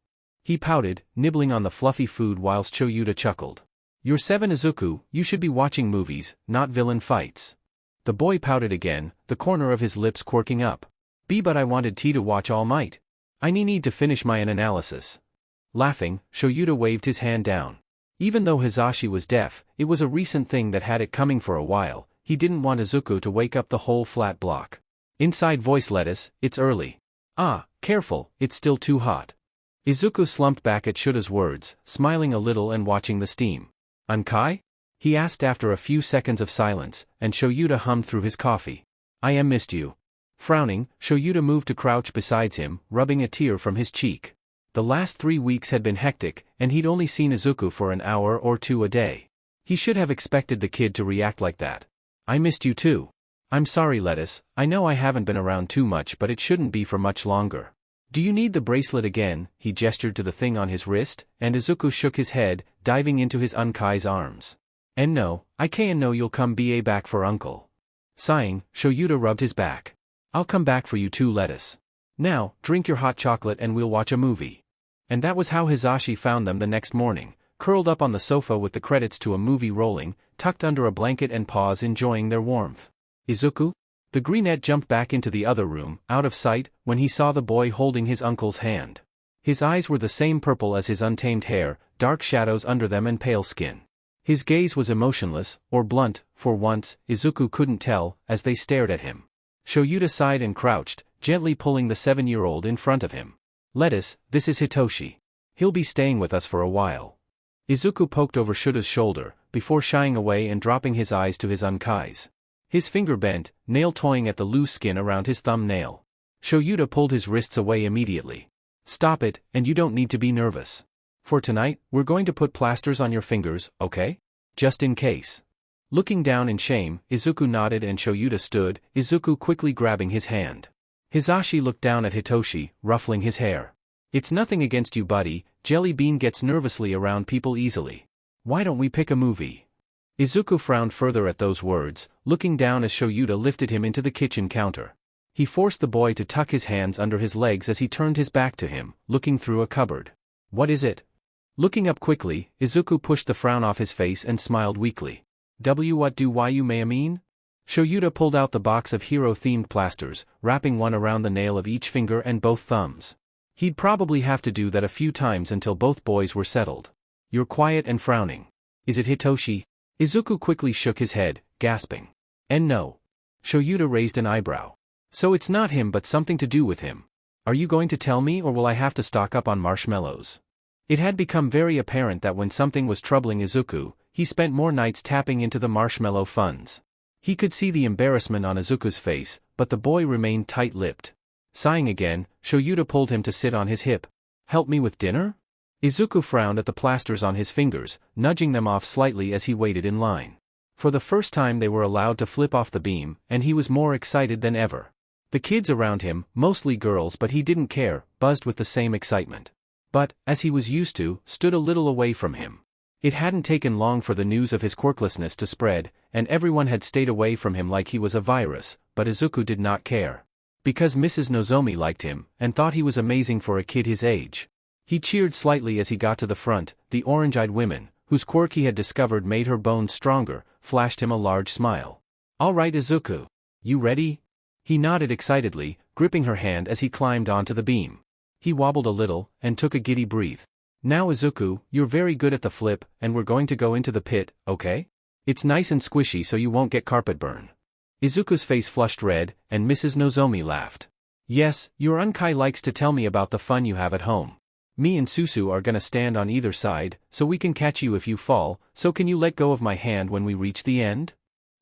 He pouted, nibbling on the fluffy food whilst Shouta chuckled. You're 7 Izuku, you should be watching movies, not villain fights. The boy pouted again, the corner of his lips quirking up. But I wanted to watch All Might. I need to finish my analysis. Laughing, Shouta waved his hand down. Even though Hisashi was deaf, it was a recent thing that had it coming for a while. He didn't want Izuku to wake up the whole flat block. Inside voice lettuce, it's early. Careful, it's still too hot. Izuku slumped back at Shouta's words, smiling a little and watching the steam. Unkie? He asked after a few seconds of silence, and Shouta hummed through his coffee. I missed you. Frowning, Shouta moved to crouch beside him, rubbing a tear from his cheek. The last 3 weeks had been hectic, and he'd only seen Izuku for an hour or two a day. He should have expected the kid to react like that. I missed you too. I'm sorry, Lettuce, I know I haven't been around too much but it shouldn't be for much longer. Do you need the bracelet again? He gestured to the thing on his wrist, and Izuku shook his head, diving into his Unkie's arms. And no, I can't know you'll come back for Uncle. Sighing, Shouta rubbed his back. I'll come back for you too, Lettuce. Now, drink your hot chocolate and we'll watch a movie. And that was how Hisashi found them the next morning, curled up on the sofa with the credits to a movie rolling, tucked under a blanket and paws enjoying their warmth. Izuku? The greenette jumped back into the other room, out of sight, when he saw the boy holding his uncle's hand. His eyes were the same purple as his untamed hair, dark shadows under them and pale skin. His gaze was emotionless, or blunt, for once, Izuku couldn't tell, as they stared at him. Shouta sighed and crouched, gently pulling the 7-year-old in front of him. Lettuce, this is Hitoshi. He'll be staying with us for a while. Izuku poked over Shouta's shoulder, before shying away and dropping his eyes to his Unkie's. His finger bent, nail toying at the loose skin around his thumbnail. Shouta pulled his wrists away immediately. Stop it, and you don't need to be nervous. For tonight, we're going to put plasters on your fingers, okay? Just in case. Looking down in shame, Izuku nodded and Shouta stood, Izuku quickly grabbing his hand. Hisashi looked down at Hitoshi, ruffling his hair. It's nothing against you, buddy, Jelly Bean gets nervously around people easily. Why don't we pick a movie? Izuku frowned further at those words, looking down as Shouta lifted him into the kitchen counter. He forced the boy to tuck his hands under his legs as he turned his back to him, looking through a cupboard. What is it? Looking up quickly, Izuku pushed the frown off his face and smiled weakly. What do you mean? Shouta pulled out the box of hero-themed plasters, wrapping one around the nail of each finger and both thumbs. He'd probably have to do that a few times until both boys were settled. You're quiet and frowning. Is it Hitoshi? Izuku quickly shook his head, gasping. And no. Shouta raised an eyebrow. So it's not him but something to do with him. Are you going to tell me or will I have to stock up on marshmallows? It had become very apparent that when something was troubling Izuku, he spent more nights tapping into the marshmallow funds. He could see the embarrassment on Izuku's face, but the boy remained tight-lipped. Sighing again, Shouta pulled him to sit on his hip. Help me with dinner? Izuku frowned at the plasters on his fingers, nudging them off slightly as he waited in line. For the first time they were allowed to flip off the beam, and he was more excited than ever. The kids around him, mostly girls but he didn't care, buzzed with the same excitement. But, as he was used to, stood a little away from him. It hadn't taken long for the news of his quirklessness to spread, and everyone had stayed away from him like he was a virus, but Izuku did not care. Because Mrs. Nozomi liked him, and thought he was amazing for a kid his age. He cheered slightly as he got to the front, the orange-eyed woman, whose quirk he had discovered made her bones stronger, flashed him a large smile. All right Izuku. You ready? He nodded excitedly, gripping her hand as he climbed onto the beam. He wobbled a little, and took a giddy breath. Now Izuku, you're very good at the flip, and we're going to go into the pit, okay? It's nice and squishy so you won't get carpet burn. Izuku's face flushed red, and Mrs. Nozomi laughed. Yes, your Unkie likes to tell me about the fun you have at home. Me and Susu are gonna stand on either side, so we can catch you if you fall, so can you let go of my hand when we reach the end?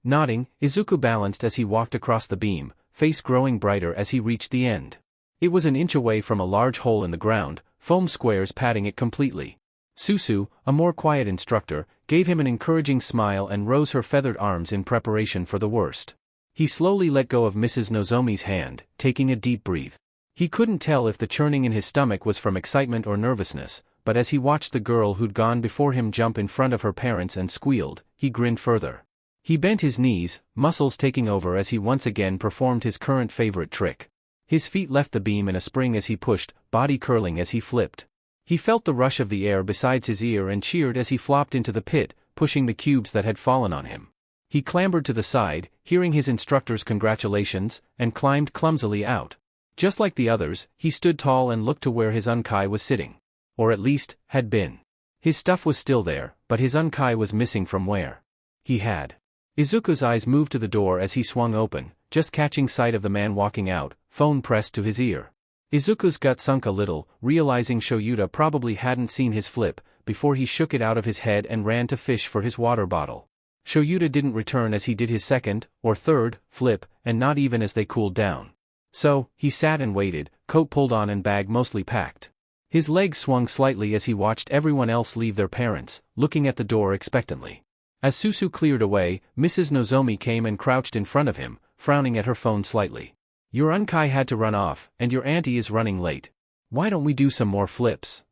Nodding, Izuku balanced as he walked across the beam, face growing brighter as he reached the end. It was an inch away from a large hole in the ground, foam squares padding it completely. Susu, a more quiet instructor, gave him an encouraging smile and rose her feathered arms in preparation for the worst. He slowly let go of Mrs. Nozomi's hand, taking a deep breath. He couldn't tell if the churning in his stomach was from excitement or nervousness, but as he watched the girl who'd gone before him jump in front of her parents and squealed, he grinned further. He bent his knees, muscles taking over as he once again performed his current favorite trick. His feet left the beam in a spring as he pushed, body curling as he flipped. He felt the rush of the air beside his ear and cheered as he flopped into the pit, pushing the cubes that had fallen on him. He clambered to the side, hearing his instructor's congratulations, and climbed clumsily out. Just like the others, he stood tall and looked to where his Unkie was sitting. Or at least, had been. His stuff was still there, but his Unkie was missing from where he had. Izuku's eyes moved to the door as he swung open, just catching sight of the man walking out, phone pressed to his ear. Izuku's gut sunk a little, realizing Shouta probably hadn't seen his flip, before he shook it out of his head and ran to fish for his water bottle. Shouta didn't return as he did his second, or third, flip, and not even as they cooled down. So, he sat and waited, coat pulled on and bag mostly packed. His legs swung slightly as he watched everyone else leave their parents, looking at the door expectantly. As Susu cleared away, Mrs. Nozomi came and crouched in front of him, frowning at her phone slightly. Your Unkie had to run off, and your auntie is running late. Why don't we do some more flips?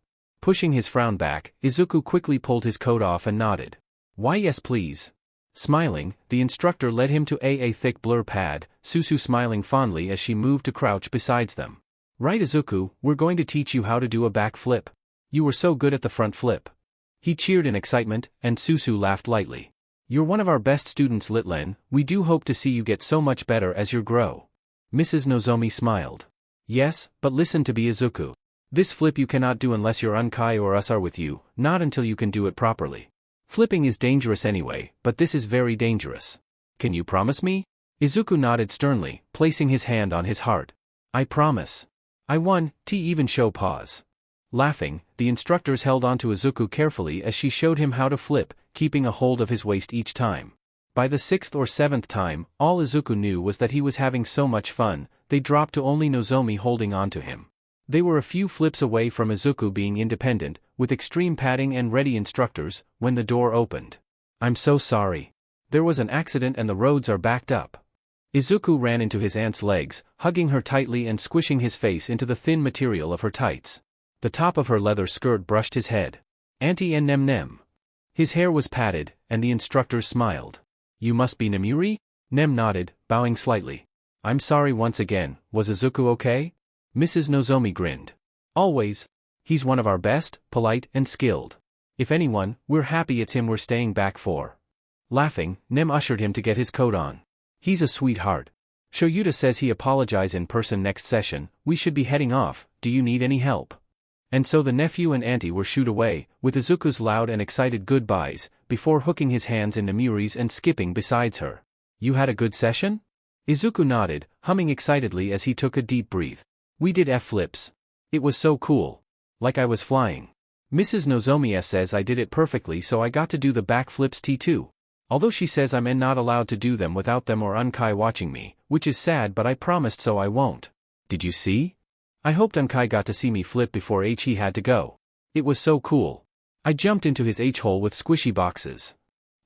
Pushing his frown back, Izuku quickly pulled his coat off and nodded. Why yes please. Smiling, the instructor led him to a thick blur pad, Susu smiling fondly as she moved to crouch beside them. Right Izuku, we're going to teach you how to do a back flip. You were so good at the front flip. He cheered in excitement, and Susu laughed lightly. You're one of our best students Litlen, we do hope to see you get so much better as you grow. Mrs. Nozomi smiled. Yes, but listen to me Izuku. This flip you cannot do unless your Unkie or us are with you, not until you can do it properly. Flipping is dangerous anyway, but this is very dangerous. Can you promise me? Izuku nodded sternly, placing his hand on his heart. I promise. I won, even show pause. Laughing, the instructors held onto Izuku carefully as she showed him how to flip, keeping a hold of his waist each time. By the 6th or 7th time, all Izuku knew was that he was having so much fun, they dropped to only Nozomi holding on to him. They were a few flips away from Izuku being independent, with extreme padding and ready instructors, when the door opened. I'm so sorry. There was an accident and the roads are backed up. Izuku ran into his aunt's legs, hugging her tightly and squishing his face into the thin material of her tights. The top of her leather skirt brushed his head. Auntie and Nem. His hair was patted, and the instructors smiled. You must be Nemuri? Nem nodded, bowing slightly. I'm sorry once again, was Izuku okay? Mrs. Nozomi grinned. Always. He's one of our best, polite, and skilled. If anyone, we're happy it's him we're staying back for. Laughing, Nem ushered him to get his coat on. He's a sweetheart. Shouta says he apologize in person next session, we should be heading off, do you need any help? And so the nephew and auntie were shooed away, with Izuku's loud and excited goodbyes, before hooking his hands in Nemuri's and skipping besides her. You had a good session? Izuku nodded, humming excitedly as he took a deep breath. We did F-flips. It was so cool. Like I was flying. Mrs. Nozomi says I did it perfectly so I got to do the back flips too. Although she says I'm not allowed to do them without them or Unkie watching me, which is sad but I promised so I won't. Did you see? I hoped Unkie got to see me flip before he had to go. It was so cool. I jumped into his H-hole with squishy boxes.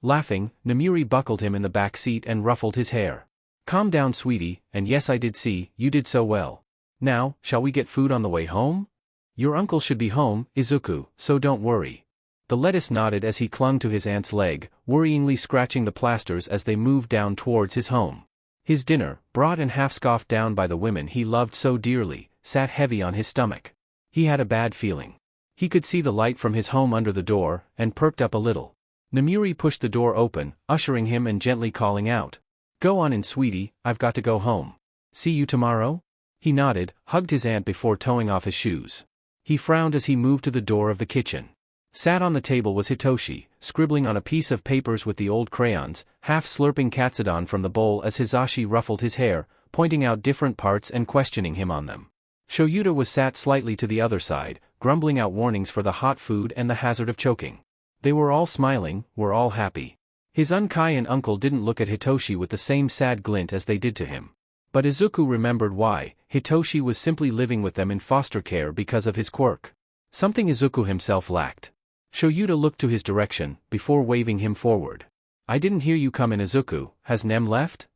Laughing, Nemuri buckled him in the back seat and ruffled his hair. Calm down sweetie, and yes I did see, you did so well. Now, shall we get food on the way home? Your uncle should be home, Izuku, so don't worry. The lettuce nodded as he clung to his aunt's leg, worryingly scratching the plasters as they moved down towards his home. His dinner, brought and half scoffed down by the women he loved so dearly, sat heavy on his stomach. He had a bad feeling. He could see the light from his home under the door, and perked up a little. Nemuri pushed the door open, ushering him and gently calling out. Go on in sweetie, I've got to go home. See you tomorrow? He nodded, hugged his aunt before toeing off his shoes. He frowned as he moved to the door of the kitchen. Sat on the table was Hitoshi, scribbling on a piece of papers with the old crayons, half slurping katsudon from the bowl as Hisashi ruffled his hair, pointing out different parts and questioning him on them. Shouta was sat slightly to the other side, grumbling out warnings for the hot food and the hazard of choking. They were all smiling, were all happy. His unkie and uncle didn't look at Hitoshi with the same sad glint as they did to him. But Izuku remembered why. Hitoshi was simply living with them in foster care because of his quirk. Something Izuku himself lacked. Shouta looked to his direction, before waving him forward. I didn't hear you come in, Izuku. Has Nem left?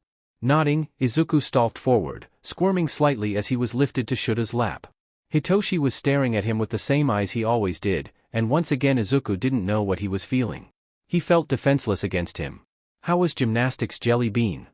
Nodding, Izuku stalked forward, squirming slightly as he was lifted to Shouta's lap. Hitoshi was staring at him with the same eyes he always did, and once again Izuku didn't know what he was feeling. He felt defenseless against him. How was gymnastics, jelly bean?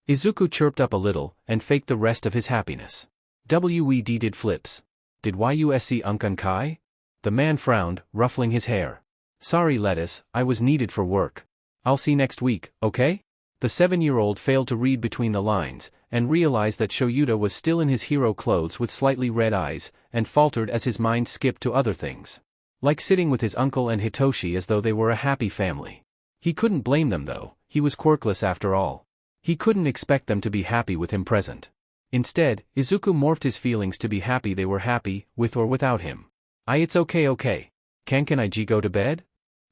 Izuku chirped up a little, and faked the rest of his happiness. Wed did flips. Did YUSC Unkai? The man frowned, ruffling his hair. Sorry lettuce, I was needed for work. I'll see next week, okay? The 7-year-old failed to read between the lines, and realized that Shouta was still in his hero clothes with slightly red eyes, and faltered as his mind skipped to other things. Like sitting with his uncle and Hitoshi as though they were a happy family. He couldn't blame them though, he was quirkless after all. He couldn't expect them to be happy with him present. Instead, Izuku morphed his feelings to be happy they were happy, with or without him. It's okay. Can I go to bed?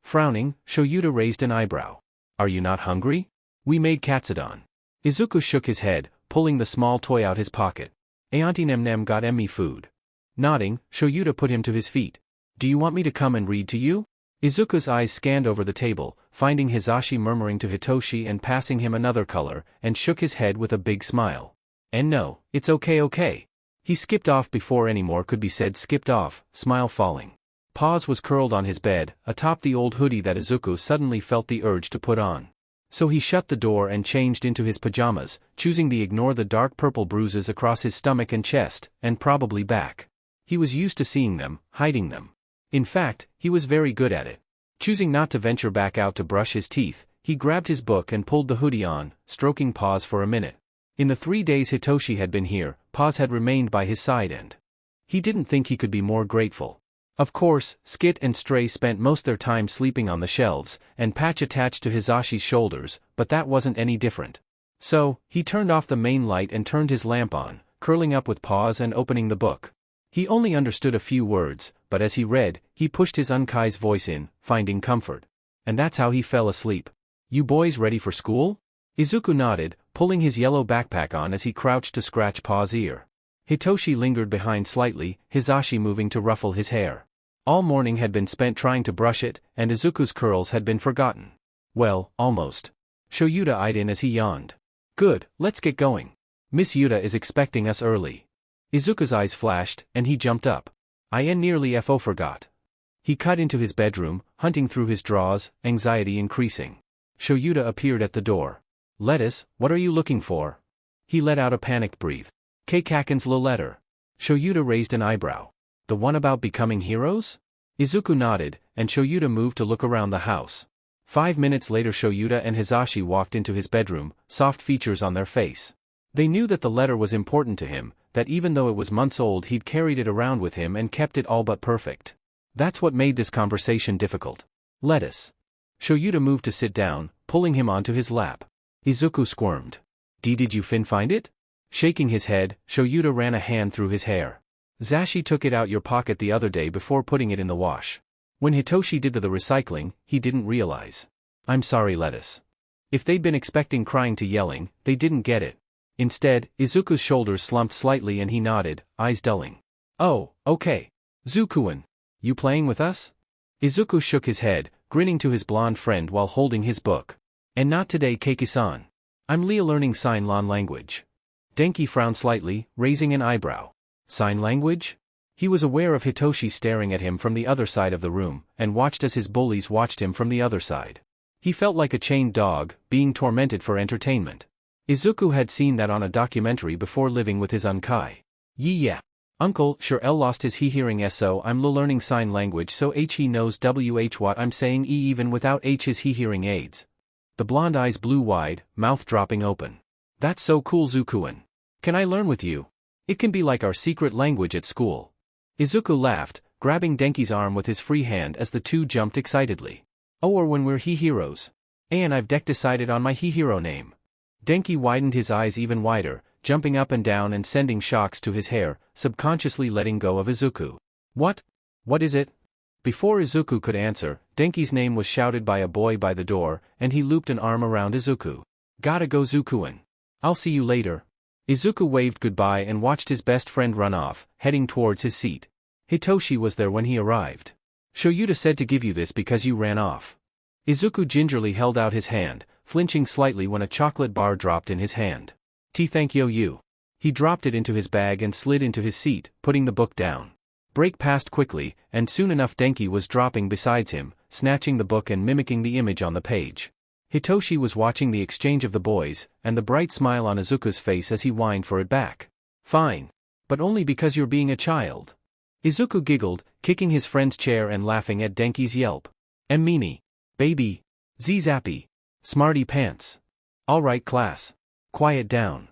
Frowning, Shouta raised an eyebrow. Are you not hungry? We made katsudon. Izuku shook his head, pulling the small toy out his pocket. Auntie Nem got me food. Nodding, Shouta put him to his feet. Do you want me to come and read to you? Izuku's eyes scanned over the table, finding Hisashi murmuring to Hitoshi and passing him another color, and shook his head with a big smile. And no, it's okay. He skipped off before any more could be said. Skipped off, smile falling. Paws was curled on his bed, atop the old hoodie that Izuku suddenly felt the urge to put on. So he shut the door and changed into his pajamas, choosing to ignore the dark purple bruises across his stomach and chest, and probably back. He was used to seeing them, hiding them. In fact, he was very good at it. Choosing not to venture back out to brush his teeth, he grabbed his book and pulled the hoodie on, stroking Paws for a minute. In the 3 days Hitoshi had been here, Paws had remained by his side and he didn't think he could be more grateful. Of course, Skit and Stray spent most their time sleeping on the shelves, and Patch attached to Hisashi's shoulders, but that wasn't any different. So, he turned off the main light and turned his lamp on, curling up with Paws and opening the book. He only understood a few words, but as he read, he pushed his unkai's voice in, finding comfort. And that's how he fell asleep. You boys ready for school? Izuku nodded, pulling his yellow backpack on as he crouched to scratch Paws' ear. Hitoshi lingered behind slightly, Hisashi moving to ruffle his hair. All morning had been spent trying to brush it, and Izuku's curls had been forgotten. Well, almost. Shouta eyed in as he yawned. Good, let's get going. Miss Yuta is expecting us early. Izuku's eyes flashed, and he jumped up. I nearly forgot. He cut into his bedroom, hunting through his drawers, anxiety increasing. Shouta appeared at the door. Lettuce, what are you looking for? He let out a panicked breath. Kaken's letter. Shouta raised an eyebrow. The one about becoming heroes? Izuku nodded, and Shouta moved to look around the house. 5 minutes later Shouta and Hisashi walked into his bedroom, soft features on their face. They knew that the letter was important to him, that even though it was months old he'd carried it around with him and kept it all but perfect. That's what made this conversation difficult. Lettuce. Shouta moved to sit down, pulling him onto his lap. Izuku squirmed. Did you find it? Shaking his head, Shouta ran a hand through his hair. Zashi took it out your pocket the other day before putting it in the wash. When Hitoshi did the recycling, he didn't realize. I'm sorry lettuce. If they'd been expecting crying to yelling, they didn't get it. Instead, Izuku's shoulders slumped slightly and he nodded, eyes dulling. Oh, okay. Zukuin. You playing with us? Izuku shook his head, grinning to his blonde friend while holding his book. And not today Keiki-san. I'm learning sign language. Denki frowned slightly, raising an eyebrow. Sign language? He was aware of Hitoshi staring at him from the other side of the room, and watched as his bullies watched him from the other side. He felt like a chained dog, being tormented for entertainment. Izuku had seen that on a documentary before living with his unkai. Yeah. Uncle, sure L lost his hearing so I'm learning sign language so he knows what I'm saying even without his hearing aids. The blonde eyes blew wide, mouth dropping open. That's so cool Zukuin. Can I learn with you? It can be like our secret language at school. Izuku laughed, grabbing Denki's arm with his free hand as the two jumped excitedly. Oh, or when we're he-heroes. And I've decided on my he-hero name. Denki widened his eyes even wider, jumping up and down and sending shocks to his hair, subconsciously letting go of Izuku. What? What is it? Before Izuku could answer, Denki's name was shouted by a boy by the door, and he looped an arm around Izuku. Gotta go, Zukuin. I'll see you later. Izuku waved goodbye and watched his best friend run off, heading towards his seat. Hitoshi was there when he arrived. Shouta said to give you this because you ran off. Izuku gingerly held out his hand, flinching slightly when a chocolate bar dropped in his hand. Thank you. He dropped it into his bag and slid into his seat, putting the book down. Break passed quickly, and soon enough Denki was dropping beside him, snatching the book and mimicking the image on the page. Hitoshi was watching the exchange of the boys, and the bright smile on Izuku's face as he whined for it back. Fine. But only because you're being a child. Izuku giggled, kicking his friend's chair and laughing at Denki's yelp. Meanie. Baby. Z-zappy. Smarty pants. Alright class. Quiet down.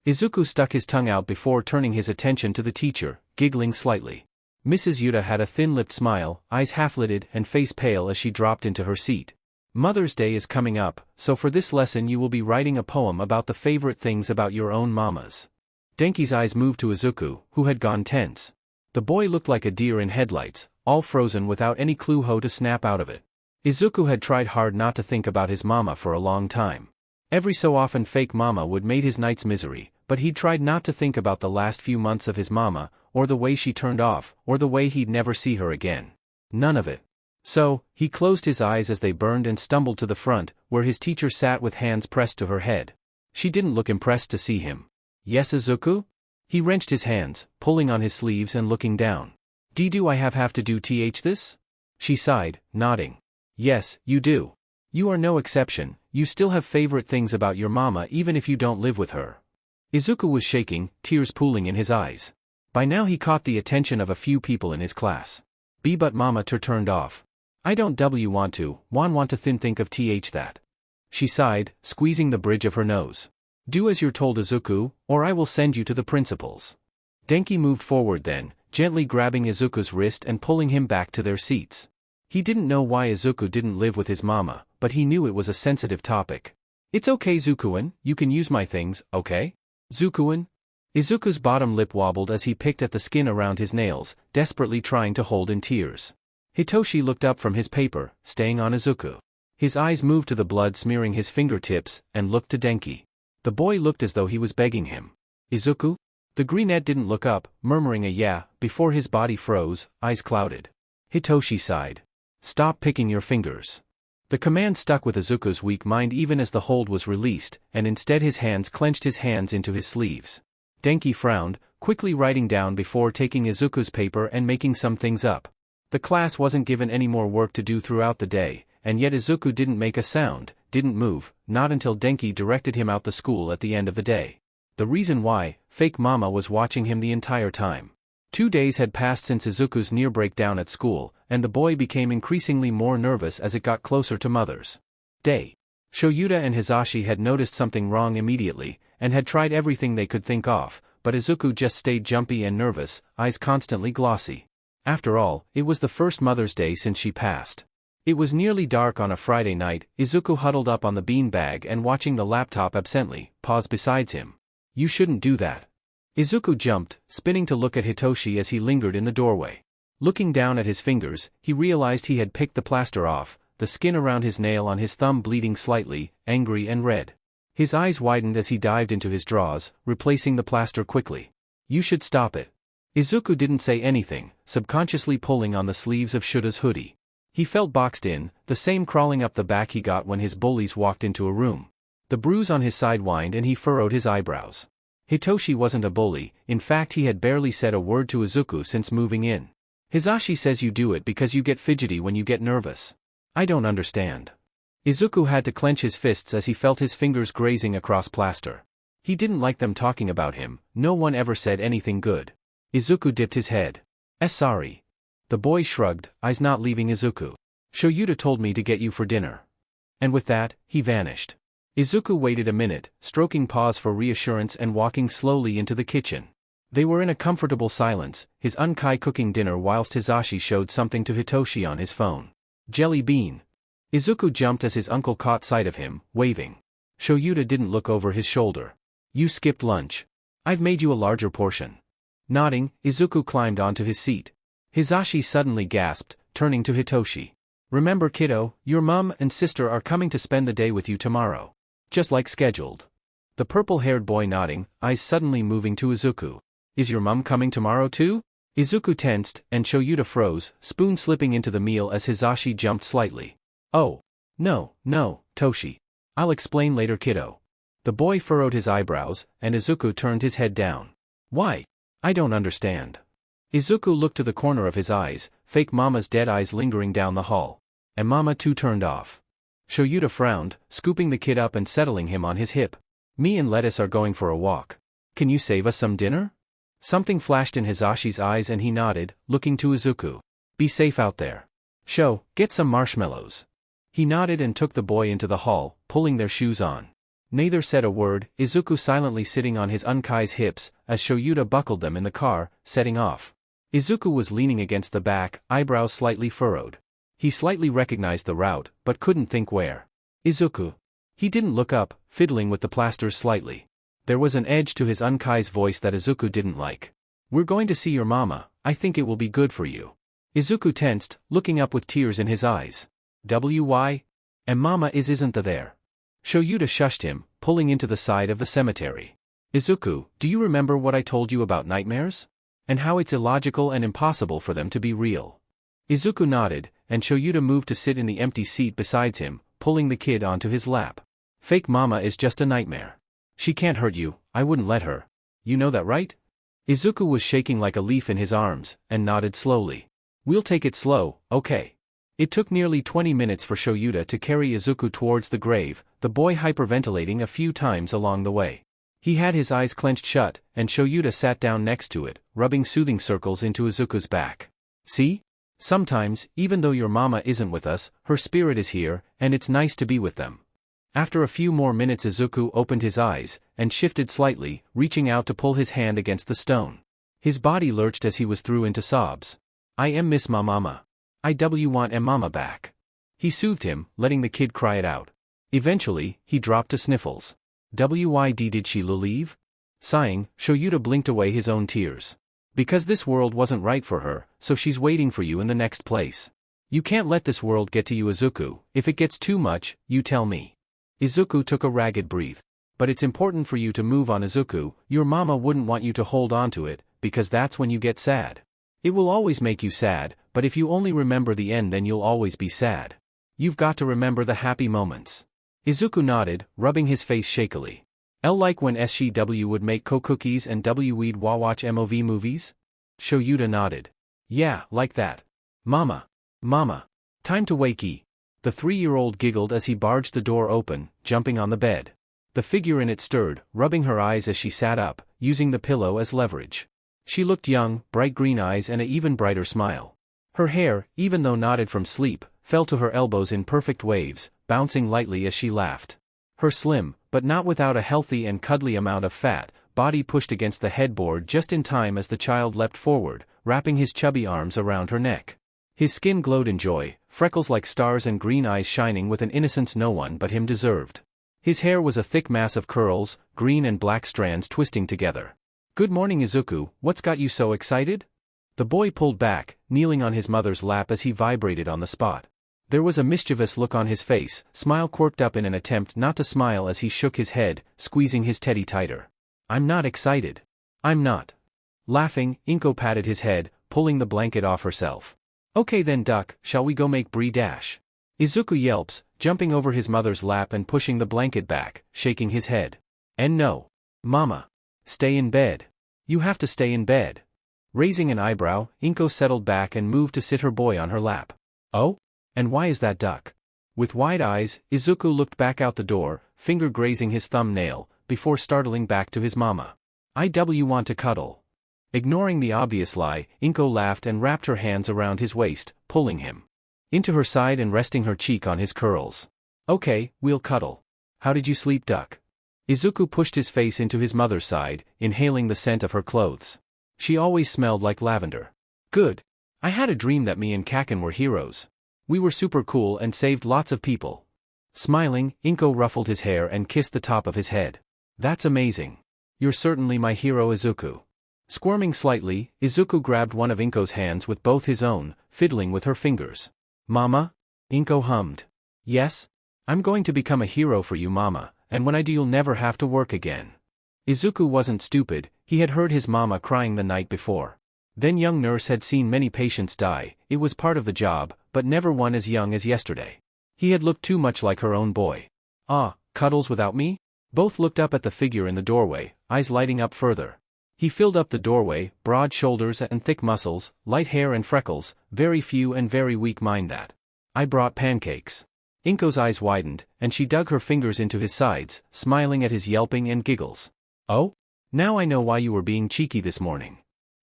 Izuku stuck his tongue out before turning his attention to the teacher, giggling slightly. Mrs. Yuta had a thin-lipped smile, eyes half-lidded and face pale as she dropped into her seat. Mother's Day is coming up, so for this lesson you will be writing a poem about the favorite things about your own mamas. Denki's eyes moved to Izuku, who had gone tense. The boy looked like a deer in headlights, all frozen without any clue how to snap out of it. Izuku had tried hard not to think about his mama for a long time. Every so often fake mama would make his night's misery, but he'd tried not to think about the last few months of his mama, or the way she turned off, or the way he'd never see her again. None of it. So, he closed his eyes as they burned and stumbled to the front, where his teacher sat with hands pressed to her head. She didn't look impressed to see him. Yes, Izuku? He wrenched his hands, pulling on his sleeves and looking down. Do I have to do this? She sighed, nodding. Yes, you do. You are no exception, you still have favorite things about your mama even if you don't live with her. Izuku was shaking, tears pooling in his eyes. By now he caught the attention of a few people in his class. But mama turned off. I don't want to think of that. She sighed, squeezing the bridge of her nose. Do as you're told, Izuku, or I will send you to the principal's. Denki moved forward then, gently grabbing Izuku's wrist and pulling him back to their seats. He didn't know why Izuku didn't live with his mama, but he knew it was a sensitive topic. It's okay, Zukuin, you can use my things, okay? Zukuin? Izuku's bottom lip wobbled as he picked at the skin around his nails, desperately trying to hold in tears. Hitoshi looked up from his paper, staying on Izuku. His eyes moved to the blood smearing his fingertips, and looked to Denki. The boy looked as though he was begging him. Izuku? The greenette didn't look up, murmuring a yeah, before his body froze, eyes clouded. Hitoshi sighed. Stop picking your fingers. The command stuck with Izuku's weak mind even as the hold was released, and instead his hands clenched his hands into his sleeves. Denki frowned, quickly writing down before taking Izuku's paper and making some things up. The class wasn't given any more work to do throughout the day, and yet Izuku didn't make a sound, didn't move, not until Denki directed him out the school at the end of the day. The reason why, fake mama was watching him the entire time. 2 days had passed since Izuku's near breakdown at school, and the boy became increasingly more nervous as it got closer to Mother's Day. Shouta and Hisashi had noticed something wrong immediately, and had tried everything they could think of, but Izuku just stayed jumpy and nervous, eyes constantly glossy. After all, it was the first Mother's Day since she passed. It was nearly dark on a Friday night. Izuku huddled up on the beanbag and watching the laptop absently, paused beside him. You shouldn't do that. Izuku jumped, spinning to look at Hitoshi as he lingered in the doorway. Looking down at his fingers, he realized he had picked the plaster off, the skin around his nail on his thumb bleeding slightly, angry and red. His eyes widened as he dived into his drawers, replacing the plaster quickly. You should stop it. Izuku didn't say anything, subconsciously pulling on the sleeves of Shouta's hoodie. He felt boxed in, the same crawling up the back he got when his bullies walked into a room. The bruise on his side whined and he furrowed his eyebrows. Hitoshi wasn't a bully, in fact he had barely said a word to Izuku since moving in. Hisashi says you do it because you get fidgety when you get nervous. I don't understand. Izuku had to clench his fists as he felt his fingers grazing across plaster. He didn't like them talking about him, no one ever said anything good. Izuku dipped his head. Sorry. The boy shrugged, eyes not leaving Izuku. Shouta told me to get you for dinner. And with that, he vanished. Izuku waited a minute, stroking paws for reassurance and walking slowly into the kitchen. They were in a comfortable silence, his Unkie cooking dinner whilst Hisashi showed something to Hitoshi on his phone. Jelly bean. Izuku jumped as his uncle caught sight of him, waving. Shouta didn't look over his shoulder. You skipped lunch. I've made you a larger portion. Nodding, Izuku climbed onto his seat. Hisashi suddenly gasped, turning to Hitoshi. Remember kiddo, your mum and sister are coming to spend the day with you tomorrow. Just like scheduled. The purple-haired boy nodding, eyes suddenly moving to Izuku. Is your mum coming tomorrow too? Izuku tensed, and Shouta froze, spoon slipping into the meal as Hisashi jumped slightly. Oh. No, Toshi. I'll explain later kiddo. The boy furrowed his eyebrows, and Izuku turned his head down. Why? I don't understand. Izuku looked to the corner of his eyes, fake mama's dead eyes lingering down the hall. And mama too turned off. Shouta frowned, scooping the kid up and settling him on his hip. Me and Lettuce are going for a walk. Can you save us some dinner? Something flashed in Hisashi's eyes and he nodded, looking to Izuku. Be safe out there. Get some marshmallows. He nodded and took the boy into the hall, pulling their shoes on. Neither said a word, Izuku silently sitting on his Unkie's hips, as Shouta buckled them in the car, setting off. Izuku was leaning against the back, eyebrows slightly furrowed. He slightly recognized the route, but couldn't think where. Izuku. He didn't look up, fiddling with the plasters slightly. There was an edge to his Unkie's voice that Izuku didn't like. We're going to see your mama, I think it will be good for you. Izuku tensed, looking up with tears in his eyes. Why? And mama isn't there. Shouta shushed him, pulling into the side of the cemetery. Izuku, do you remember what I told you about nightmares? And how it's illogical and impossible for them to be real? Izuku nodded, and Shouta moved to sit in the empty seat beside him, pulling the kid onto his lap. Fake mama is just a nightmare. She can't hurt you, I wouldn't let her. You know that right? Izuku was shaking like a leaf in his arms, and nodded slowly. We'll take it slow, okay? It took nearly 20 minutes for Shouta to carry Izuku towards the grave, the boy hyperventilating a few times along the way. He had his eyes clenched shut, and Shouta sat down next to it, rubbing soothing circles into Izuku's back. See? Sometimes, even though your mama isn't with us, her spirit is here, and it's nice to be with them. After a few more minutes Izuku opened his eyes, and shifted slightly, reaching out to pull his hand against the stone. His body lurched as he was through into sobs. I am miss my mama. I want mama back. He soothed him, letting the kid cry it out. Eventually, he dropped to sniffles. Did she leave? Sighing, Shouta blinked away his own tears. Because this world wasn't right for her, so she's waiting for you in the next place. You can't let this world get to you Izuku, if it gets too much, you tell me. Izuku took a ragged breath. But it's important for you to move on Izuku, your mama wouldn't want you to hold on to it, because that's when you get sad. It will always make you sad, but if you only remember the end then you'll always be sad. You've got to remember the happy moments. Izuku nodded, rubbing his face shakily. Like when SCW would make cookies and we'd watch MOV movies? Shouta nodded. Yeah, like that. Mama. Time to wakey. The 3-year-old giggled as he barged the door open, jumping on the bed. The figure in it stirred, rubbing her eyes as she sat up, using the pillow as leverage. She looked young, bright green eyes and an even brighter smile. Her hair, even though knotted from sleep, fell to her elbows in perfect waves, bouncing lightly as she laughed. Her slim, but not without a healthy and cuddly amount of fat, body pushed against the headboard just in time as the child leapt forward, wrapping his chubby arms around her neck. His skin glowed in joy, freckles like stars and green eyes shining with an innocence no one but him deserved. His hair was a thick mass of curls, green and black strands twisting together. Good morning Izuku, what's got you so excited? The boy pulled back, kneeling on his mother's lap as he vibrated on the spot. There was a mischievous look on his face, smile quirked up in an attempt not to smile as he shook his head, squeezing his teddy tighter. I'm not excited. I'm not. Laughing, Inko patted his head, pulling the blanket off herself. Okay then duck, shall we go make brie dash? Izuku yelps, jumping over his mother's lap and pushing the blanket back, shaking his head. And no. Mama. Stay in bed. You have to stay in bed. Raising an eyebrow, Inko settled back and moved to sit her boy on her lap. Oh? And why is that duck? With wide eyes, Izuku looked back out the door, finger grazing his thumbnail, before startling back to his mama. I want to cuddle. Ignoring the obvious lie, Inko laughed and wrapped her hands around his waist, pulling him into her side and resting her cheek on his curls. Okay, we'll cuddle. How did you sleep duck? Izuku pushed his face into his mother's side, inhaling the scent of her clothes. She always smelled like lavender. Good. I had a dream that me and Kaken were heroes. We were super cool and saved lots of people. Smiling, Inko ruffled his hair and kissed the top of his head. That's amazing. You're certainly my hero, Izuku. Squirming slightly, Izuku grabbed one of Inko's hands with both his own, fiddling with her fingers. Mama? Inko hummed. Yes? I'm going to become a hero for you, Mama, and when I do you'll never have to work again. Izuku wasn't stupid, he had heard his mama crying the night before. Then young nurse had seen many patients die, it was part of the job, but never one as young as yesterday. He had looked too much like her own boy. Ah, cuddles without me? Both looked up at the figure in the doorway, eyes lighting up further. He filled up the doorway, broad shoulders and thick muscles, light hair and freckles, very few and very weak, mind that. I brought pancakes. Inko's eyes widened, and she dug her fingers into his sides, smiling at his yelping and giggles. Oh? Now I know why you were being cheeky this morning.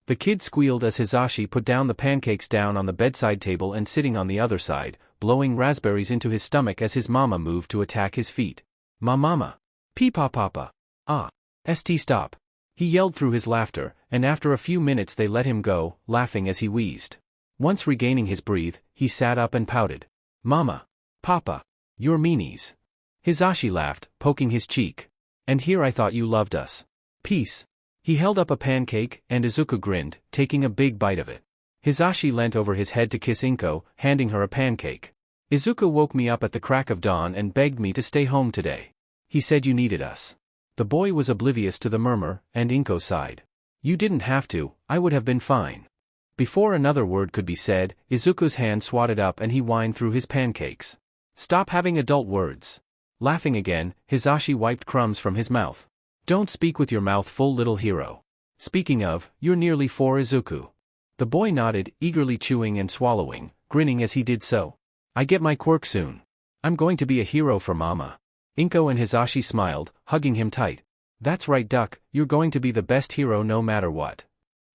The kid squealed as Hisashi put down the pancakes down on the bedside table and sitting on the other side, blowing raspberries into his stomach as his mama moved to attack his feet. Mama. Peepa papa. Ah. St stop. He yelled through his laughter, and after a few minutes they let him go, laughing as he wheezed. Once regaining his breath, he sat up and pouted. Mama. Papa. You're meanies. Hisashi laughed, poking his cheek. And here I thought you loved us. Peace. He held up a pancake, and Izuku grinned, taking a big bite of it. Hisashi leant over his head to kiss Inko, handing her a pancake. Izuku woke me up at the crack of dawn and begged me to stay home today. He said you needed us. The boy was oblivious to the murmur, and Inko sighed. You didn't have to, I would have been fine. Before another word could be said, Izuku's hand swatted up and he whined through his pancakes. Stop having adult words. Laughing again, Hisashi wiped crumbs from his mouth. Don't speak with your mouth full, little hero. Speaking of, you're nearly 4, Izuku. The boy nodded, eagerly chewing and swallowing, grinning as he did so. I get my quirk soon. I'm going to be a hero for Mama. Inko and Hisashi smiled, hugging him tight. That's right, Duck, you're going to be the best hero no matter what.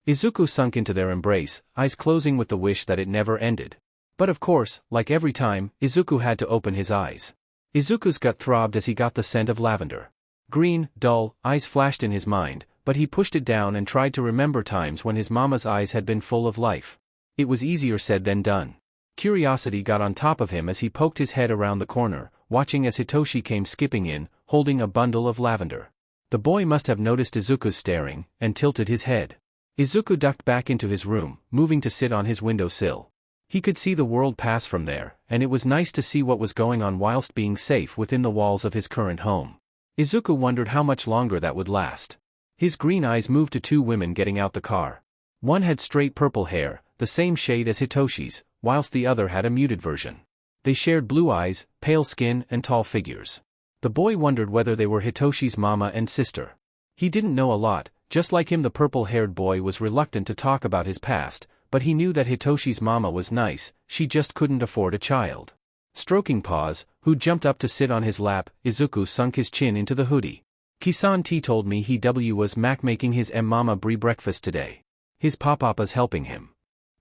Izuku sunk into their embrace, eyes closing with the wish that it never ended. But of course, like every time, Izuku had to open his eyes. Izuku's gut throbbed as he got the scent of lavender. Green, dull, eyes flashed in his mind, but he pushed it down and tried to remember times when his mama's eyes had been full of life. It was easier said than done. Curiosity got on top of him as he poked his head around the corner, watching as Hitoshi came skipping in, holding a bundle of lavender. The boy must have noticed Izuku's staring, and tilted his head. Izuku ducked back into his room, moving to sit on his windowsill. He could see the world pass from there, and it was nice to see what was going on whilst being safe within the walls of his current home. Izuku wondered how much longer that would last. His green eyes moved to 2 women getting out the car. One had straight purple hair, the same shade as Hitoshi's, whilst the other had a muted version. They shared blue eyes, pale skin and tall figures. The boy wondered whether they were Hitoshi's mama and sister. He didn't know a lot, just like him the purple-haired boy was reluctant to talk about his past, but he knew that Hitoshi's mama was nice, she just couldn't afford a child. Stroking Paws, who jumped up to sit on his lap, Izuku sunk his chin into the hoodie. Kisan T told me he was making his mama brie breakfast today. His papa's helping him.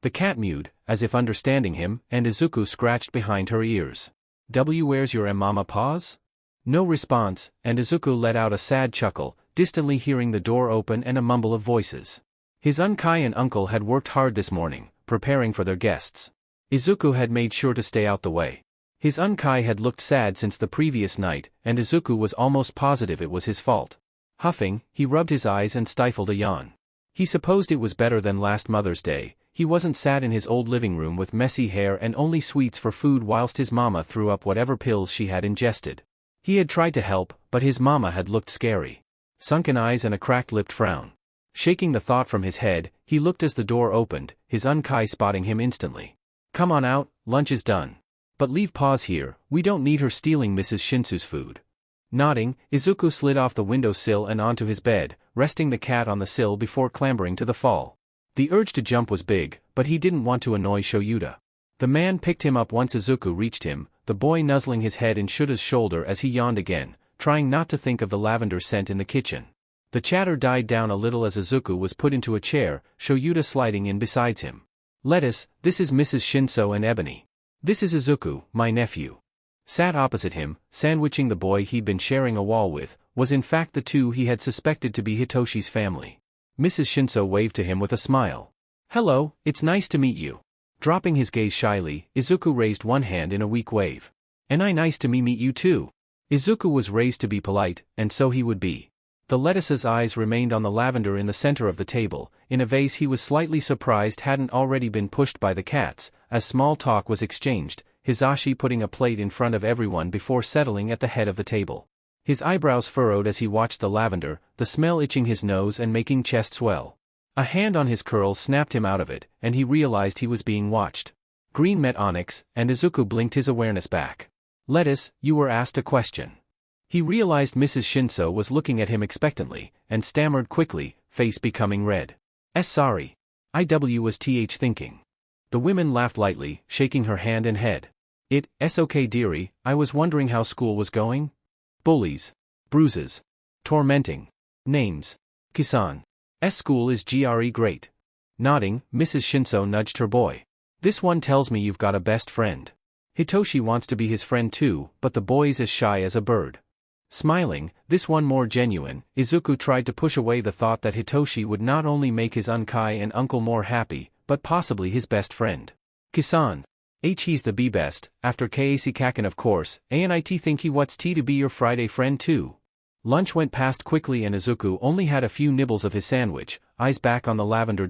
The cat mewed, as if understanding him, and Izuku scratched behind her ears. Where's your mama paws? No response, and Izuku let out a sad chuckle, distantly hearing the door open and a mumble of voices. His unkie and uncle had worked hard this morning, preparing for their guests. Izuku had made sure to stay out the way. His unkie had looked sad since the previous night, and Izuku was almost positive it was his fault. Huffing, he rubbed his eyes and stifled a yawn. He supposed it was better than last Mother's Day. He wasn't sat in his old living room with messy hair and only sweets for food whilst his mama threw up whatever pills she had ingested. He had tried to help, but his mama had looked scary. Sunken eyes and a cracked-lipped frown. Shaking the thought from his head, he looked as the door opened, his unkie spotting him instantly. Come on out, lunch is done. But leave Paws here, we don't need her stealing Mrs. Shinsu's food. Nodding, Izuku slid off the windowsill and onto his bed, resting the cat on the sill before clambering to the fall. The urge to jump was big, but he didn't want to annoy Shouta. The man picked him up once Izuku reached him, the boy nuzzling his head in Shouta's shoulder as he yawned again, trying not to think of the lavender scent in the kitchen. The chatter died down a little as Izuku was put into a chair, Shouta sliding in beside him. Lettuce, this is Mrs. Shinso and Ebony. This is Izuku, my nephew. Sat opposite him, sandwiching the boy he'd been sharing a wall with, was in fact the two he had suspected to be Hitoshi's family. Mrs. Shinso waved to him with a smile. "Hello, it's nice to meet you." Dropping his gaze shyly, Izuku raised one hand in a weak wave. "And nice to meet you too." Izuku was raised to be polite, and so he would be. The lettuce's eyes remained on the lavender in the center of the table, in a vase he was slightly surprised hadn't already been pushed by the cats, as small talk was exchanged, Hisashi putting a plate in front of everyone before settling at the head of the table. His eyebrows furrowed as he watched the lavender, the smell itching his nose and making chest swell. A hand on his curls snapped him out of it, and he realized he was being watched. Green met onyx, and Izuku blinked his awareness back. "Lettuce, you were asked a question." He realized Mrs. Shinso was looking at him expectantly, and stammered quickly, face becoming red. Sorry. Was thinking. The women laughed lightly, shaking her hand and head. It's okay dearie, I was wondering how school was going? Bullies. Bruises. Tormenting. Names. Kisan. School is great. Nodding, Mrs. Shinso nudged her boy. This one tells me you've got a best friend. Hitoshi wants to be his friend too, but the boy's as shy as a bird. Smiling, this one more genuine, Izuku tried to push away the thought that Hitoshi would not only make his unkai and uncle more happy, but possibly his best friend. Kisan. He's the best, after Kaisi Kaken of course, and think he wants to be your Friday friend too. Lunch went past quickly and Izuku only had a few nibbles of his sandwich, eyes back on the lavender.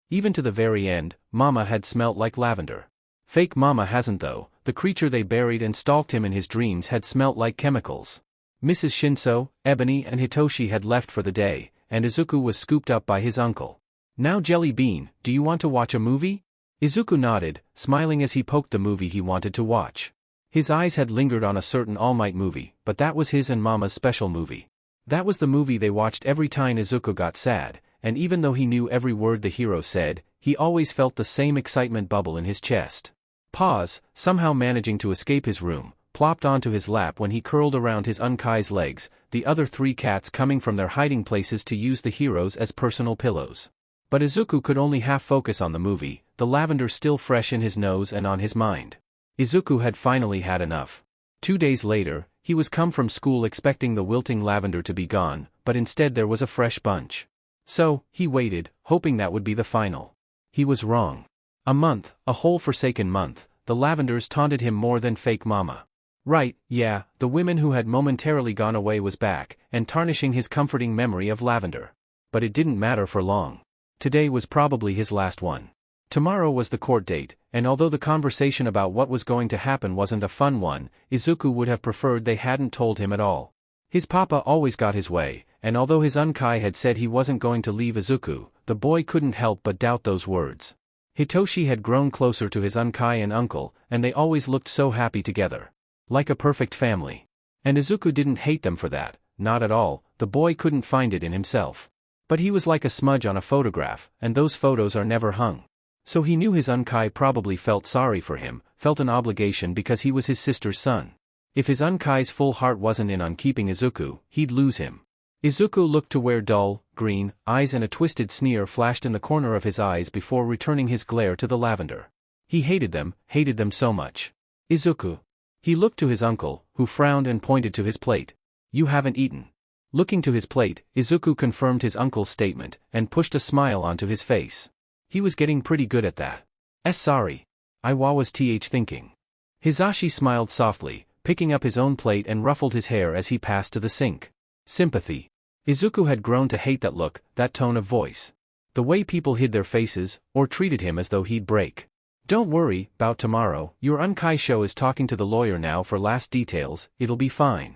Even to the very end, Mama had smelt like lavender. Fake Mama hasn't though, the creature they buried and stalked him in his dreams had smelt like chemicals. Mrs. Shinso, Ebony and Hitoshi had left for the day, and Izuku was scooped up by his uncle. "Now Jelly Bean, do you want to watch a movie?" Izuku nodded, smiling as he poked the movie he wanted to watch. His eyes had lingered on a certain All Might movie, but that was his and Mama's special movie. That was the movie they watched every time Izuku got sad, and even though he knew every word the hero said, he always felt the same excitement bubble in his chest. Pause, somehow managing to escape his room, plopped onto his lap when he curled around his unkai's legs, the other three cats coming from their hiding places to use the heroes as personal pillows. But Izuku could only half focus on the movie, the lavender still fresh in his nose and on his mind. Izuku had finally had enough. 2 days later, he was come from school expecting the wilting lavender to be gone, but instead there was a fresh bunch. So, he waited, hoping that would be the final. He was wrong. A month, a whole forsaken month, the lavenders taunted him more than fake Mama. Right, yeah, the women who had momentarily gone away was back, and tarnishing his comforting memory of lavender. But it didn't matter for long. Today was probably his last one. Tomorrow was the court date, and although the conversation about what was going to happen wasn't a fun one, Izuku would have preferred they hadn't told him at all. His papa always got his way, and although his unkai had said he wasn't going to leave Izuku, the boy couldn't help but doubt those words. Hitoshi had grown closer to his unkai and uncle, and they always looked so happy together. Like a perfect family. And Izuku didn't hate them for that, not at all, the boy couldn't find it in himself. But he was like a smudge on a photograph, and those photos are never hung. So he knew his unkai probably felt sorry for him, felt an obligation because he was his sister's son. If his unkai's full heart wasn't in on keeping Izuku, he'd lose him. Izuku looked to where dull, green eyes and a twisted sneer flashed in the corner of his eyes before returning his glare to the lavender. He hated them so much. Izuku. He looked to his uncle, who frowned and pointed to his plate. "You haven't eaten." Looking to his plate, Izuku confirmed his uncle's statement, and pushed a smile onto his face. He was getting pretty good at that. Sorry. I was thinking. Hisashi smiled softly, picking up his own plate and ruffled his hair as he passed to the sink. Sympathy. Izuku had grown to hate that look, that tone of voice. The way people hid their faces, or treated him as though he'd break. "Don't worry, 'bout tomorrow, your Unkie show is talking to the lawyer now for last details, it'll be fine."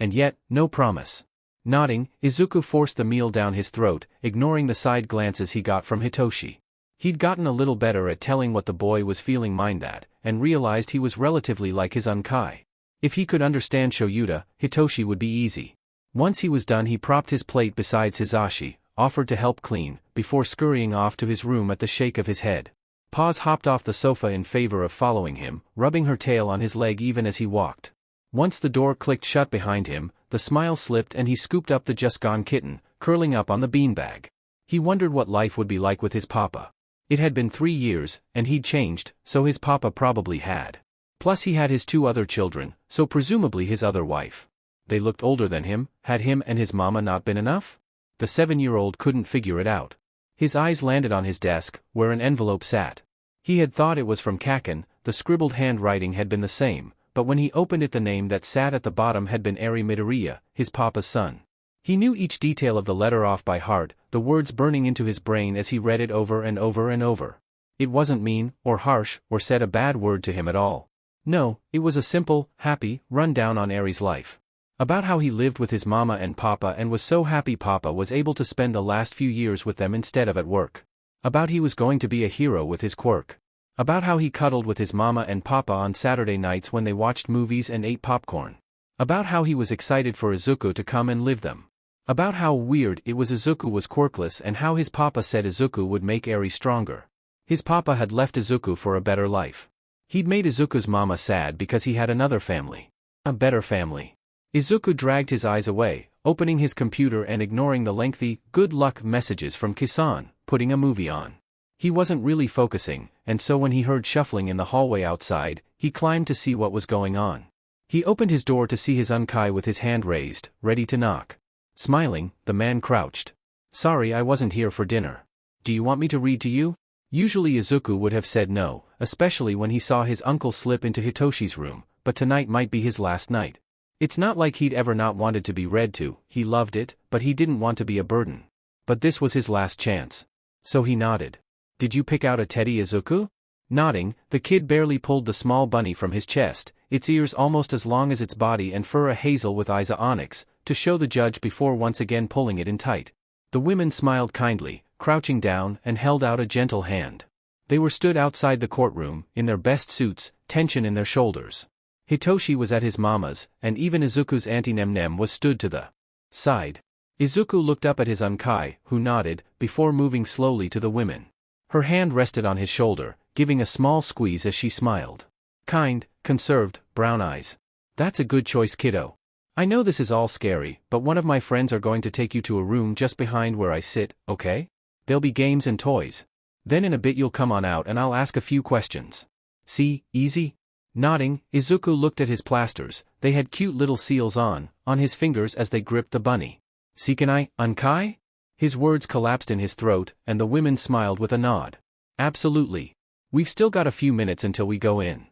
And yet, no promise. Nodding, Izuku forced the meal down his throat, ignoring the side glances he got from Hitoshi. He'd gotten a little better at telling what the boy was feeling mind that, and realized he was relatively like his Unkie. If he could understand Shouta, Hitoshi would be easy. Once he was done he propped his plate beside Hisashi, offered to help clean, before scurrying off to his room at the shake of his head. Paws hopped off the sofa in favor of following him, rubbing her tail on his leg even as he walked. Once the door clicked shut behind him, the smile slipped and he scooped up the just-gone kitten, curling up on the beanbag. He wondered what life would be like with his papa. It had been 3 years, and he'd changed, so his papa probably had. Plus he had his 2 other children, so presumably his other wife. They looked older than him. Had him and his mama not been enough? The 7-year-old couldn't figure it out. His eyes landed on his desk, where an envelope sat. He had thought it was from Kaken. The scribbled handwriting had been the same, but when he opened it the name that sat at the bottom had been Eri Midoriya, his papa's son. He knew each detail of the letter off by heart, the words burning into his brain as he read it over and over and over. It wasn't mean, or harsh, or said a bad word to him at all. No, it was a simple, happy, rundown on Eri's life. About how he lived with his mama and papa and was so happy papa was able to spend the last few years with them instead of at work. About he was going to be a hero with his quirk. About how he cuddled with his mama and papa on Saturday nights when they watched movies and ate popcorn. About how he was excited for Izuku to come and live them. About how weird it was Izuku was quirkless and how his papa said Izuku would make Eri stronger. His papa had left Izuku for a better life. He'd made Izuku's mama sad because he had another family. A better family. Izuku dragged his eyes away, opening his computer and ignoring the lengthy, good luck messages from Kisan, putting a movie on. He wasn't really focusing, and so when he heard shuffling in the hallway outside, he climbed to see what was going on. He opened his door to see his Unkie with his hand raised, ready to knock. Smiling, the man crouched. "Sorry, I wasn't here for dinner. Do you want me to read to you?" Usually Izuku would have said no, especially when he saw his uncle slip into Hitoshi's room, but tonight might be his last night. It's not like he'd ever not wanted to be read to. He loved it, but he didn't want to be a burden. But this was his last chance. So he nodded. "Did you pick out a teddy, Izuku?" Nodding, the kid barely pulled the small bunny from his chest, its ears almost as long as its body and fur a hazel with eyes onyx, to show the judge before once again pulling it in tight. The women smiled kindly, crouching down, and held out a gentle hand. They were stood outside the courtroom, in their best suits, tension in their shoulders. Hitoshi was at his mama's, and even Izuku's auntie Nem was stood to the side. Izuku looked up at his Unkie, who nodded, before moving slowly to the women. Her hand rested on his shoulder, giving a small squeeze as she smiled. Kind, conserved, brown eyes. "That's a good choice, kiddo. I know this is all scary, but one of my friends are going to take you to a room just behind where I sit, okay? There'll be games and toys. Then in a bit you'll come on out and I'll ask a few questions. See, easy?" Nodding, Izuku looked at his plasters. They had cute little seals on his fingers as they gripped the bunny. "See, can I, Unkie?" His words collapsed in his throat, and the women smiled with a nod. "Absolutely. We've still got a few minutes until we go in."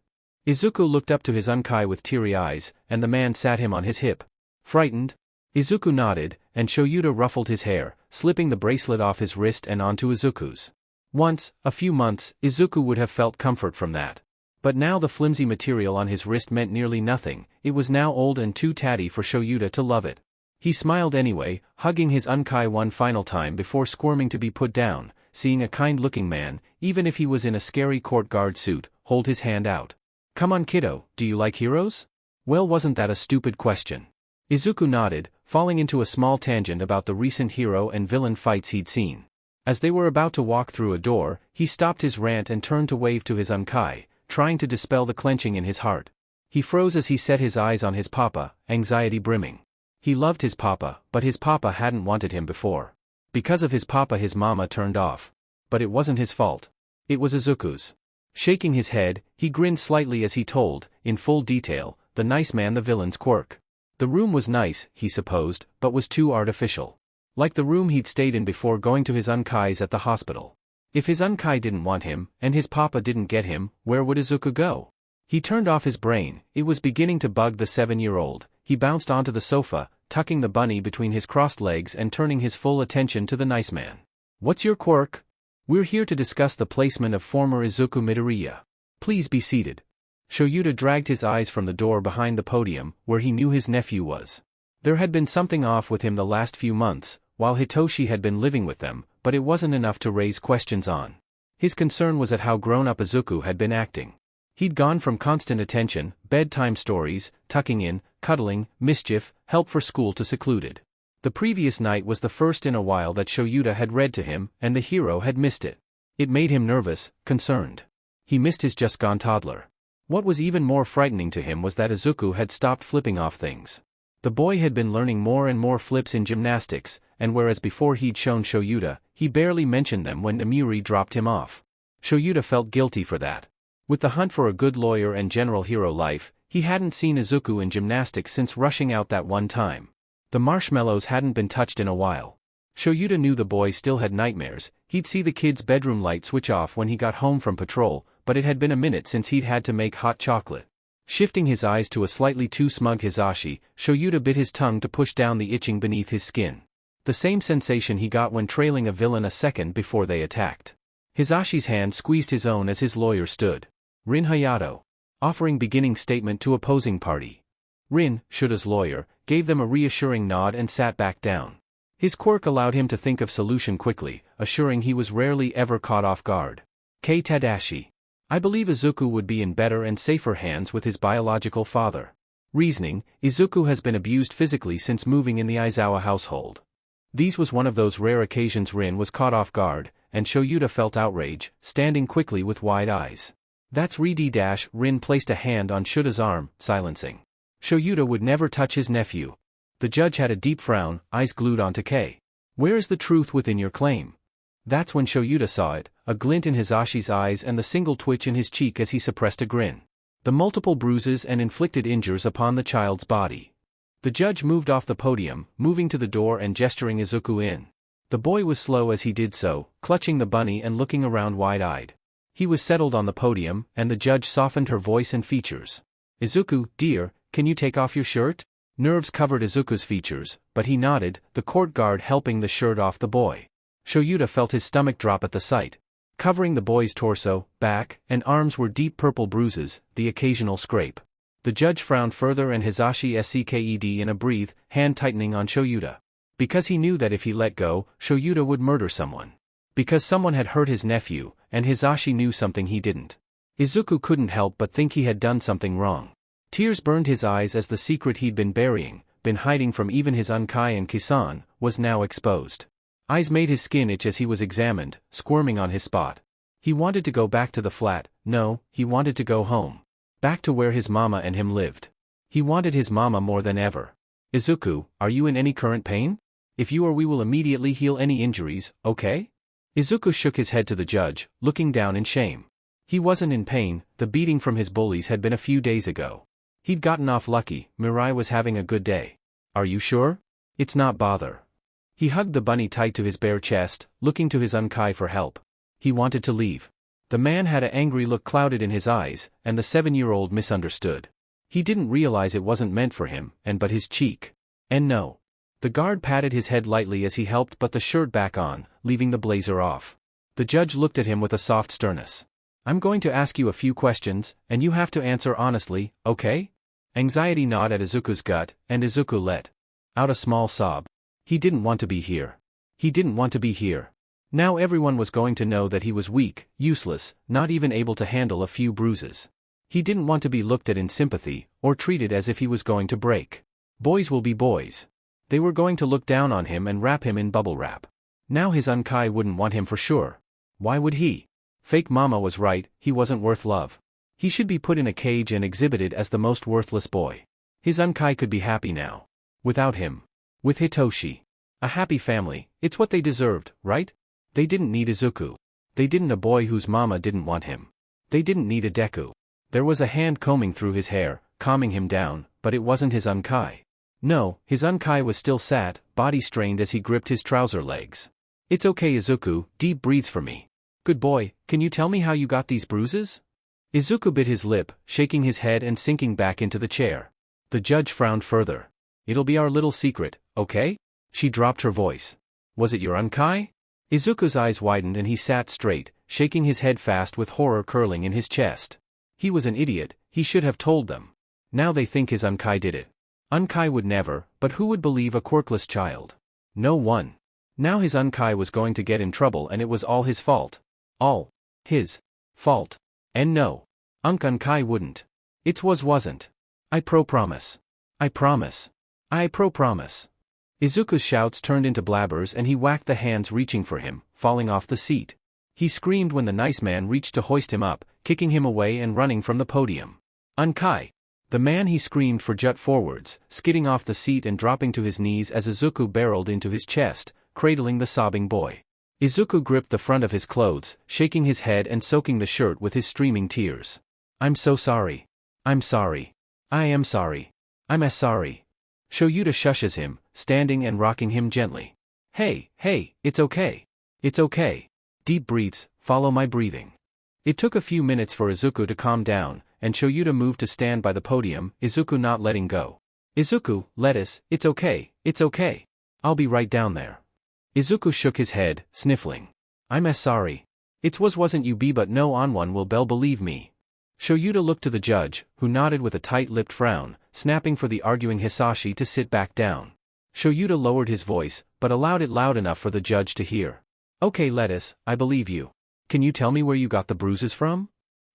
Izuku looked up to his Unkie with teary eyes, and the man sat him on his hip. "Frightened?" Izuku nodded, and Shouta ruffled his hair, slipping the bracelet off his wrist and onto Izuku's. Once, a few months, Izuku would have felt comfort from that. But now the flimsy material on his wrist meant nearly nothing. It was now old and too tatty for Shouta to love it. He smiled anyway, hugging his Unkie one final time before squirming to be put down, seeing a kind-looking man, even if he was in a scary court guard suit, hold his hand out. "Come on, kiddo, do you like heroes?" Well, wasn't that a stupid question? Izuku nodded, falling into a small tangent about the recent hero and villain fights he'd seen. As they were about to walk through a door, he stopped his rant and turned to wave to his Unkie, trying to dispel the clenching in his heart. He froze as he set his eyes on his papa, anxiety brimming. He loved his papa, but his papa hadn't wanted him before. Because of his papa his mama turned off. But it wasn't his fault. It was Izuku's. Shaking his head, he grinned slightly as he told, in full detail, the nice man the villain's quirk. The room was nice, he supposed, but was too artificial. Like the room he'd stayed in before going to his Unkie's at the hospital. If his Unkie didn't want him, and his papa didn't get him, where would Izuku go? He turned off his brain. It was beginning to bug the 7-year-old. He bounced onto the sofa, tucking the bunny between his crossed legs and turning his full attention to the nice man. "What's your quirk?" "We're here to discuss the placement of former Izuku Midoriya. Please be seated." Shouta dragged his eyes from the door behind the podium, where he knew his nephew was. There had been something off with him the last few months, while Hitoshi had been living with them, but it wasn't enough to raise questions on. His concern was at how grown-up Izuku had been acting. He'd gone from constant attention, bedtime stories, tucking in, cuddling, mischief, help for school to secluded. The previous night was the first in a while that Shouta had read to him, and the hero had missed it. It made him nervous, concerned. He missed his just-gone toddler. What was even more frightening to him was that Izuku had stopped flipping off things. The boy had been learning more and more flips in gymnastics, and whereas before he'd shown Shouta, he barely mentioned them when Amiri dropped him off. Shouta felt guilty for that. With the hunt for a good lawyer and general hero life, he hadn't seen Izuku in gymnastics since rushing out that one time. The marshmallows hadn't been touched in a while. Shouta knew the boy still had nightmares. He'd see the kid's bedroom light switch off when he got home from patrol, but it had been a minute since he'd had to make hot chocolate. Shifting his eyes to a slightly too smug Hisashi, Shouta bit his tongue to push down the itching beneath his skin. The same sensation he got when trailing a villain a second before they attacked. Hisashi's hand squeezed his own as his lawyer stood. Rin Hayato. Offering beginning statement to opposing party. Rin, Shouta's lawyer, gave them a reassuring nod and sat back down. His quirk allowed him to think of solution quickly, assuring he was rarely ever caught off guard. Kei Tadashi. I believe Izuku would be in better and safer hands with his biological father. Reasoning, Izuku has been abused physically since moving in the Aizawa household. These was one of those rare occasions Rin was caught off guard, and Shouta felt outrage, standing quickly with wide eyes. That's Rin placed a hand on Shouta's arm, silencing. Shouta would never touch his nephew. The judge had a deep frown, eyes glued onto Kei. Where is the truth within your claim? That's when Shouta saw it, a glint in Hisashi's eyes and the single twitch in his cheek as he suppressed a grin. The multiple bruises and inflicted injuries upon the child's body. The judge moved off the podium, moving to the door and gesturing Izuku in. The boy was slow as he did so, clutching the bunny and looking around wide-eyed. He was settled on the podium, and the judge softened her voice and features. Izuku, dear, can you take off your shirt? Nerves covered Izuku's features, but he nodded, the court guard helping the shirt off the boy. Shouta felt his stomach drop at the sight. Covering the boy's torso, back, and arms were deep purple bruises, the occasional scrape. The judge frowned further and Hisashi sked in a breath, hand tightening on Shouta. Because he knew that if he let go, Shouta would murder someone. Because someone had hurt his nephew, and Hisashi knew something he didn't. Izuku couldn't help but think he had done something wrong. Tears burned his eyes as the secret he'd been burying, been hiding from even his Unkie and Kisan, was now exposed. Eyes made his skin itch as he was examined, squirming on his spot. He wanted to go back to the flat, no, he wanted to go home. Back to where his mama and him lived. He wanted his mama more than ever. Izuku, are you in any current pain? If you are, we will immediately heal any injuries, okay? Izuku shook his head to the judge, looking down in shame. He wasn't in pain, the beating from his bullies had been a few days ago. He'd gotten off lucky, Mirai was having a good day. Are you sure? It's not bother. He hugged the bunny tight to his bare chest, looking to his Unkie for help. He wanted to leave. The man had an angry look clouded in his eyes, and the 7-year-old misunderstood. He didn't realize it wasn't meant for him, but his cheek. And no. The guard patted his head lightly as he helped put the shirt back on, leaving the blazer off. The judge looked at him with a soft sternness. I'm going to ask you a few questions, and you have to answer honestly, okay? Anxiety gnawed at Izuku's gut, and Izuku let out a small sob. He didn't want to be here. He didn't want to be here. Now everyone was going to know that he was weak, useless, not even able to handle a few bruises. He didn't want to be looked at in sympathy, or treated as if he was going to break. Boys will be boys. They were going to look down on him and wrap him in bubble wrap. Now his Unkie wouldn't want him for sure. Why would he? Fake mama was right, he wasn't worth love. He should be put in a cage and exhibited as the most worthless boy. His Unkie could be happy now. Without him. With Hitoshi. A happy family, it's what they deserved, right? They didn't need Izuku. They didn't a boy whose mama didn't want him. They didn't need a Deku. There was a hand combing through his hair, calming him down, but it wasn't his Unkie. No, his Unkie was still sat, body strained as he gripped his trouser legs. It's okay Izuku, deep breathes for me. Good boy, can you tell me how you got these bruises? Izuku bit his lip, shaking his head and sinking back into the chair. The judge frowned further. It'll be our little secret, okay? She dropped her voice. Was it your Unkie? Izuku's eyes widened and he sat straight, shaking his head fast with horror curling in his chest. He was an idiot, he should have told them. Now they think his Unkie did it. Unkie would never, but who would believe a quirkless child? No one. Now his Unkie was going to get in trouble and it was all his fault. All his fault. And no. Unkie wouldn't. It wasn't. I promise. I promise. I promise. Izuku's shouts turned into blabbers and he whacked the hands reaching for him, falling off the seat. He screamed when the nice man reached to hoist him up, kicking him away and running from the podium. Unkie! The man he screamed for jut forwards, skidding off the seat and dropping to his knees as Izuku barreled into his chest, cradling the sobbing boy. Izuku gripped the front of his clothes, shaking his head and soaking the shirt with his streaming tears. I'm so sorry. I'm sorry. I am sorry. I'm as sorry. Shouta shushes him, standing and rocking him gently. Hey, it's okay. It's okay. Deep breaths, follow my breathing. It took a few minutes for Izuku to calm down, and Shouta moved to stand by the podium, Izuku not letting go. Izuku, lettuce, it's okay. I'll be right down there. Izuku shook his head, sniffling. I'm as sorry. Wasn't you be but no on one will believe me. Shouta looked to the judge, who nodded with a tight-lipped frown, snapping for the arguing Hisashi to sit back down. Shouta lowered his voice, but allowed it loud enough for the judge to hear. Okay lettuce, I believe you. Can you tell me where you got the bruises from?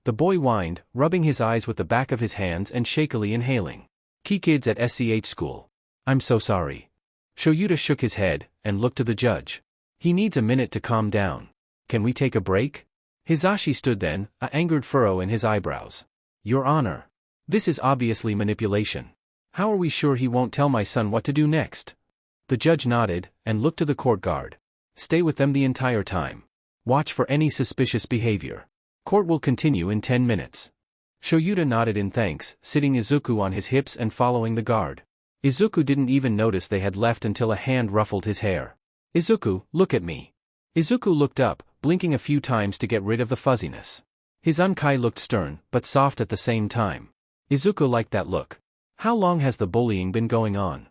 The boy whined, rubbing his eyes with the back of his hands and shakily inhaling. Key kids at SCH school. I'm so sorry. Shouta shook his head, and looked to the judge. He needs a minute to calm down. Can we take a break? Hisashi stood then, a angered furrow in his eyebrows. Your Honor. This is obviously manipulation. How are we sure he won't tell my son what to do next? The judge nodded, and looked to the court guard. Stay with them the entire time. Watch for any suspicious behavior. Court will continue in 10 minutes. Shouta nodded in thanks, sitting Izuku on his hips and following the guard. Izuku didn't even notice they had left until a hand ruffled his hair. Izuku, look at me. Izuku looked up, blinking a few times to get rid of the fuzziness. His Unkie looked stern, but soft at the same time. Izuku liked that look. How long has the bullying been going on?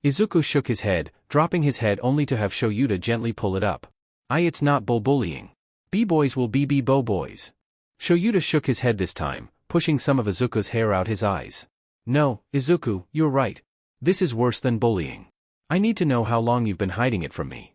Izuku shook his head, dropping his head only to have Shouta gently pull it up. It's not bullying. B-boys will be B-bo boys. Shouta shook his head this time, pushing some of Izuku's hair out his eyes. No, Izuku, you're right. This is worse than bullying. I need to know how long you've been hiding it from me.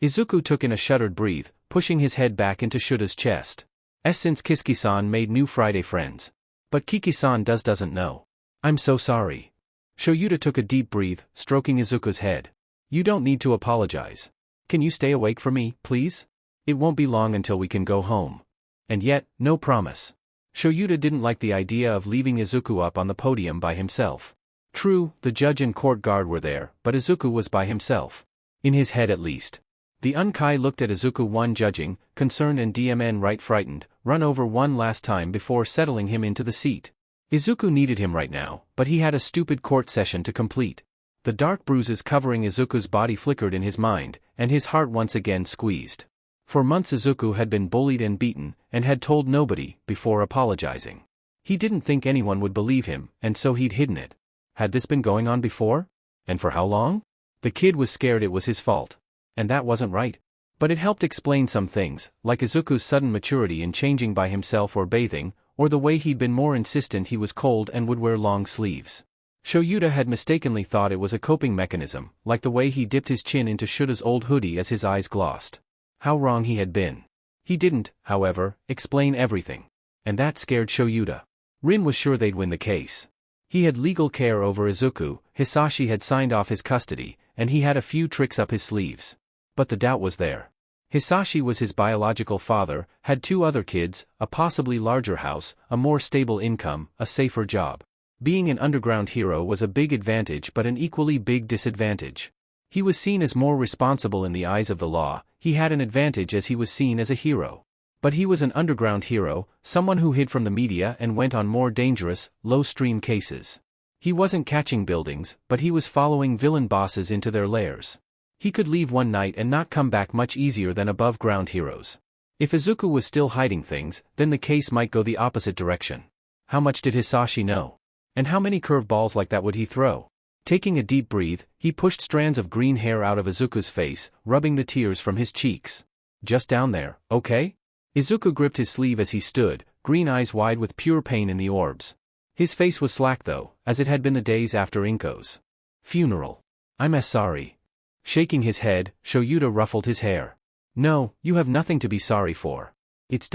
Izuku took in a shuddered breath, pushing his head back into Shouta's chest. Since Kisuke-san made new Friday friends. But Kiki-san doesn't know. I'm so sorry. Shouta took a deep breath, stroking Izuku's head. You don't need to apologize. Can you stay awake for me, please? It won't be long until we can go home. And yet, no promise. Shouta didn't like the idea of leaving Izuku up on the podium by himself. True, the judge and court guard were there, but Izuku was by himself. In his head at least. The Unkie looked at Izuku one judging, concerned and DMN right frightened, run over one last time before settling him into the seat. Izuku needed him right now, but he had a stupid court session to complete. The dark bruises covering Izuku's body flickered in his mind, and his heart once again squeezed. For months Izuku had been bullied and beaten, and had told nobody, before apologizing. He didn't think anyone would believe him, and so he'd hidden it. Had this been going on before? And for how long? The kid was scared it was his fault. And that wasn't right. But it helped explain some things, like Izuku's sudden maturity in changing by himself or bathing, or the way he'd been more insistent he was cold and would wear long sleeves. Shouta had mistakenly thought it was a coping mechanism, like the way he dipped his chin into Shouta's old hoodie as his eyes glossed. How wrong he had been. He didn't, however, explain everything. And that scared Shouta. Rin was sure they'd win the case. He had legal care over Izuku, Hisashi had signed off his custody, and he had a few tricks up his sleeves. But the doubt was there. Hisashi was his biological father, had 2 other kids, a possibly larger house, a more stable income, a safer job. Being an underground hero was a big advantage but an equally big disadvantage. He was seen as more responsible in the eyes of the law, he had an advantage as he was seen as a hero. But he was an underground hero, someone who hid from the media and went on more dangerous, low-stream cases. He wasn't catching buildings, but he was following villain bosses into their lairs. He could leave one night and not come back much easier than above-ground heroes. If Izuku was still hiding things, then the case might go the opposite direction. How much did Hisashi know? And how many curveballs like that would he throw? Taking a deep breath, he pushed strands of green hair out of Izuku's face, rubbing the tears from his cheeks. Just down there, okay? Izuku gripped his sleeve as he stood, green eyes wide with pure pain in the orbs. His face was slack though, as it had been the days after Inko's funeral. I'm as sorry. Shaking his head, Shouta ruffled his hair. No, you have nothing to be sorry for. It's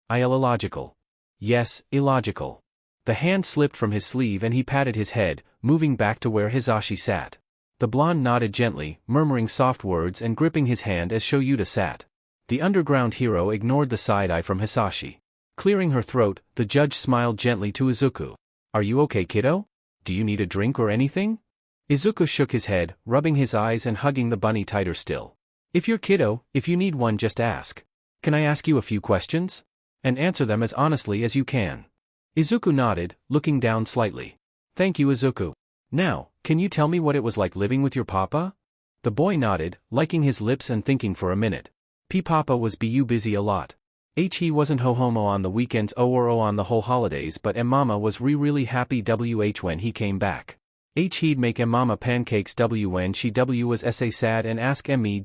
illogical. Yes, illogical. The hand slipped from his sleeve and he patted his head, moving back to where Hisashi sat. The blonde nodded gently, murmuring soft words and gripping his hand as Shouta sat. The underground hero ignored the side-eye from Hisashi. Clearing her throat, the judge smiled gently to Izuku. Are you okay, kiddo? Do you need a drink or anything? Izuku shook his head, rubbing his eyes and hugging the bunny tighter still. If you're kiddo, if you need one just ask. Can I ask you a few questions? And answer them as honestly as you can. Izuku nodded, looking down slightly. Thank you, Izuku. Now, can you tell me what it was like living with your papa? The boy nodded, liking his lips and thinking for a minute. Papa was busy a lot. He wasn't ho-homo on the weekends or on the whole holidays, but mama was really happy when he came back. He'd make mama pancakes when she was sad and ask me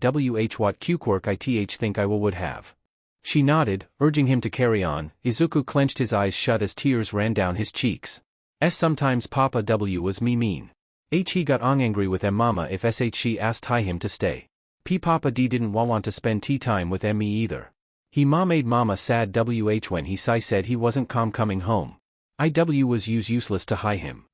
what quirk it think I would have. She nodded, urging him to carry on. Izuku clenched his eyes shut as tears ran down his cheeks. Sometimes Papa was mean. He got angry with mama if she asked him to stay. Papa didn't want to spend tea time with me either. He made mama sad when he said he wasn't coming home. Was useless to him.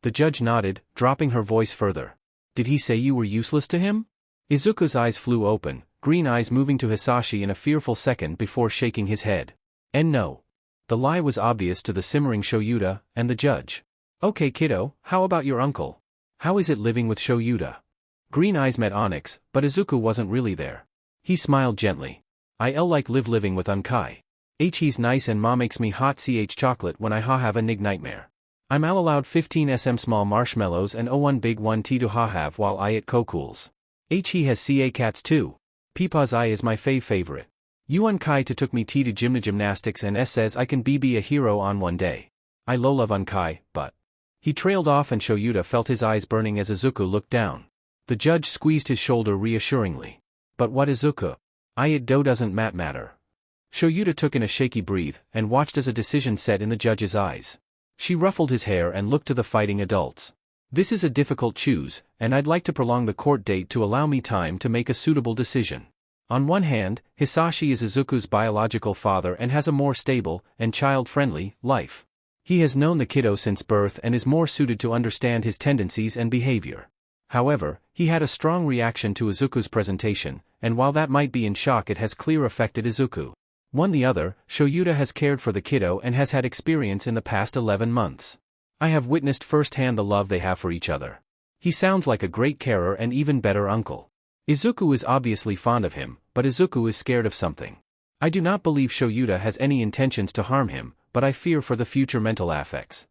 The judge nodded, dropping her voice further. Did he say you were useless to him? Izuku's eyes flew open, green eyes moving to Hisashi in a fearful second before shaking his head. And no. The lie was obvious to the simmering Shouta and the judge. Okay kiddo, how about your uncle? How is it living with Shouta? Green eyes met Onyx, but Izuku wasn't really there. He smiled gently. I'll like living with Unkie. He's nice and ma makes me hot chocolate when I have a nightmare. I'm allowed 15 small marshmallows and 1 big one tea to have while I eat cools. He has cats too. Papa's is my favorite. Unkie took me to gymnastics and says I can be a hero on one day. I love Unkie, but... He trailed off and Shouta felt his eyes burning as Izuku looked down. The judge squeezed his shoulder reassuringly. But what Izuku? It doesn't matter. Shouta took in a shaky breath and watched as a decision set in the judge's eyes. She ruffled his hair and looked to the fighting adults. This is a difficult choose, and I'd like to prolong the court date to allow me time to make a suitable decision. On one hand, Hisashi is Izuku's biological father and has a more stable and child-friendly life. He has known the kiddo since birth and is more suited to understand his tendencies and behavior. However, he had a strong reaction to Izuku's presentation, and while that might be in shock, it has clearly affected Izuku. On the other, Shouta has cared for the kiddo and has had experience in the past 11 months. I have witnessed firsthand the love they have for each other. He sounds like a great carer and even better uncle. Izuku is obviously fond of him, but Izuku is scared of something. I do not believe Shouta has any intentions to harm him, but I fear for the future mental affects.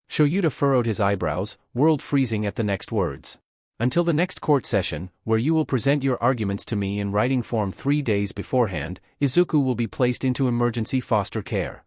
Shouta furrowed his eyebrows, world freezing at the next words. Until the next court session, where you will present your arguments to me in writing form 3 days beforehand, Izuku will be placed into emergency foster care.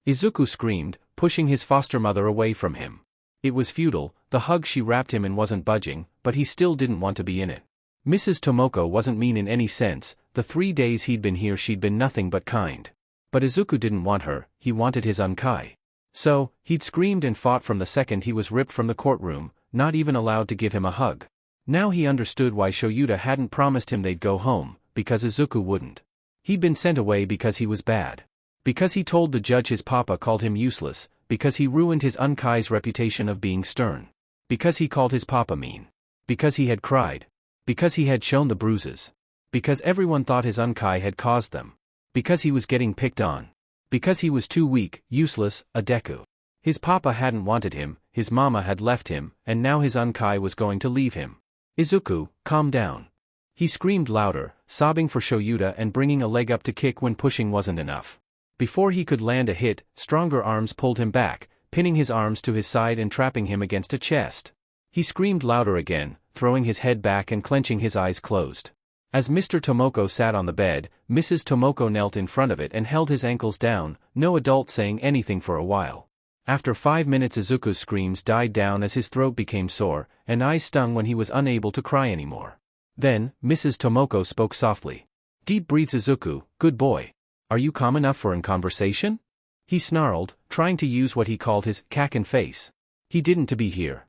Izuku screamed, pushing his foster mother away from him. It was futile, the hug she wrapped him in wasn't budging, but he still didn't want to be in it. Mrs. Tomoko wasn't mean in any sense, the 3 days he'd been here she'd been nothing but kind. But Izuku didn't want her, he wanted his Unkie. So, he'd screamed and fought from the second he was ripped from the courtroom, not even allowed to give him a hug. Now he understood why Shouta hadn't promised him they'd go home, because Izuku wouldn't. He'd been sent away because he was bad. Because he told the judge his papa called him useless, because he ruined his Unkie's reputation of being stern. Because he called his papa mean. Because he had cried. Because he had shown the bruises. Because everyone thought his Unkie had caused them. Because he was getting picked on. Because he was too weak, useless, a Deku. His papa hadn't wanted him, his mama had left him, and now his Unkie was going to leave him. Izuku, calm down. He screamed louder, sobbing for Shouta and bringing a leg up to kick when pushing wasn't enough. Before he could land a hit, stronger arms pulled him back, pinning his arms to his side and trapping him against a chest. He screamed louder again, throwing his head back and clenching his eyes closed. As Mr. Tomoko sat on the bed, Mrs. Tomoko knelt in front of it and held his ankles down, no adult saying anything for a while. After 5 minutes Izuku's screams died down as his throat became sore, and eyes stung when he was unable to cry anymore. Then, Mrs. Tomoko spoke softly. Deep breaths Izuku, good boy. Are you calm enough for in conversation? He snarled, trying to use what he called his kaken face. He didn't to be here.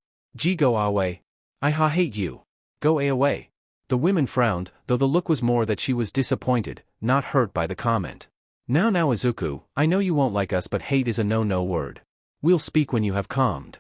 Go away. I hate you. Go away. The women frowned, though the look was more that she was disappointed, not hurt by the comment. Now Izuku, I know you won't like us but hate is a no word. We'll speak when you have calmed.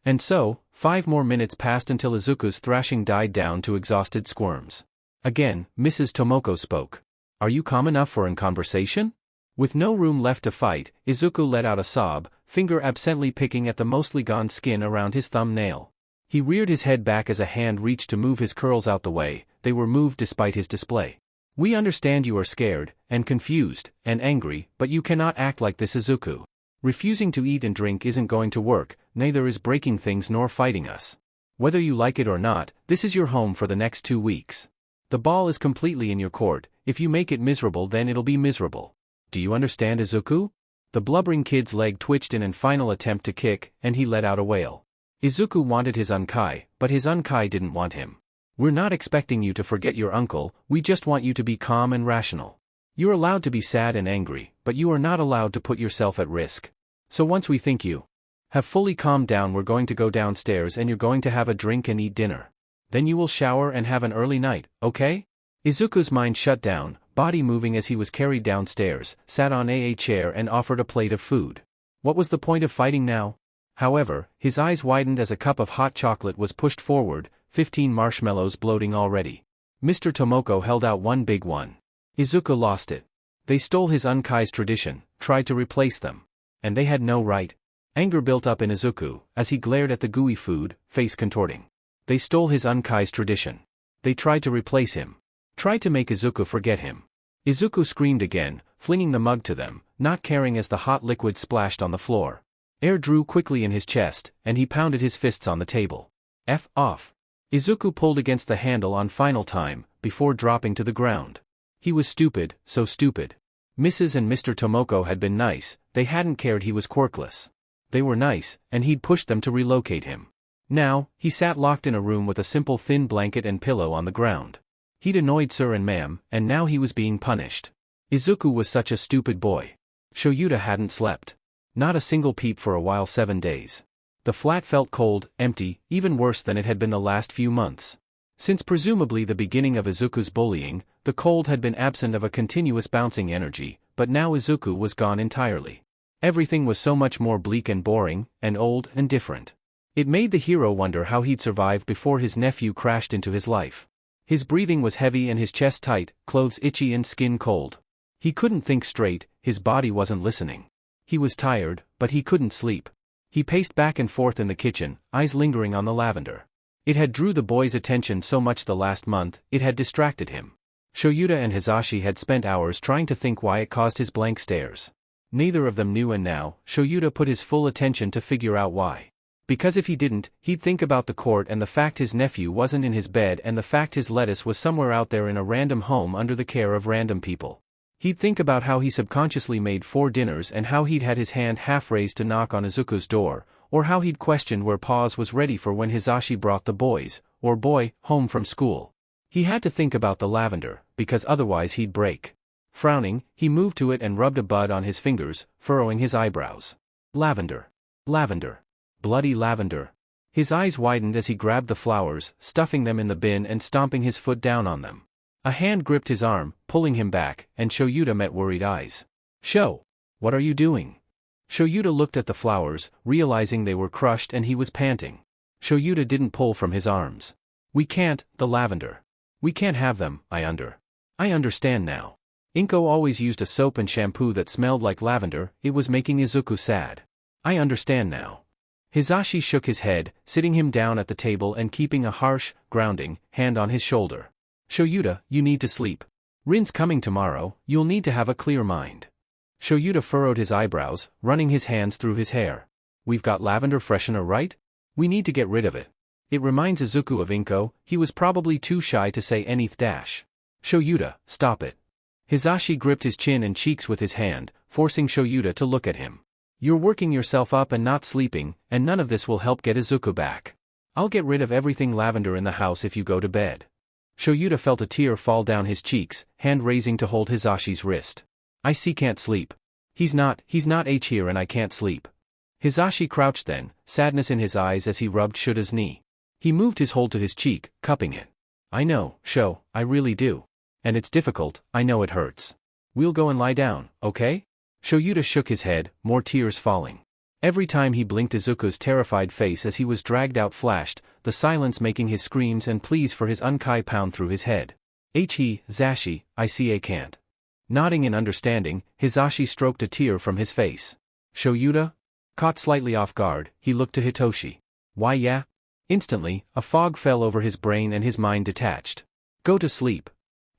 And so, 5 more minutes passed until Izuku's thrashing died down to exhausted squirms. Again, Mrs. Tomoko spoke. Are you calm enough for in conversation? With no room left to fight, Izuku let out a sob, finger absently picking at the mostly gone skin around his thumbnail. He reared his head back as a hand reached to move his curls out the way, they were moved despite his display. We understand you are scared, and confused, and angry, but you cannot act like this, Izuku. Refusing to eat and drink isn't going to work, neither is breaking things nor fighting us. Whether you like it or not, this is your home for the next 2 weeks. The ball is completely in your court. If you make it miserable, then it'll be miserable. Do you understand, Izuku? The blubbering kid's leg twitched in an final attempt to kick, and he let out a wail. Izuku wanted his Unkie, but his Unkie didn't want him. We're not expecting you to forget your uncle, we just want you to be calm and rational. You're allowed to be sad and angry, but you are not allowed to put yourself at risk. So once we think you have fully calmed down, we're going to go downstairs and you're going to have a drink and eat dinner. Then you will shower and have an early night, okay? Izuku's mind shut down, body moving as he was carried downstairs, sat on a chair and offered a plate of food. What was the point of fighting now? However, his eyes widened as a cup of hot chocolate was pushed forward, 15 marshmallows bloating already. Mr. Tomoko held out one big one. Izuku lost it. They stole his Unkie's tradition, tried to replace them. And they had no right. Anger built up in Izuku, as he glared at the gooey food, face contorting. They stole his Unkie's tradition. They tried to replace him. Tried to make Izuku forget him. Izuku screamed again, flinging the mug to them, not caring as the hot liquid splashed on the floor. Air drew quickly in his chest, and he pounded his fists on the table. F off. Izuku pulled against the handle on final time, before dropping to the ground. He was stupid, so stupid. Mrs. and Mr. Tomoko had been nice, they hadn't cared he was quirkless. They were nice, and he'd pushed them to relocate him. Now, he sat locked in a room with a simple thin blanket and pillow on the ground. He'd annoyed Sir and Ma'am, and now he was being punished. Izuku was such a stupid boy. Shouta hadn't slept. Not a single peep for a while, 7 days. The flat felt cold, empty, even worse than it had been the last few months. Since presumably the beginning of Izuku's bullying, the cold had been absent of a continuous bouncing energy, but now Izuku was gone entirely. Everything was so much more bleak and boring, and old and different. It made the hero wonder how he'd survive before his nephew crashed into his life. His breathing was heavy and his chest tight, clothes itchy and skin cold. He couldn't think straight, his body wasn't listening. He was tired, but he couldn't sleep. He paced back and forth in the kitchen, eyes lingering on the lavender. It had drew the boy's attention so much the last month, it had distracted him. Shouta and Hisashi had spent hours trying to think why it caused his blank stares. Neither of them knew, and now, Shouta put his full attention to figure out why. Because if he didn't, he'd think about the court and the fact his nephew wasn't in his bed and the fact his lettuce was somewhere out there in a random home under the care of random people. He'd think about how he subconsciously made 4 dinners and how he'd had his hand half raised to knock on Izuku's door, or how he'd questioned where Paws was ready for when Hisashi brought the boys, or boy, home from school. He had to think about the lavender, because otherwise he'd break. Frowning, he moved to it and rubbed a bud on his fingers, furrowing his eyebrows. Lavender. Lavender. Bloody lavender. His eyes widened as he grabbed the flowers, stuffing them in the bin and stomping his foot down on them. A hand gripped his arm, pulling him back, and Shouta met worried eyes. What are you doing? Shouta looked at the flowers, realizing they were crushed and he was panting. Shouta didn't pull from his arms. We can't, the lavender. We can't have them, I understand now. Inko always used a soap and shampoo that smelled like lavender, it was making Izuku sad. I understand now. Hisashi shook his head, sitting him down at the table and keeping a harsh, grounding hand on his shoulder. Shouta, you need to sleep. Rin's coming tomorrow, you'll need to have a clear mind. Shouta furrowed his eyebrows, running his hands through his hair. We've got lavender freshener, right? We need to get rid of it. It reminds Izuku of Inko, he was probably too shy to say anything. Shouta, stop it. Hisashi gripped his chin and cheeks with his hand, forcing Shouta to look at him. You're working yourself up and not sleeping, and none of this will help get Izuku back. I'll get rid of everything lavender in the house if you go to bed. Shouta felt a tear fall down his cheeks, hand raising to hold Hisashi's wrist. I can't sleep. He's not here and I can't sleep. Hisashi crouched then, sadness in his eyes as he rubbed Shouta's knee. He moved his hold to his cheek, cupping it. I know, I really do. And it's difficult, I know it hurts. We'll go and lie down, okay? Shouta shook his head, more tears falling. Every time he blinked, Izuku's terrified face as he was dragged out flashed, the silence making his screams and pleas for his Unkie pound through his head. Zashi, I can't. Nodding in understanding, Hisashi stroked a tear from his face. Shouta? Caught slightly off guard, he looked to Hitoshi. Why yeah? Instantly, a fog fell over his brain and his mind detached. Go to sleep.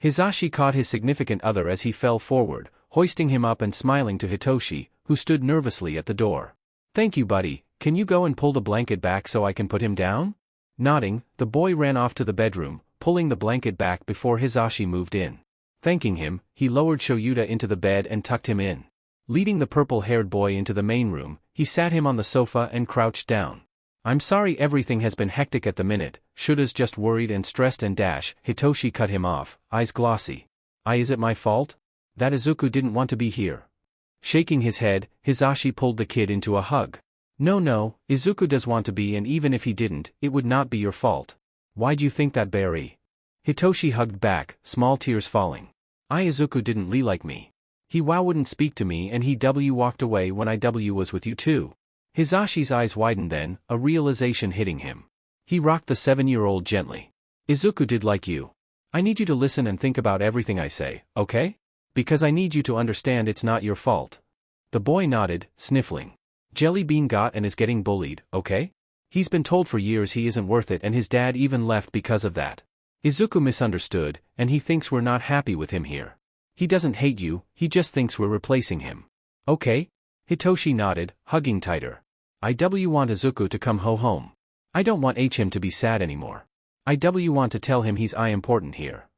Hisashi caught his significant other as he fell forward, hoisting him up and smiling to Hitoshi, who stood nervously at the door. "Thank you, buddy. Can you go and pull the blanket back so I can put him down?" Nodding, the boy ran off to the bedroom, pulling the blanket back before Hisashi moved in. Thanking him, he lowered Shouta into the bed and tucked him in. Leading the purple-haired boy into the main room, he sat him on the sofa and crouched down. "I'm sorry everything has been hectic at the minute, Shouta's just worried and stressed and dash." Hitoshi cut him off, eyes glossy. Is it my fault? That Izuku didn't want to be here." Shaking his head, Hisashi pulled the kid into a hug. No, Izuku does want to be, and even if he didn't, it would not be your fault. Why do you think that, Barry?" Hitoshi hugged back, small tears falling. Izuku didn't like me. He wouldn't speak to me and he walked away when I was with you too." Hisashi's eyes widened then, a realization hitting him. He rocked the 7-year-old gently. "Izuku did like you. I need you to listen and think about everything I say, okay? Because I need you to understand it's not your fault." The boy nodded, sniffling. "Jelly Bean got and is getting bullied, okay? He's been told for years he isn't worth it and his dad even left because of that. Izuku misunderstood, and he thinks we're not happy with him here. He doesn't hate you, he just thinks we're replacing him. Okay?" Hitoshi nodded, hugging tighter. "I want Izuku to come home. I don't want him to be sad anymore. I want to tell him he's important here."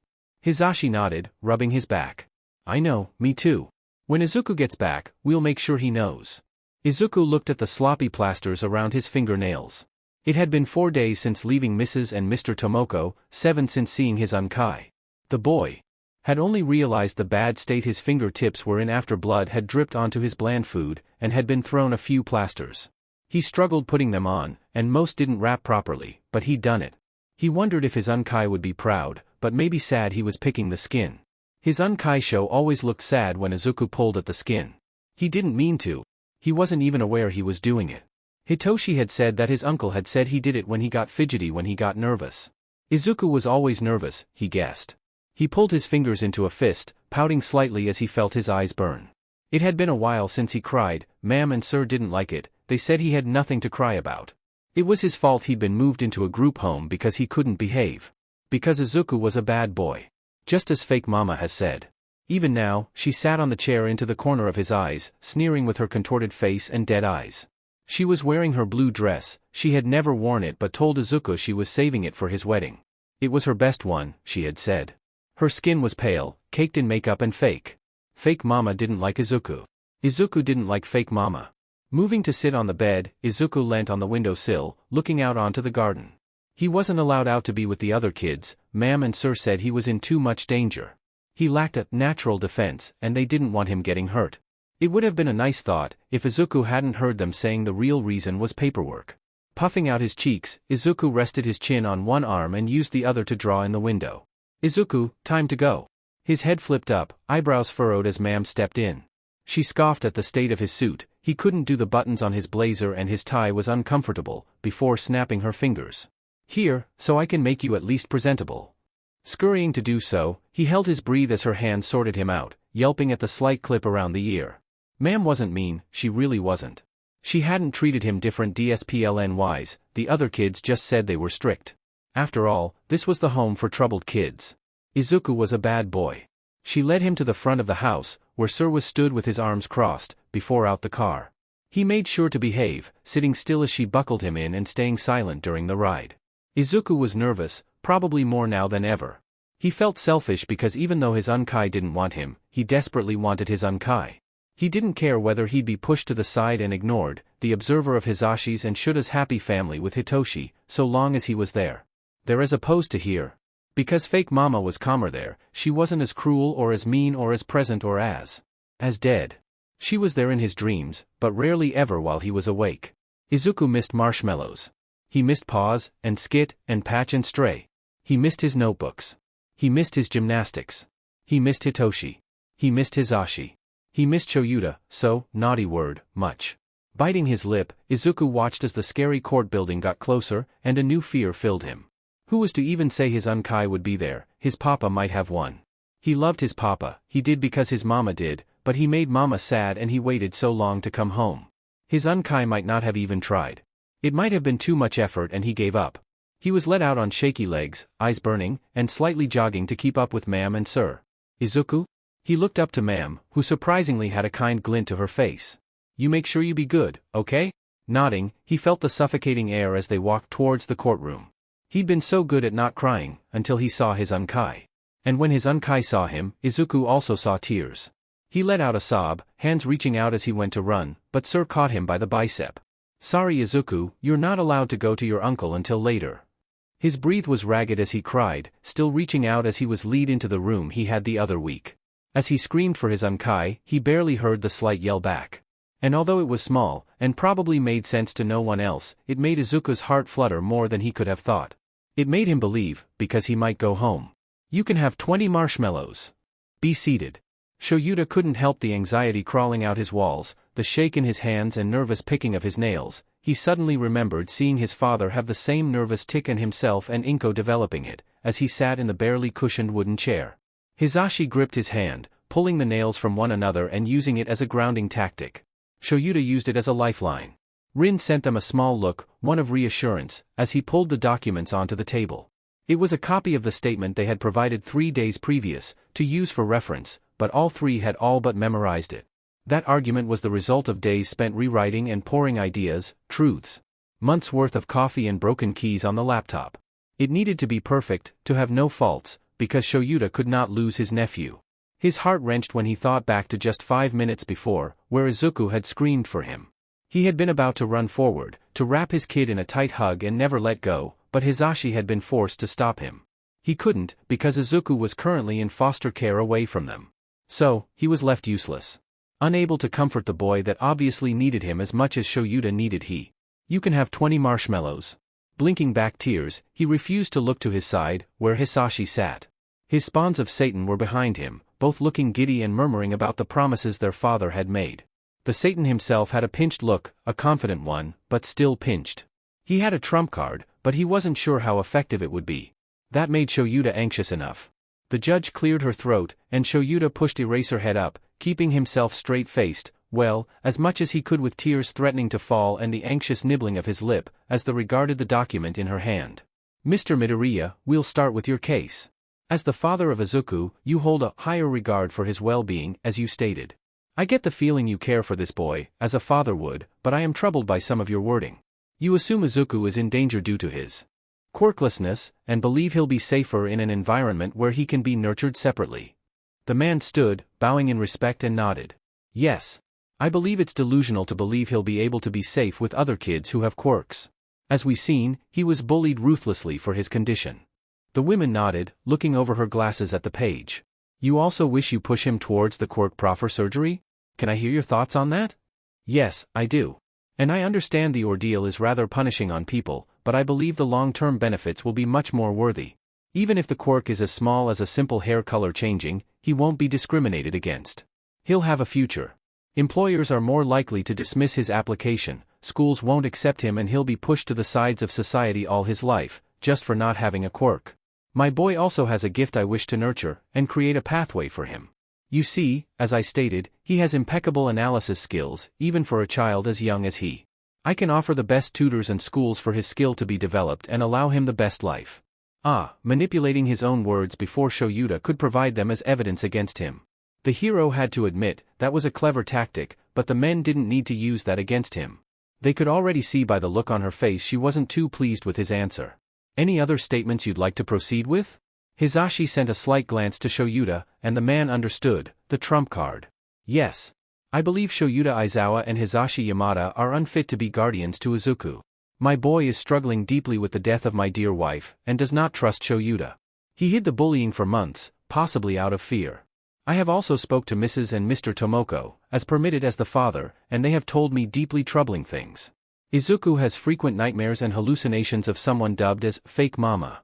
Hisashi nodded, rubbing his back. "I know, me too. When Izuku gets back, we'll make sure he knows." Izuku looked at the sloppy plasters around his fingernails. It had been 4 days since leaving Mrs. and Mr. Tomoko, 7 since seeing his Unkie. The boy had only realized the bad state his fingertips were in after blood had dripped onto his bland food, and had been thrown a few plasters. He struggled putting them on, and most didn't wrap properly, but he'd done it. He wondered if his Unkie would be proud, but maybe sad he was picking the skin. His Unkie show always looked sad when Izuku pulled at the skin. He didn't mean to. He wasn't even aware he was doing it. Hitoshi had said that his uncle had said he did it when he got fidgety when he got nervous. Izuku was always nervous, he guessed. He pulled his fingers into a fist, pouting slightly as he felt his eyes burn. It had been a while since he cried. Ma'am and Sir didn't like it, they said he had nothing to cry about. It was his fault he'd been moved into a group home because he couldn't behave. Because Izuku was a bad boy. Just as fake mama has said. Even now, she sat on the chair into the corner of his eyes, sneering with her contorted face and dead eyes. She was wearing her blue dress, she had never worn it but told Izuku she was saving it for his wedding. It was her best one, she had said. Her skin was pale, caked in makeup and fake. Fake mama didn't like Izuku. Izuku didn't like fake mama. Moving to sit on the bed, Izuku leant on the windowsill, looking out onto the garden. He wasn't allowed out to be with the other kids. Ma'am and Sir said he was in too much danger. He lacked a natural defense, and they didn't want him getting hurt. It would have been a nice thought, if Izuku hadn't heard them saying the real reason was paperwork. Puffing out his cheeks, Izuku rested his chin on one arm and used the other to draw in the window. "Izuku, time to go." His head flipped up, eyebrows furrowed as Ma'am stepped in. She scoffed at the state of his suit. He couldn't do the buttons on his blazer and his tie was uncomfortable, before snapping her fingers. "Here, so I can make you at least presentable." Scurrying to do so, he held his breath as her hand sorted him out, yelping at the slight clip around the ear. Ma'am wasn't mean, she really wasn't. She hadn't treated him different DSPLN-wise, the other kids just said they were strict. After all, this was the home for troubled kids. Izuku was a bad boy. She led him to the front of the house, where Sir was stood with his arms crossed, before out the car. He made sure to behave, sitting still as she buckled him in and staying silent during the ride. Izuku was nervous, probably more now than ever. He felt selfish because even though his Unkie didn't want him, he desperately wanted his Unkie. He didn't care whether he'd be pushed to the side and ignored, the observer of Hisashi's and Shouta's happy family with Hitoshi, so long as he was there. There as opposed to here. Because fake mama was calmer there, she wasn't as cruel or as mean or as present or as dead. She was there in his dreams, but rarely ever while he was awake. Izuku missed marshmallows. He missed Pause, and Skit, and Patch and Stray. He missed his notebooks. He missed his gymnastics. He missed Hitoshi. He missed Hisashi. He missed Shouta, so, naughty word, much. Biting his lip, Izuku watched as the scary court building got closer, and a new fear filled him. Who was to even say his Unkie would be there? His papa might have won. He loved his papa, he did because his mama did, but he made mama sad and he waited so long to come home. His Unkie might not have even tried. It might have been too much effort and he gave up. He was let out on shaky legs, eyes burning, and slightly jogging to keep up with Ma'am and Sir. Izuku? He looked up to Ma'am, who surprisingly had a kind glint to her face. You make sure you be good, okay? Nodding, he felt the suffocating air as they walked towards the courtroom. He'd been so good at not crying, until he saw his Unkie. And when his Unkie saw him, Izuku also saw tears. He let out a sob, hands reaching out as he went to run, but Sir caught him by the bicep. Sorry Izuku, you're not allowed to go to your uncle until later. His breath was ragged as he cried, still reaching out as he was led into the room he had the other week. As he screamed for his Unkie, he barely heard the slight yell back. And although it was small, and probably made sense to no one else, it made Izuku's heart flutter more than he could have thought. It made him believe, because he might go home. You can have 20 marshmallows. Be seated. Shouta couldn't help the anxiety crawling out his walls, the shake in his hands and nervous picking of his nails. He suddenly remembered seeing his father have the same nervous tic and himself and Inko developing it, as he sat in the barely cushioned wooden chair. Hisashi gripped his hand, pulling the nails from one another and using it as a grounding tactic. Shouta used it as a lifeline. Rin sent them a small look, one of reassurance, as he pulled the documents onto the table. It was a copy of the statement they had provided 3 days previous, to use for reference, but all three had all but memorized it. That argument was the result of days spent rewriting and pouring ideas, truths. Months' worth of coffee and broken keys on the laptop. It needed to be perfect, to have no faults, because Shouta could not lose his nephew. His heart wrenched when he thought back to just 5 minutes before, where Izuku had screamed for him. He had been about to run forward, to wrap his kid in a tight hug and never let go, but Hisashi had been forced to stop him. He couldn't, because Izuku was currently in foster care away from them. So, he was left useless. Unable to comfort the boy that obviously needed him as much as Shouta needed he. You can have 20 marshmallows. Blinking back tears, he refused to look to his side, where Hisashi sat. His spawns of Satan were behind him, both looking giddy and murmuring about the promises their father had made. The Satan himself had a pinched look, a confident one, but still pinched. He had a trump card, but he wasn't sure how effective it would be. That made Shouta anxious enough. The judge cleared her throat, and Shouta pushed Eraserhead up, keeping himself straight-faced, well, as much as he could with tears threatening to fall and the anxious nibbling of his lip, as they regarded the document in her hand. Mr. Midoriya, we'll start with your case. As the father of Izuku, you hold a higher regard for his well-being, as you stated. I get the feeling you care for this boy, as a father would, but I am troubled by some of your wording. You assume Izuku is in danger due to his quirklessness, and believe he'll be safer in an environment where he can be nurtured separately. The man stood, bowing in respect and nodded. Yes. I believe it's delusional to believe he'll be able to be safe with other kids who have quirks. As we've seen, he was bullied ruthlessly for his condition. The woman nodded, looking over her glasses at the page. You also wish you push him towards the quirk proffer surgery? Can I hear your thoughts on that? Yes, I do. And I understand the ordeal is rather punishing on people, but I believe the long-term benefits will be much more worthy. Even if the quirk is as small as a simple hair color changing, he won't be discriminated against. He'll have a future. Employers are more likely to dismiss his application, schools won't accept him and he'll be pushed to the sides of society all his life, just for not having a quirk. My boy also has a gift I wish to nurture, and create a pathway for him. You see, as I stated, he has impeccable analysis skills, even for a child as young as he. I can offer the best tutors and schools for his skill to be developed and allow him the best life. Manipulating his own words before Shouta could provide them as evidence against him. The hero had to admit, that was a clever tactic, but the men didn't need to use that against him. They could already see by the look on her face she wasn't too pleased with his answer. Any other statements you'd like to proceed with? Hisashi sent a slight glance to Shouta, and the man understood, the trump card. Yes. I believe Shouta Aizawa and Hisashi Yamada are unfit to be guardians to Izuku. My boy is struggling deeply with the death of my dear wife, and does not trust Shouta. He hid the bullying for months, possibly out of fear. I have also spoke to Mrs. and Mr. Tomoko, as permitted as the father, and they have told me deeply troubling things. Izuku has frequent nightmares and hallucinations of someone dubbed as fake mama.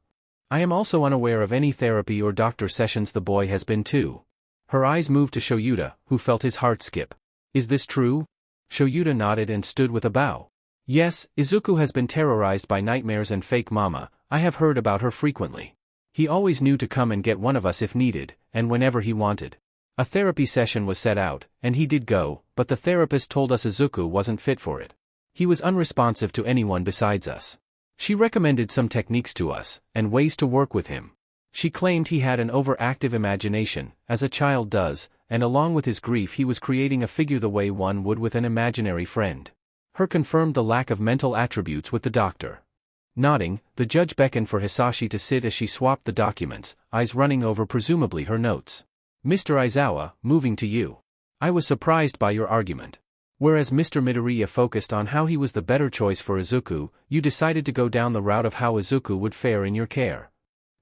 I am also unaware of any therapy or doctor sessions the boy has been to. Her eyes moved to Shouta, who felt his heart skip. Is this true? Shouta nodded and stood with a bow. Yes, Izuku has been terrorized by nightmares and fake mama. I have heard about her frequently. He always knew to come and get one of us if needed, and whenever he wanted. A therapy session was set out, and he did go, but the therapist told us Izuku wasn't fit for it. He was unresponsive to anyone besides us. She recommended some techniques to us, and ways to work with him. She claimed he had an overactive imagination, as a child does, and along with his grief he was creating a figure the way one would with an imaginary friend. Her confirmed the lack of mental attributes with the doctor. Nodding, the judge beckoned for Hisashi to sit as she swapped the documents, eyes running over presumably her notes. Mr. Aizawa, moving to you. I was surprised by your argument. Whereas Mr. Midoriya focused on how he was the better choice for Izuku, you decided to go down the route of how Izuku would fare in your care.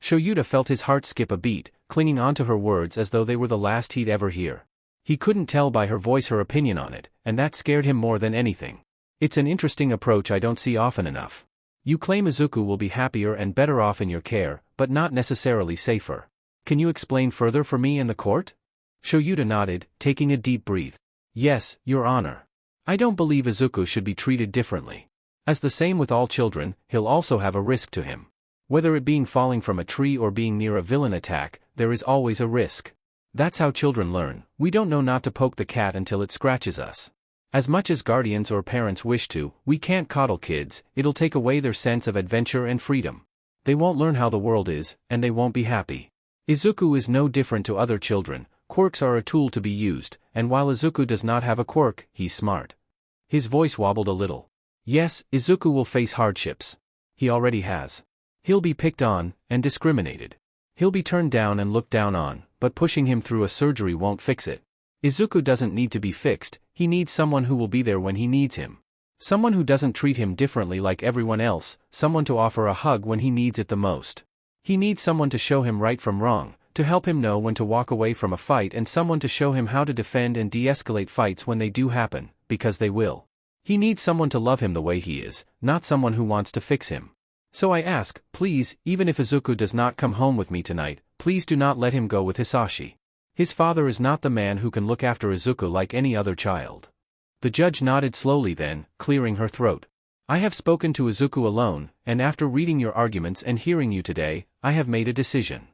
Shouta felt his heart skip a beat, clinging onto her words as though they were the last he'd ever hear. He couldn't tell by her voice her opinion on it, and that scared him more than anything. It's an interesting approach I don't see often enough. You claim Izuku will be happier and better off in your care, but not necessarily safer. Can you explain further for me and the court? Shouta nodded, taking a deep breath. Yes, Your Honor. I don't believe Izuku should be treated differently. As the same with all children, he'll also have a risk to him. Whether it being falling from a tree or being near a villain attack, there is always a risk. That's how children learn. We don't know not to poke the cat until it scratches us. As much as guardians or parents wish to, we can't coddle kids, it'll take away their sense of adventure and freedom. They won't learn how the world is, and they won't be happy. Izuku is no different to other children. Quirks are a tool to be used, and while Izuku does not have a quirk, he's smart. His voice wobbled a little. Yes, Izuku will face hardships. He already has. He'll be picked on, and discriminated. He'll be turned down and looked down on, but pushing him through a surgery won't fix it. Izuku doesn't need to be fixed, he needs someone who will be there when he needs him. Someone who doesn't treat him differently like everyone else, someone to offer a hug when he needs it the most. He needs someone to show him right from wrong, to help him know when to walk away from a fight, and someone to show him how to defend and de-escalate fights when they do happen, because they will. He needs someone to love him the way he is, not someone who wants to fix him. So I ask, please, even if Izuku does not come home with me tonight, please do not let him go with Hisashi. His father is not the man who can look after Izuku like any other child. The judge nodded slowly then, clearing her throat. I have spoken to Izuku alone, and after reading your arguments and hearing you today, I have made a decision.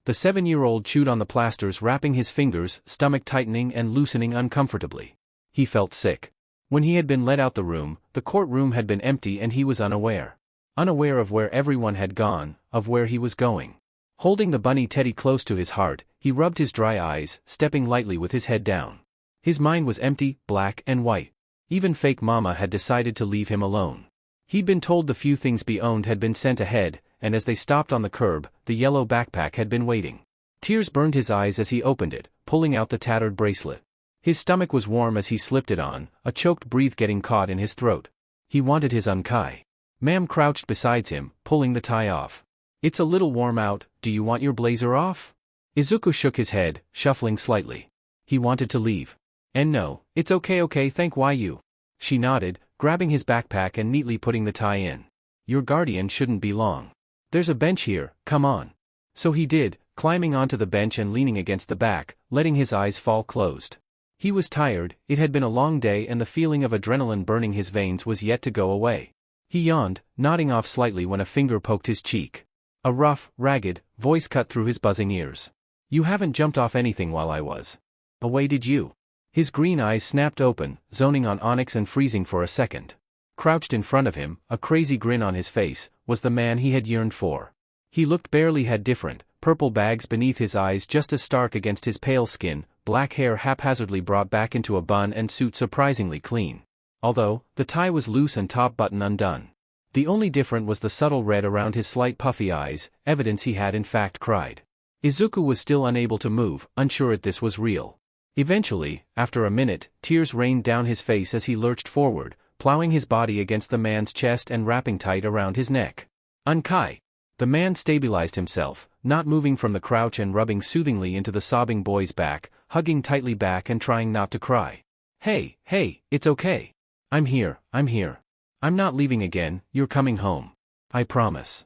The 7-year-old chewed on the plasters, wrapping his fingers, stomach tightening and loosening uncomfortably. He felt sick. When he had been led out the room, the courtroom had been empty and he was unaware. Unaware of where everyone had gone, of where he was going. Holding the bunny teddy close to his heart, he rubbed his dry eyes, stepping lightly with his head down. His mind was empty, black and white. Even fake mama had decided to leave him alone. He'd been told the few things be owned had been sent ahead, and as they stopped on the curb, the yellow backpack had been waiting. Tears burned his eyes as he opened it, pulling out the tattered bracelet. His stomach was warm as he slipped it on, a choked breath getting caught in his throat. He wanted his Unkie. Ma'am crouched beside him, pulling the tie off. It's a little warm out, do you want your blazer off? Izuku shook his head, shuffling slightly. He wanted to leave. And no, it's okay thank you. She nodded, grabbing his backpack and neatly putting the tie in. Your guardian shouldn't be long. There's a bench here, come on. So he did, climbing onto the bench and leaning against the back, letting his eyes fall closed. He was tired, it had been a long day and the feeling of adrenaline burning his veins was yet to go away. He yawned, nodding off slightly when a finger poked his cheek. A rough, ragged voice cut through his buzzing ears. You haven't jumped off anything while I was away, did you? His green eyes snapped open, zoning on Onyx and freezing for a second. Crouched in front of him, a crazy grin on his face, was the man he had yearned for. He looked barely had different, purple bags beneath his eyes just as stark against his pale skin, black hair haphazardly brought back into a bun and suit surprisingly clean. Although, the tie was loose and top button undone. The only different was the subtle red around his slight puffy eyes, evidence he had in fact cried. Izuku was still unable to move, unsure if this was real. Eventually, after a minute, tears rained down his face as he lurched forward, plowing his body against the man's chest and wrapping tight around his neck. Unkie. The man stabilized himself, not moving from the crouch and rubbing soothingly into the sobbing boy's back, hugging tightly back and trying not to cry. Hey, it's okay. I'm here. I'm not leaving again, you're coming home. I promise.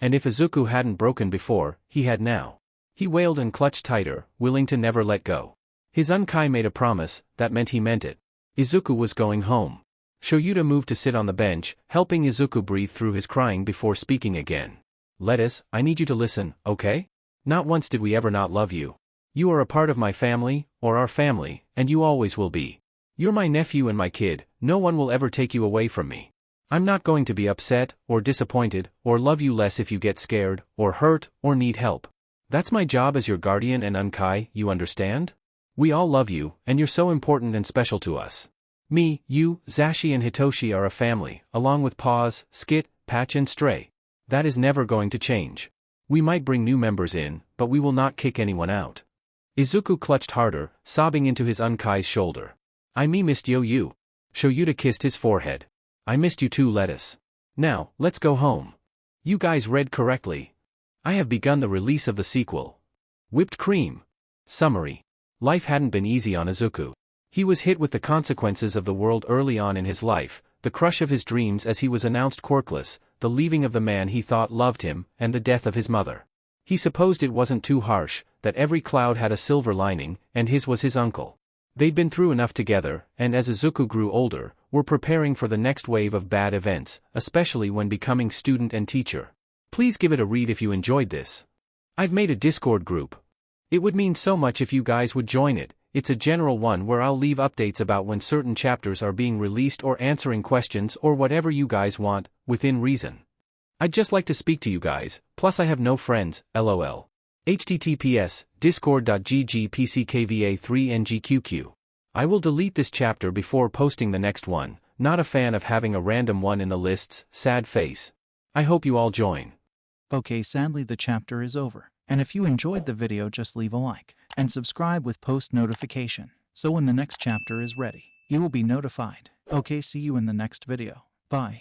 And if Izuku hadn't broken before, he had now. He wailed and clutched tighter, willing to never let go. His Unkie made a promise, that meant he meant it. Izuku was going home. Shouta moved to sit on the bench, helping Izuku breathe through his crying before speaking again. Lettuce, I need you to listen, okay? Not once did we ever not love you. You are a part of my family, or our family, and you always will be. You're my nephew and my kid, no one will ever take you away from me. I'm not going to be upset, or disappointed, or love you less if you get scared, or hurt, or need help. That's my job as your guardian and Unkie, you understand? We all love you, and you're so important and special to us. Me, you, Zashi and Hitoshi are a family, along with Paws, Skit, Patch and Stray. That is never going to change. We might bring new members in, but we will not kick anyone out. Izuku clutched harder, sobbing into his Unkie's shoulder. I missed you. Shouta kissed his forehead. I missed you too, Lettuce. Now, let's go home. You guys read correctly. I have begun the release of the sequel. Whipped cream. Summary. Life hadn't been easy on Izuku. He was hit with the consequences of the world early on in his life, the crush of his dreams as he was announced quirkless, the leaving of the man he thought loved him, and the death of his mother. He supposed it wasn't too harsh, that every cloud had a silver lining, and his was his uncle. They'd been through enough together, and as Izuku grew older, were preparing for the next wave of bad events, especially when becoming student and teacher. Please give it a read if you enjoyed this. I've made a Discord group. It would mean so much if you guys would join it. It's a general one where I'll leave updates about when certain chapters are being released or answering questions or whatever you guys want, within reason. I'd just like to speak to you guys, plus I have no friends, lol. https discord.gg pckva3ngqq. I will delete this chapter before posting the next one, not a fan of having a random one in the lists, sad face. I hope you all join. Okay, sadly the chapter is over, and if you enjoyed the video just leave a like, and subscribe with post notification, so when the next chapter is ready, you will be notified. Okay, see you in the next video. Bye.